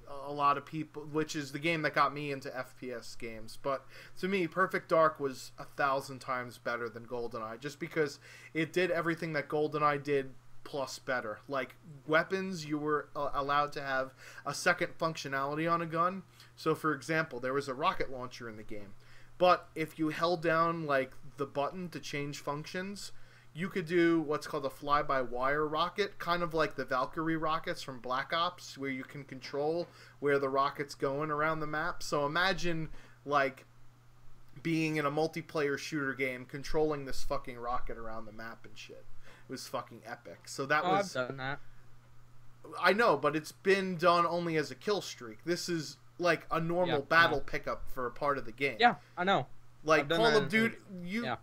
is the game that got me into FPS games. But to me, Perfect Dark was 1,000 times better than GoldenEye, just because it did everything that GoldenEye did plus better. Like, weapons, you were allowed to have a second functionality on a gun. So, for example, there was a rocket launcher in the game. But if you held down, like, the button to change functions, you could do what's called a fly-by-wire rocket, kind of like the Valkyrie rockets from Black Ops, where you can control where the rocket's going around the map. So imagine, like, being in a multiplayer shooter game, controlling this fucking rocket around the map and shit. It was fucking epic. So that was... I've done that. I know, but it's been done only as a kill streak. This is like a normal battle pickup for a part of the game. Yeah, I know. Like Call of Duty,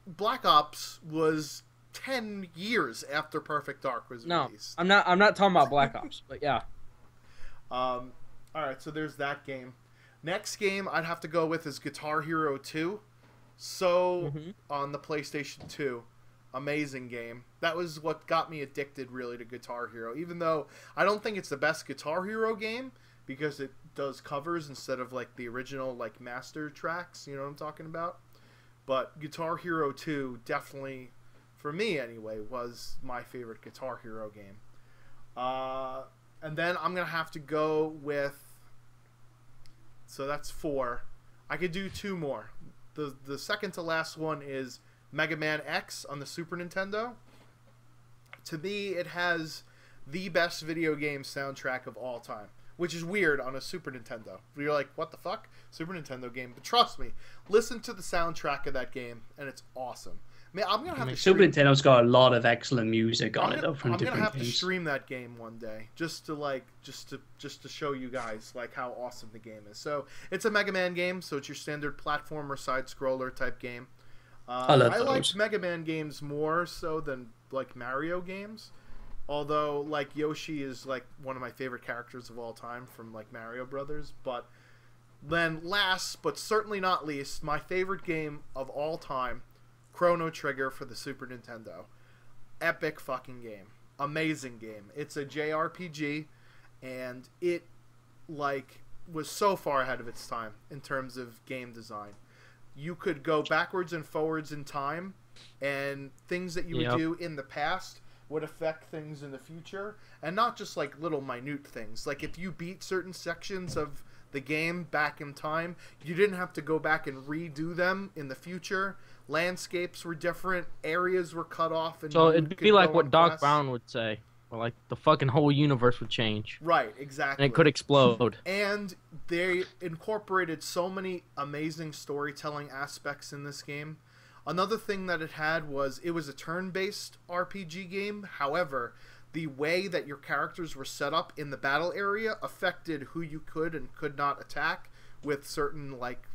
Black Ops was 10 years after Perfect Dark was released. I'm not talking about Black Ops, but yeah. All right, so there's that game. Next game I'd have to go with is Guitar Hero 2. So on the PlayStation 2. Amazing game. That was what got me addicted really to Guitar Hero, even though I don't think it's the best Guitar Hero game because it does covers instead of like the original like master tracks, you know what I'm talking about? But Guitar Hero 2 definitely, for me anyway, was my favorite Guitar Hero game. And then I'm going to have to go with, so that's 4. I could do 2 more. The second to last one is Mega Man X on the Super Nintendo. To me, it has the best video game soundtrack of all time, which is weird on a Super Nintendo. You're like, what the fuck? Super Nintendo game. But trust me, listen to the soundtrack of that game, and it's awesome. Man, I'm gonna have to Super stream. Nintendo's got a lot of excellent music on it though from I'm gonna different have to games. stream that game one day, just to show you guys like how awesome the game is. So it's a Mega Man game, so it's your standard platformer side scroller type game. I love like those. Mega Man games more so than like Mario games. Although like Yoshi is like one of my favorite characters of all time from like Mario Brothers, but then last but certainly not least, my favorite game of all time, Chrono Trigger for the Super Nintendo. Epic fucking game. Amazing game. It's a JRPG and it like was so far ahead of its time in terms of game design. You could go backwards and forwards in time, and things that you would do in the past would affect things in the future, and not just like little minute things. Like if you beat certain sections of the game back in time, you didn't have to go back and redo them in the future. Landscapes were different, areas were cut off, and So you it'd could be like go what on Doc quests. Brown would say, or like the fucking whole universe would change, Right, exactly. and it could explode. And they incorporated so many amazing storytelling aspects in this game. Another thing that it had was it was a turn-based RPG game. However, the way that your characters were set up in the battle area affected who you could and could not attack with certain like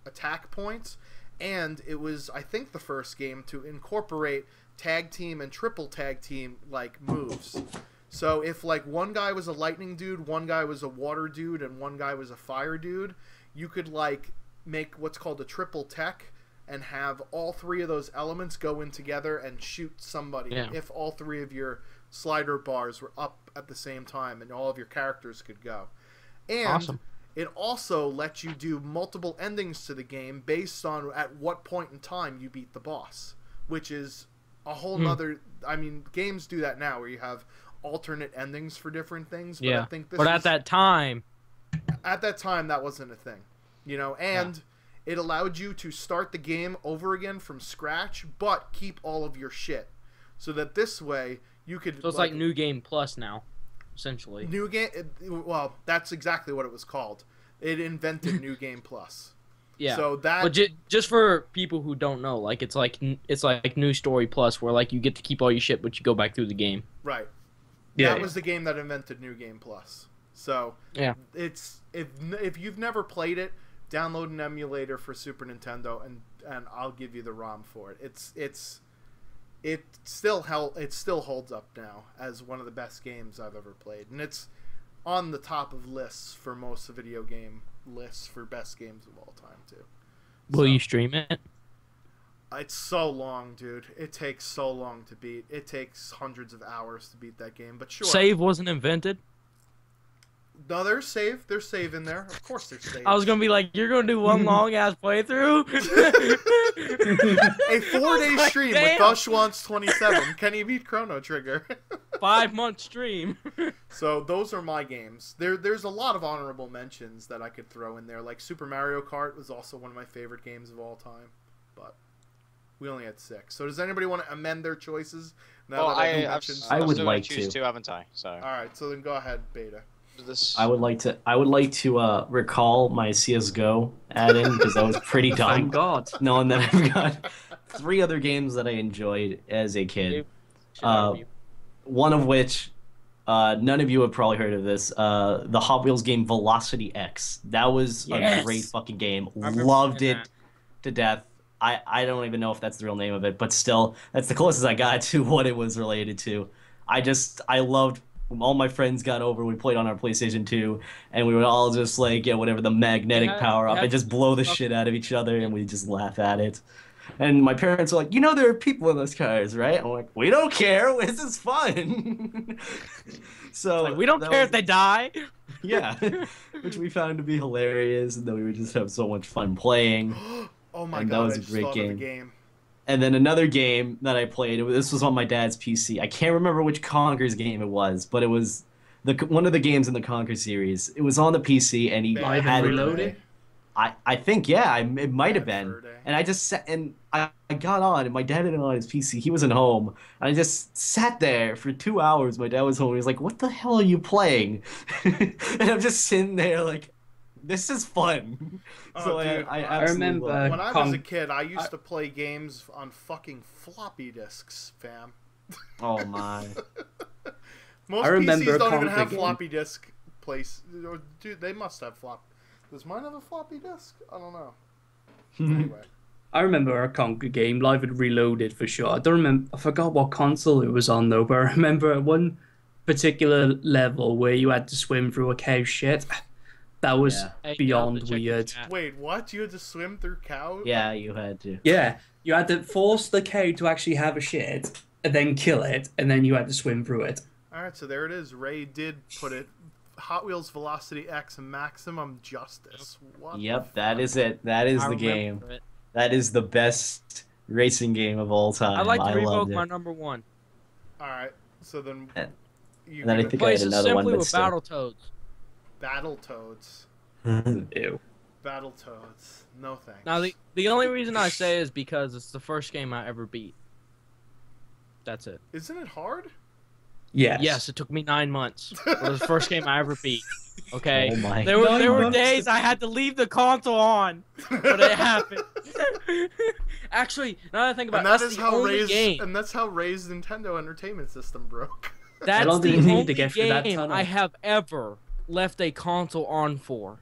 attack points. And it was, I think, the first game to incorporate tag team and triple tag team like moves. So if like one guy was a lightning dude, one guy was a water dude, and one guy was a fire dude, you could like make what's called a triple tech and have all three of those elements go in together and shoot somebody if all three of your slider bars were up at the same time and all of your characters could go. And Awesome. it also lets you do multiple endings to the game based on at what point in time you beat the boss, which is a whole nother... I mean, games do that now where you have alternate endings for different things, but I think this but was, at that time, that wasn't a thing, you know, and it allowed you to start the game over again from scratch, but keep all of your shit, so that this way you could. so it's like New Game Plus now, essentially. New game. Well, that's exactly what it was called. It invented New Game Plus. Yeah. So that. But just for people who don't know, like it's like New Story Plus, where like you get to keep all your shit, but you go back through the game. Right. Yeah, That was the game that invented New Game Plus. So Yeah. it's if you've never played it, download an emulator for Super Nintendo and I'll give you the ROM for it. It still holds up now as one of the best games I've ever played, and it's on the top of lists for most video game lists for best games of all time too. Will you stream it? It's so long, dude. It takes so long to beat. It takes hundreds of hours to beat that game, but sure. Save wasn't invented. No, there's save. There's save in there. Of course there's save. I was gonna be like, you're gonna do one long ass playthrough. A 4-day stream with damn. Bush Wants 27. Can you beat Chrono Trigger? 5-month stream. So those are my games. There's a lot of honorable mentions that I could throw in there. Like Super Mario Kart was also one of my favorite games of all time. But we only had 6. So does anybody want to amend their choices? Now Well, that I've I've mentioned I some? would still like choose to. two, haven't I? So Alright, so then go ahead, Beta. this. I would like to recall my CS:GO add-in because that was pretty Thank dumb. God. Knowing that I've got 3 other games that I enjoyed as a kid. One of which, none of you have probably heard of this. The Hot Wheels game Velocity X. That was a Yes. great fucking game. remember Loved playing it to death. I don't even know if that's the real name of it, but still, that's the closest I got to what it was related to. I loved. All my friends got over. We played on our PlayStation 2, and we would all just like get whatever the magnetic Yeah, power up yeah. and just blow the shit out of each other, and we just laugh at it. And my parents were like, "You know, there are people in those cars, right?" I'm like, "We don't care. This is fun." So Like, we don't that care was- if they die. Yeah, which we found to be hilarious, and then we would just have so much fun playing. Oh my And that god, was I a just great thought of the game. game. And then another game that I played, this was on my dad's PC. I can't remember which Conker's game it was, but it was one of the games in the Conker series. It was on the PC, and he Bad had Fur it. Reloaded? Day. I think, yeah, it might have Bad been. Fur Day. And I just sat, and I got on, and my dad had it on his PC. He wasn't home. And I just sat there for 2 hours. My dad was home. He was like, "What the hell are you playing?" And I'm just sitting there like, This is fun. Oh, So dude, I I absolutely remember love it. When I was a kid, I used to play games on fucking floppy disks, fam. Oh my. Most I remember PCs a don't even Conker have game. floppy disk place. Dude, they must have flop. Does mine have a floppy disk? I don't know. Anyway. I remember a Conker game, Live and Reloaded for sure. I don't remember. I forgot what console it was on though, but I remember one particular level where you had to swim through a cow shit. That was Yeah. Hey, beyond check the weird. chat. Wait, what? You had to swim through cows? Yeah, you had to. Yeah, you had to force the cow to actually have a shit, and then kill it, and then you had to swim through it. Alright, so there it is. Ray did put it. Hot Wheels Velocity X Maximum Justice. What? Yep, that is it. That is I the remember game. it. That is the best racing game of all time. I'd like to revoke loved it. my number one. Alright, so then. And- You and then I can- think I had Places another one, simply but with still. Battletoads. Battletoads. Ew. Battletoads. No thanks. Now the only reason I say is because it's the first game I ever beat. That's it. Isn't it hard? Yes. Yes, it took me 9 months. It was the first game I ever beat. Okay. Oh my There were 9 months? days I had to leave the console on, but it happened. Actually, now that I think about And it, that that's is the how only Ray's game. and that's how Ray's Nintendo Entertainment System broke. That's long the did it take only to get through that game tunnel? I have ever left a console on for.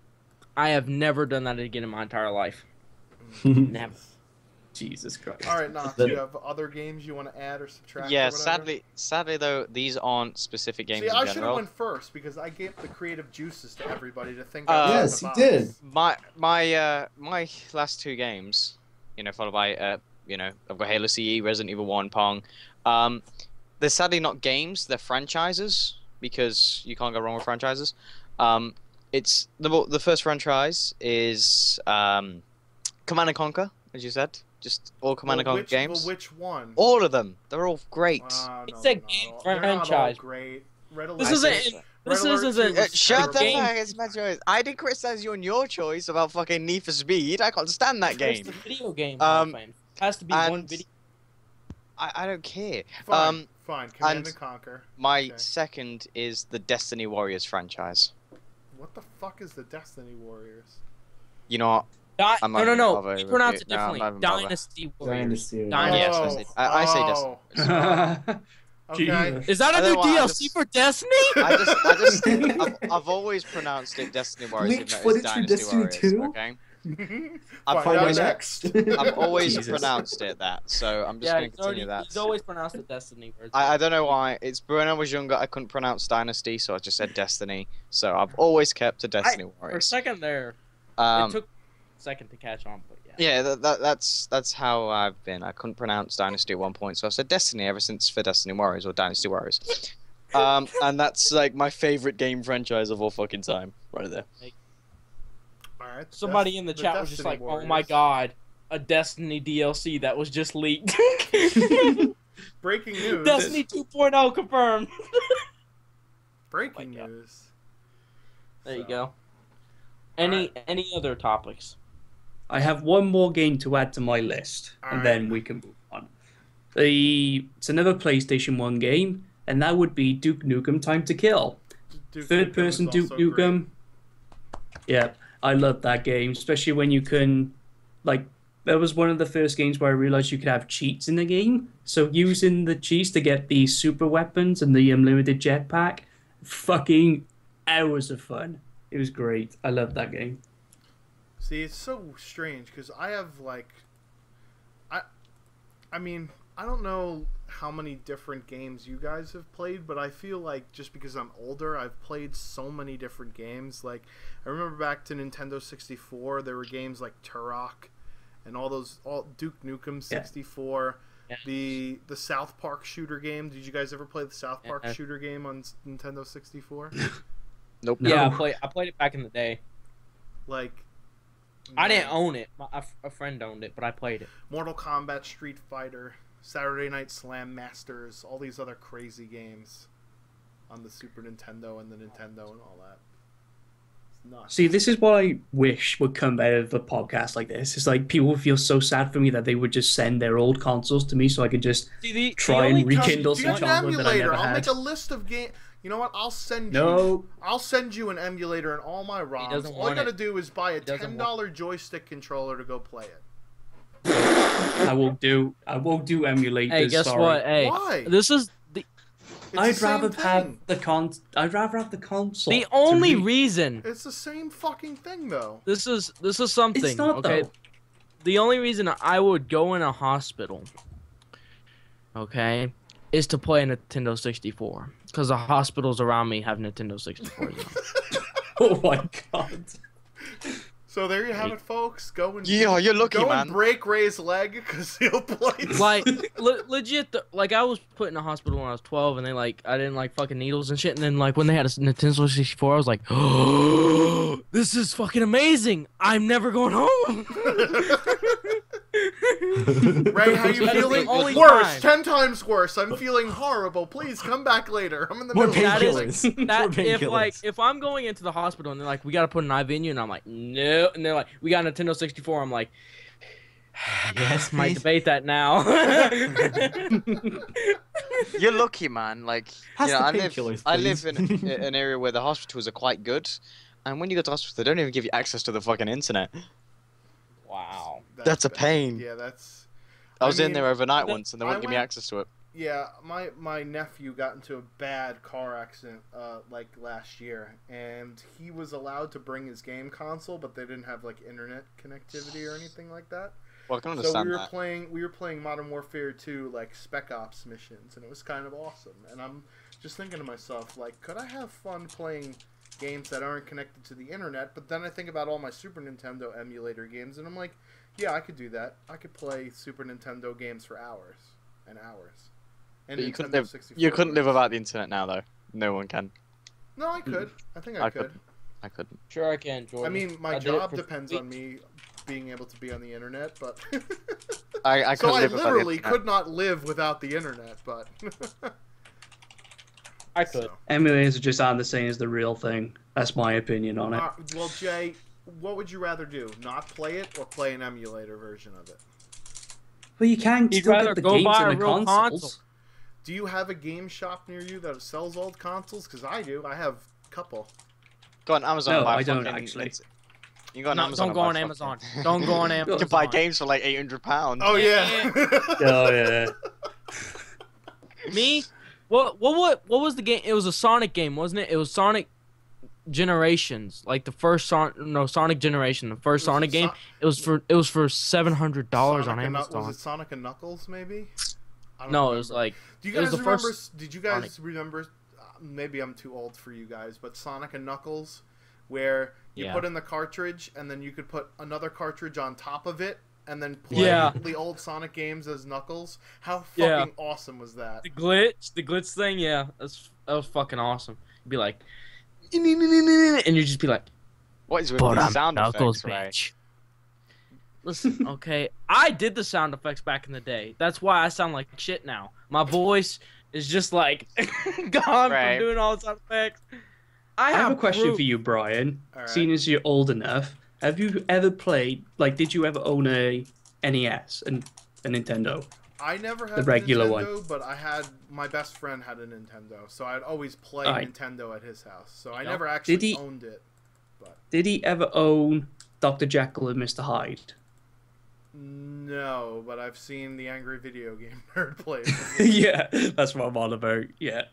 I have never done that again in my entire life. Never. Jesus Christ. All right, Knox, do you have other games you want to add or subtract? Yeah, or whatever? sadly though, these aren't specific games See, in I should have general. went first because I gave the creative juices to everybody to think. Uh, outside Yes, the you box. did. My last two games, followed by I've got Halo CE, Resident Evil 1, Pong. They're sadly not games; they're franchises because you can't go wrong with franchises. It's the first franchise is Command and Conquer, as you said, just all Command and Conquer games. Well, which one? All of them, they're all great. It's a game franchise. Great. Red This Alert- isn't. Red This Alert isn't. 2 was Shut the terrible. game. fuck! It's my choice. I didn't criticize you on your choice about fucking Need for Speed. I can't stand that It's game. the video game. Um, It has to be and one video. I don't care. Fine, fine. Command and and Conquer. My Okay. second is the Destiny Warriors franchise. What the fuck is the Destiny Warriors? You know what? I'm not No. gonna bother You with pronounce it. it No, I'm differently. not even bothered. Dynasty Warriors. Dynasty. Dynasty. Yes, I say Destiny. Okay. Jesus. Is that I a don't new know why, I DLC just- for Destiny? I've always pronounced it Destiny Warriors. Leaked even though it's footage for Dynasty Destiny Warriors, 2? Okay. Fine, Find now my next. next. I've always Jesus. pronounced it that, so I'm just Yeah, going to continue that. he's always pronounced it Destiny. Words. I don't know why. It's when I was younger, I couldn't pronounce Dynasty, so I just said Destiny. So I've always kept to Destiny For a Warriors. second there, it Um, took a second to catch on, but yeah. yeah, that's how I've been. I couldn't pronounce Dynasty at one point, so I said Destiny ever since for Destiny Warriors or Dynasty Warriors. And that's like my favorite game franchise of all fucking time, right there. All right. Somebody in the chat was just Destiny like, "Oh my Warriors. god, a Destiny DLC that was just leaked." Breaking news. Destiny 2.0 confirmed. Breaking Oh my God. news. There you So, go. Any other topics? I have one more game to add to my list, and Alright. then we can move on. It's another PlayStation 1 game, and that would be Duke Nukem Time to Kill. Duke Third Nukem person is Duke also great. Nukem. Yeah, I love that game, especially when you can, like, that was one of the first games where I realized you could have cheats in the game. So using the cheats to get the super weapons and the unlimited jetpack, fucking hours of fun. It was great. I love that game. See, it's so strange because I have like, I mean, I don't know how many different games you guys have played, but I feel like just because I'm older, I've played so many different games. Like, I remember back to Nintendo 64, there were games like Turok and all Duke Nukem 64. Yeah. The South Park shooter game. Did you guys ever play the South Park Yeah. shooter game on Nintendo 64? Nope. No. Yeah, I played it back in the day. Like, I didn't man. own it. A friend owned it, but I played it. Mortal Kombat, Street Fighter, Saturday Night Slam Masters, all these other crazy games on the Super Nintendo and the Nintendo and all that. It's nuts. See, this is what I wish would come out of a podcast like this. It's like people would feel so sad for me that they would just send their old consoles to me so I could just See, try and only rekindle Get some an childhood that I emulator. never I'll had. make a list of game. You know what? I'll send you an emulator and all my ROMs. doesn't All you want gotta it. do is buy a doesn't $10 joystick controller to go play it. I won't do emulators. Hey, guess sorry. what? Hey, Why? this is the It's I'd the rather same have thing. I'd rather have the console. the to only read. reason. It's the same fucking thing, though. This is something. It's not okay. though. The only reason I would go in a hospital, okay, is to play a Nintendo 64. Because the hospitals around me have Nintendo 64s now. Oh my god. So there you have it, folks. Go and Yeah, you're lucky, go man. and break Ray's leg because he'll play. Like, legit, like, I was put in a hospital when I was 12, and I didn't like fucking needles and shit, and then, like, when they had a Nintendo 64, I was like, oh, this is fucking amazing! I'm never going home! Ray, how you That is the feeling? only Worse, time. 10 times worse. I'm feeling horrible. Please come back later. I'm in the More middle of painkillers. something. That More if painkillers. if I'm going into the hospital and they're like, we gotta put an IV in you, and I'm like, no, and they're like, we got a Nintendo 64, I'm like, Yes, might please. debate that now. You're lucky, man. Like, Pass you know, the painkillers, I live please. in an area where the hospitals are quite good, and when you go to hospital, they don't even give you access to the fucking internet. Wow. That's a bad. pain. Yeah, that's. I was in mean, there overnight I once, and they wouldn't give me went- access to it. Yeah, my nephew got into a bad car accident like last year, and he was allowed to bring his game console, but they didn't have like internet connectivity or anything like that. Well, I can So understand we were that. playing Modern Warfare 2 like Spec Ops missions, and it was kind of awesome. And I'm just thinking to myself, like, could I have fun playing games that aren't connected to the internet? But then I think about all my Super Nintendo emulator games, and I'm like, yeah, I could do that. I could play Super Nintendo games for hours and hours. And But you couldn't Nintendo live. 64 You couldn't live games. without the internet now, though. No one can. No, I could. I think I could. I couldn't. Sure I can, Jordan. I mean, my I did it job for depends 3 on me being able to be on the internet, but I so couldn't I live without the literally internet. could not live without the internet. But I could. So. Emulators just aren't the same as the real thing. That's my opinion on it. Well, Jay, what would you rather do? Not play it or play an emulator version of it? But you can You'd still rather get the go games buy on a the real consoles. console. Do you have a game shop near you that sells old consoles? Because I do. I have a couple. Go on Amazon. No, and buy I don't, fucking- actually. You go on No, Amazon. don't go on Amazon. Don't go on Amazon. You can buy games for like £800. Oh yeah. Oh yeah. Me? What was the game? It was a Sonic game, wasn't it? It was Sonic Generations, like the first Sonic Generation, the first Was it Sonic game. It was for $700 on Sonic and Amazon. Was it Sonic and Knuckles? Maybe. I don't No, remember. it was like Do you it was guys the remember? first Did you guys Sonic. remember? Maybe I'm too old for you guys, but Sonic and Knuckles, where you Yeah. put in the cartridge and then you could put another cartridge on top of it and then play Yeah. the old Sonic games as Knuckles. How Yeah. fucking awesome was that? the glitch thing. Yeah, that was fucking awesome. You'd be like, and you'd just be like, What is with "But these I'm sound Knuckles, effects, right? bitch." Listen, okay, I did the sound effects back in the day. That's why I sound like shit now. My voice is just like gone Right. from doing all the sound effects. I have a question proof. for you, Brian. All right. Seeing as you're old enough, have you ever played? Like, did you ever own a NES and a Nintendo? I never had The a regular Nintendo, but I had my best friend had a Nintendo, so I'd always play Alright. Nintendo at his house. So I Yep. never actually Did he- owned it. But Did he ever own Dr. Jekyll and Mr. Hyde? no, but I've seen the Angry Video Game Nerd play. it. Yeah, that's what I'm on about. Yeah,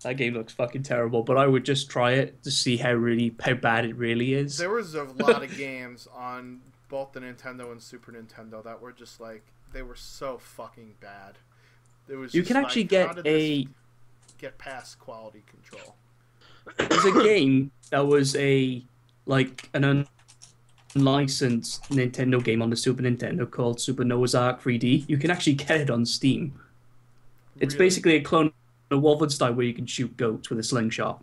that game looks fucking terrible, but I would just try it to see how bad it really is. There was a lot of games on both the Nintendo and Super Nintendo that were just like they were so fucking bad. It was You just can like, actually how get did this a get past quality control. there's a game that was an unlicensed Nintendo game on the Super Nintendo called Super Noah's Ark 3D. You can actually get it on Steam. It's Really? basically a clone of Wolfenstein where you can shoot goats with a slingshot.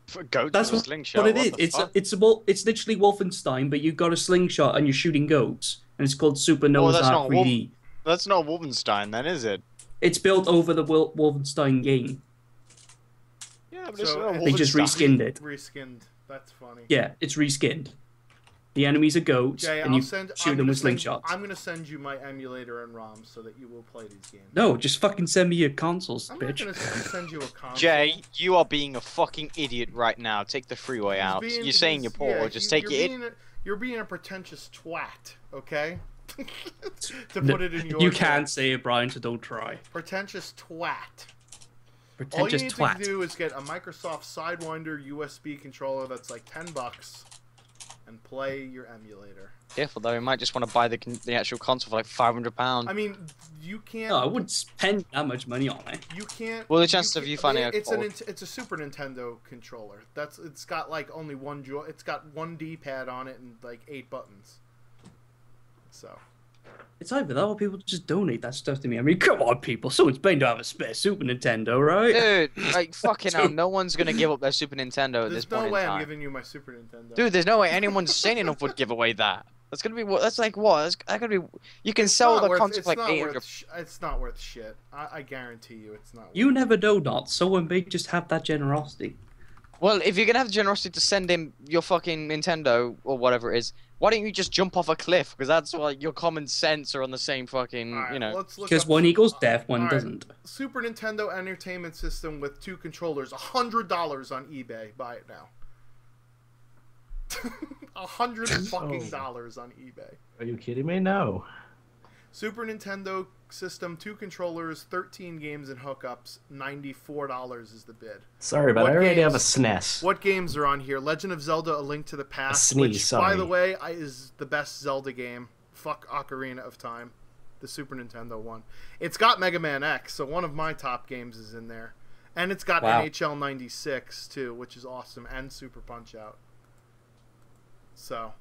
For goats That's with a what, slingshot. what it what is. the fuck? It's literally Wolfenstein, but you've got a slingshot and you're shooting goats, and it's called Super Noah's that's Ark not 3D. That's not Wolfenstein, then, is it? It's built over the Wolfenstein game. Yeah, but So it's not They just Wolfenstein. reskinned it. Reskinned. That's funny. Yeah, it's reskinned. The enemies are goats, Jay, and you shoot them with slingshots. I'm gonna send you my emulator and ROM so that you will play these games. No, just fucking send me your consoles, I'm bitch. not gonna send you a console. Jay, you are being a fucking idiot right now. Take the freeway He's out. being- You're saying you're he's- poor. yeah, Just you- take you're it. being you're being a pretentious twat, okay? To put it in your You can't terms. say it, Brian, so don't try. Pretentious twat. All you Pretentious need twat. to do is get a Microsoft Sidewinder USB controller that's like $10 and play your emulator. Careful though, you might just want to buy the actual console for like £500. I mean, you can't. No, I wouldn't spend that much money on it. You can't. Well, the chances of you finding a it's code. it's a Super Nintendo controller. It's got like only one it's got one D-pad on it and like 8 buttons. So. It's either that or people just donate that stuff to me. I mean, come on, people. Someone's bound to have a spare Super Nintendo, right? Dude, like fucking hell, no one's gonna give up their Super Nintendo at this There's point no way in time. I'm giving you my Super Nintendo. Dude, there's no way anyone sane enough would give away that. That's gonna be what? That's like what? That's gonna be. You can sell the console for like 800. It's not worth shit. I guarantee you, it's not. You never know, not. Someone may just have that generosity. Well, if you're gonna have the generosity to send him your fucking Nintendo or whatever it is, why don't you just jump off a cliff? Because that's like your common sense are on the same fucking, Alright, you know. let's look Because up- one equals death, one Alright, doesn't. Super Nintendo Entertainment System with 2 controllers, $100 on eBay. Buy it now. $100 on eBay. Are you kidding me? No. Super Nintendo System, 2 controllers, 13 games and hookups, $94 is the bid. Sorry, but What I already have a games- SNES. What games are on here? Legend of Zelda: A Link to the Past, sneeze, which, by sorry. the way, is the best Zelda game. Fuck Ocarina of Time, the Super Nintendo one. It's got Mega Man X, so one of my top games is in there. And it's got Wow. NHL 96, too, which is awesome, and Super Punch-Out. So...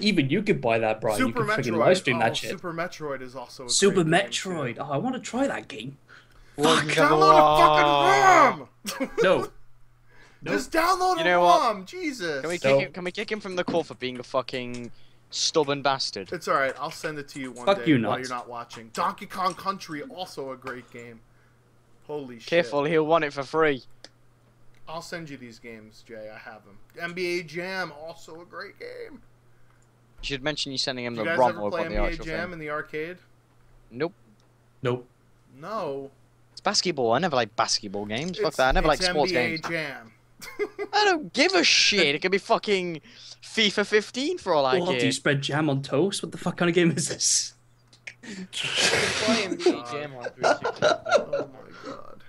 Even you could buy that, Brian. Super you can freaking Metroid. live stream Oh, that shit. Super Metroid is also a Super great game, Metroid. too. Oh, I want to try that game. Fuck, download a fucking ROM! No. Just download You a know what? ROM, Jesus! Can we kick him from the call for being a fucking stubborn bastard? It's alright, I'll send it to you one Fuck day you, while nuts. you're not watching. Donkey Kong Country, also a great game. Holy shit. Careful, he'll want it for free. I'll send you these games, Jay, I have them. NBA Jam, also a great game. You should mention you sending him Did the you guys ROM ever over play on the NBA actual Jam thing. in the arcade? Nope. Nope. No. It's basketball. I never like basketball games. Fuck It's- that. I never like it's sports NBA games. Jam. I don't give a shit. It could be fucking FIFA 15 for all I What, do you care. spread jam on toast? What the fuck kind of game is this? Play NBA Jam on 360. Oh my god.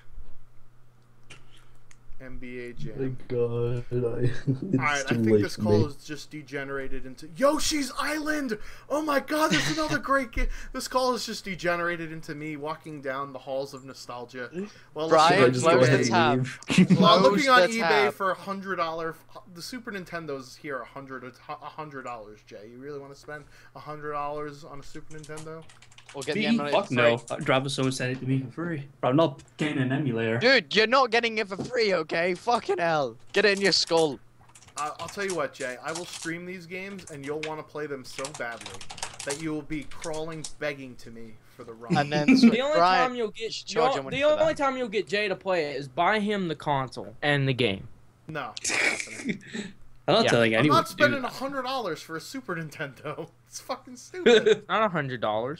NBA Jam. God, Alright, I think this call is just degenerated into Yoshi's Island! Oh my god, there's another great game! This call is just degenerated into me walking down the halls of nostalgia. Well, Brian, looking close on the eBay- tab. Well, Close looking on the eBay tab. for $100, the Super Nintendo's here $100. Jay, you really want to spend $100 on a Super Nintendo? Or get the Me? emulator Fuck for no. free. I'd rather someone send it to me for free. But I'm not getting an emulator. Dude, you're not getting it for free, okay? Fucking hell. Get it in your skull. I'll tell you what, Jay. I will stream these games, and you'll want to play them so badly that you will be crawling, begging to me for the run. And then The only Brian, time you'll get charge him money the for only that. time you'll get Jay to play it is buy him the console and the game. No, not happening. I'm not Yeah. telling I'm anyone not to do spending that. $100 for a Super Nintendo. It's fucking stupid. Not $100.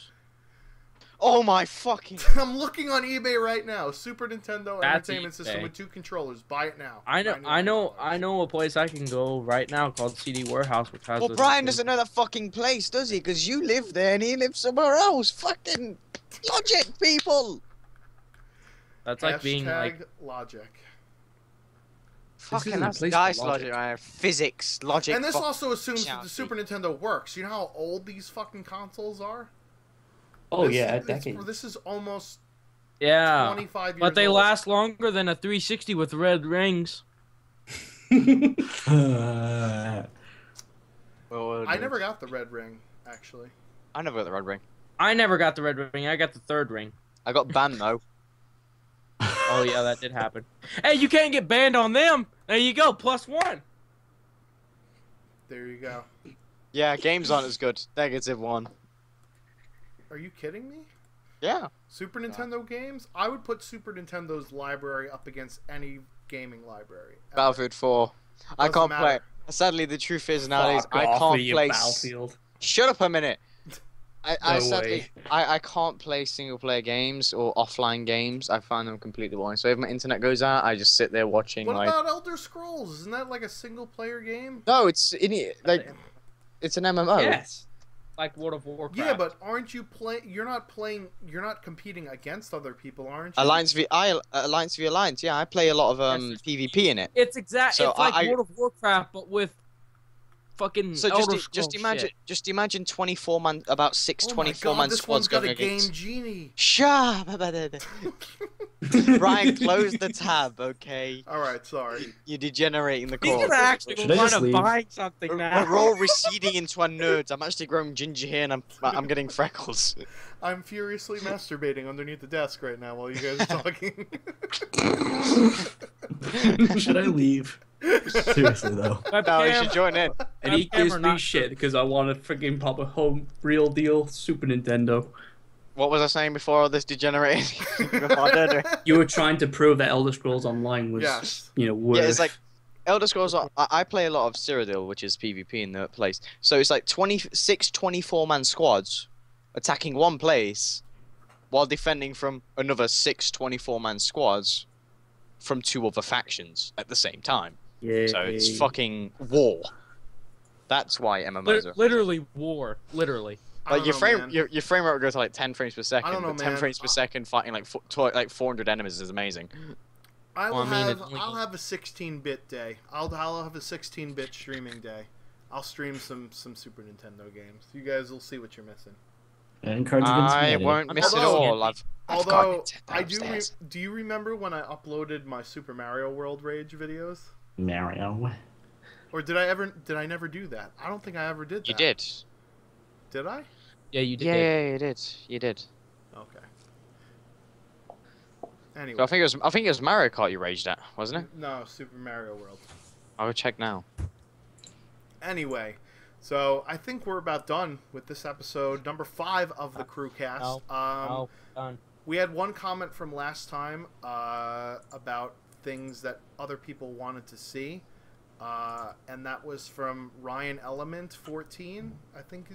oh my fucking. I'm looking on eBay right now. Super Nintendo That's Entertainment System eBay. with 2 controllers. Buy it now. I $99. know a place I can go right now called CD Warehouse, which has. Well, those Brian things. doesn't know that fucking place, does he? Because you live there and he lives somewhere else. Fucking logic, people. That's like being like. Hashtag logic. Fucking isn't a that's place for dice logic. logic, right? Physics, logic. And this fuck- also assumes that shouty. the Super Nintendo works. You know how old these fucking consoles are? Oh This- yeah, a it's- decade. This is almost Yeah. 25 years But they old. last longer than a 360 with red rings. Well, I never got the red ring, actually. I never got the red ring. I never got the red ring. I got the third ring. I got banned though. Oh yeah, that did happen. Hey, you can't get banned on them. There you go, +1. There you go. Yeah, games aren't as good. -1. Are you kidding me? Yeah. Super Nintendo games? I would put Super Nintendo's library up against any gaming library. ever. Battlefield 4. I Doesn't can't matter. play it. Sadly, the truth is nowadays Fuck I off can't with your play. Battlefield. Shut up a minute. I No sadly way. I can't play single player games or offline games. I find them completely boring. So if my internet goes out, I just sit there watching What like. about Elder Scrolls? Isn't that like a single player game? No, it's like it's an MMO. Yes. Like World of Warcraft. Yeah, but aren't you playing? You're not competing against other people, aren't you? Alliance v Alliance. Yeah, I play a lot of PvP in it. It's exact. So it's like I- World of Warcraft, but with fucking. So Elder just Scrolls imagine shit. just imagine 24 man about six Oh my 24 God, man this squads one's got going a game against. genie. Shut up. Brian, close the tab, okay? All right, sorry. You're degenerating the He's call. gonna actually Should I want just to leave? buy something now. We're all receding into our nerds. I'm actually growing ginger hair and I'm getting freckles. I'm furiously masturbating underneath the desk right now while you guys are talking. Should I leave? Seriously though. No, you should join in. And he Webcam gives or me not? shit because I want to freaking pop a home real deal Super Nintendo. What was I saying before all this degenerated? You were trying to prove that Elder Scrolls Online was, Yes. worth. Yeah, it's like Elder Scrolls. I play a lot of Cyrodiil, which is PvP in the place. So it's like 24 man squads attacking one place while defending from another 24 man squads from two other factions at the same time. yeah. So it's fucking war. That's why MMOs are. Literally war. Literally. I Like don't your know, frame, man. your frame rate will go to like 10 frames per second. I don't know, but 10 man. frames per second fighting like 400 enemies is amazing. I will Well, I mean, have it's only- I'll have a 16-bit day. I'll have a 16-bit streaming day. I'll stream some Super Nintendo games. You guys will see what you're missing. And cards against I humanity. won't miss it Although- all. I've got Although Nintendo I do, upstairs. do you remember when I uploaded my Super Mario World Rage videos? Mario. Or did I never do that? I don't think I ever did that. You did. Did I? Yeah, you did. Yeah, you did. You did. Okay. Anyway. So I think it was Mario Kart you raged at, wasn't it? No, Super Mario World. I'll go check now. Anyway, so I think we're about done with this episode, number 5 of the Crewcast. Oh, done. We had one comment from last time about things that other people wanted to see, and that was from Ryan Element 14. I think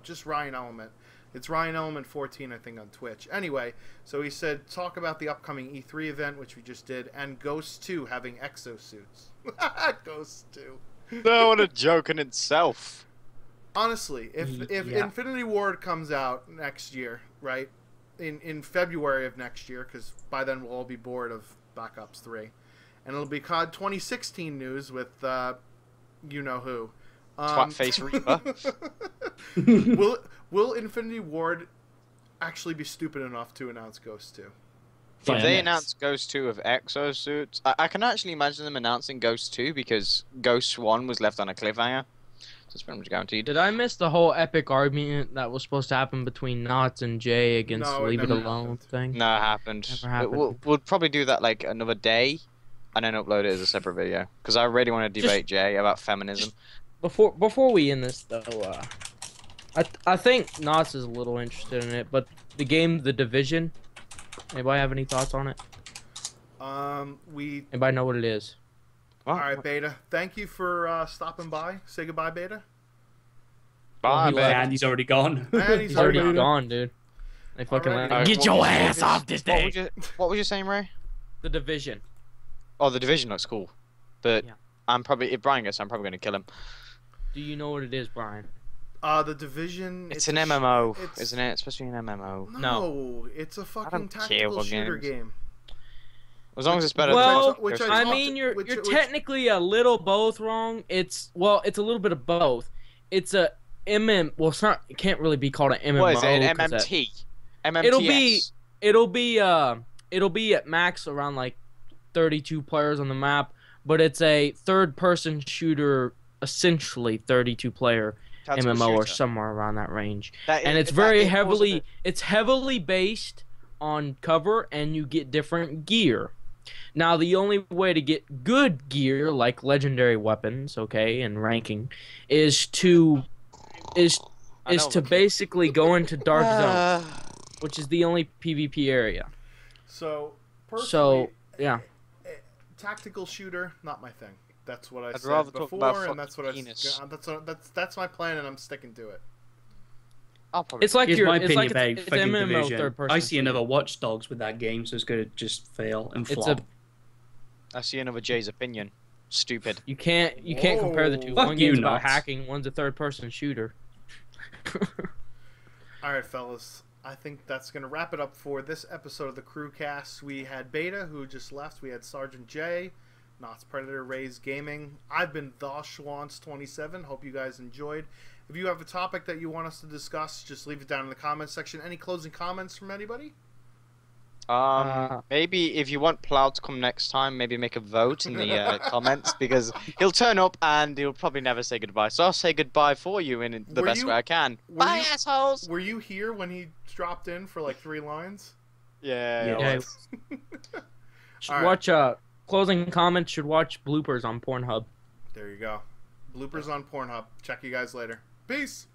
just Ryan Element. It's Ryan Element 14, I think, on Twitch. Anyway, so he said talk about the upcoming E3 event, which we just did, and Ghost 2 having exosuits. Ghost 2. No, what a joke in itself. Honestly, if Yeah. Infinity Ward comes out next year, right, in February of next year, because by then we'll all be bored of Black Ops 3, and it'll be COD 2016 news with you know who. Twatface Reaper. Will Infinity Ward actually be stupid enough to announce Ghost 2? If they Fine, announce Ghost 2 of exosuits, I can actually imagine them announcing Ghost 2 because Ghost 1 was left on a cliffhanger. So it's pretty much guaranteed. Did I miss the whole epic argument that was supposed to happen between Knots and Jay against No, it Leave It never Alone happened. thing? No, it happened. Never happened. We'll probably do that like another day and then upload it as a separate video. Because I really want to debate Jay about feminism. Before we end this though, I think Knots is a little interested in it, but the game The Division. Anybody have any thoughts on it? Anybody know what it is? Well, All right, Beta. Thank you for stopping by. Say goodbye, Beta. bye, he man. And he's already gone. And He's already gone, dude. They fucking Alright. let him. Get your ass off this thing. What was you saying, Ray? The Division. Oh, the Division looks cool. But Yeah. I'm probably, if Brian gets, I'm probably going to kill him. Do you know what it is, Brian? The Division. It's an MMO, it's- isn't it? It's supposed to be an MMO. No, it's a fucking don't care tactical what shooter games. game. As long as it's better Well, than which I talked- mean, you're which- technically a little both wrong. It's a little bit of both. It's a MM. Well, it's not. It can't really be called an MMO. What is it? An 'cause that- MMT? MMTS? It'll be at max around like 32 players on the map, but it's a third-person shooter, essentially 32-player Tactical MMO or shooter. somewhere around that range. That And is- it's that very it falls heavily under- it's heavily based on cover, and you get different gear. Now, the only way to get good gear, like legendary weapons, okay, and ranking, is to I know. basically go into Dark Zone, which is the only PvP area. So, personally, So, yeah. tactical shooter, not my thing. That's what I I'd said rather talk about before, and that's what penis. that's my plan, and I'm sticking to it. I'll probably. It's like Here's you're. my It's opinion like about it's fucking MMO Division. third person. I see another Watch Dogs with that game, so it's gonna just fail and It's flop. I see another Jay's opinion. Stupid. You can't compare the two. Whoa. Fuck One you, game's about nuts. hacking. One's a third person shooter. All right, fellas. I think that's going to wrap it up for this episode of the Crewcast. We had Beta, who just left. We had Sergeant J, Knott's Predator, Ray's Gaming. I've been The Schwantz27. Hope you guys enjoyed. If you have a topic that you want us to discuss, just leave it down in the comments section. Any closing comments from anybody? Maybe if you want Plow to come next time, maybe make a vote in the comments, because he'll turn up and he'll probably never say goodbye. So I'll say goodbye for you in the best way I can. Bye, assholes! Were you here when he dropped in for like 3 lines? Yeah. Yeah. Should All right. watch closing comments. Should watch bloopers on Pornhub. There you go. Bloopers on Pornhub. Check you guys later. Peace!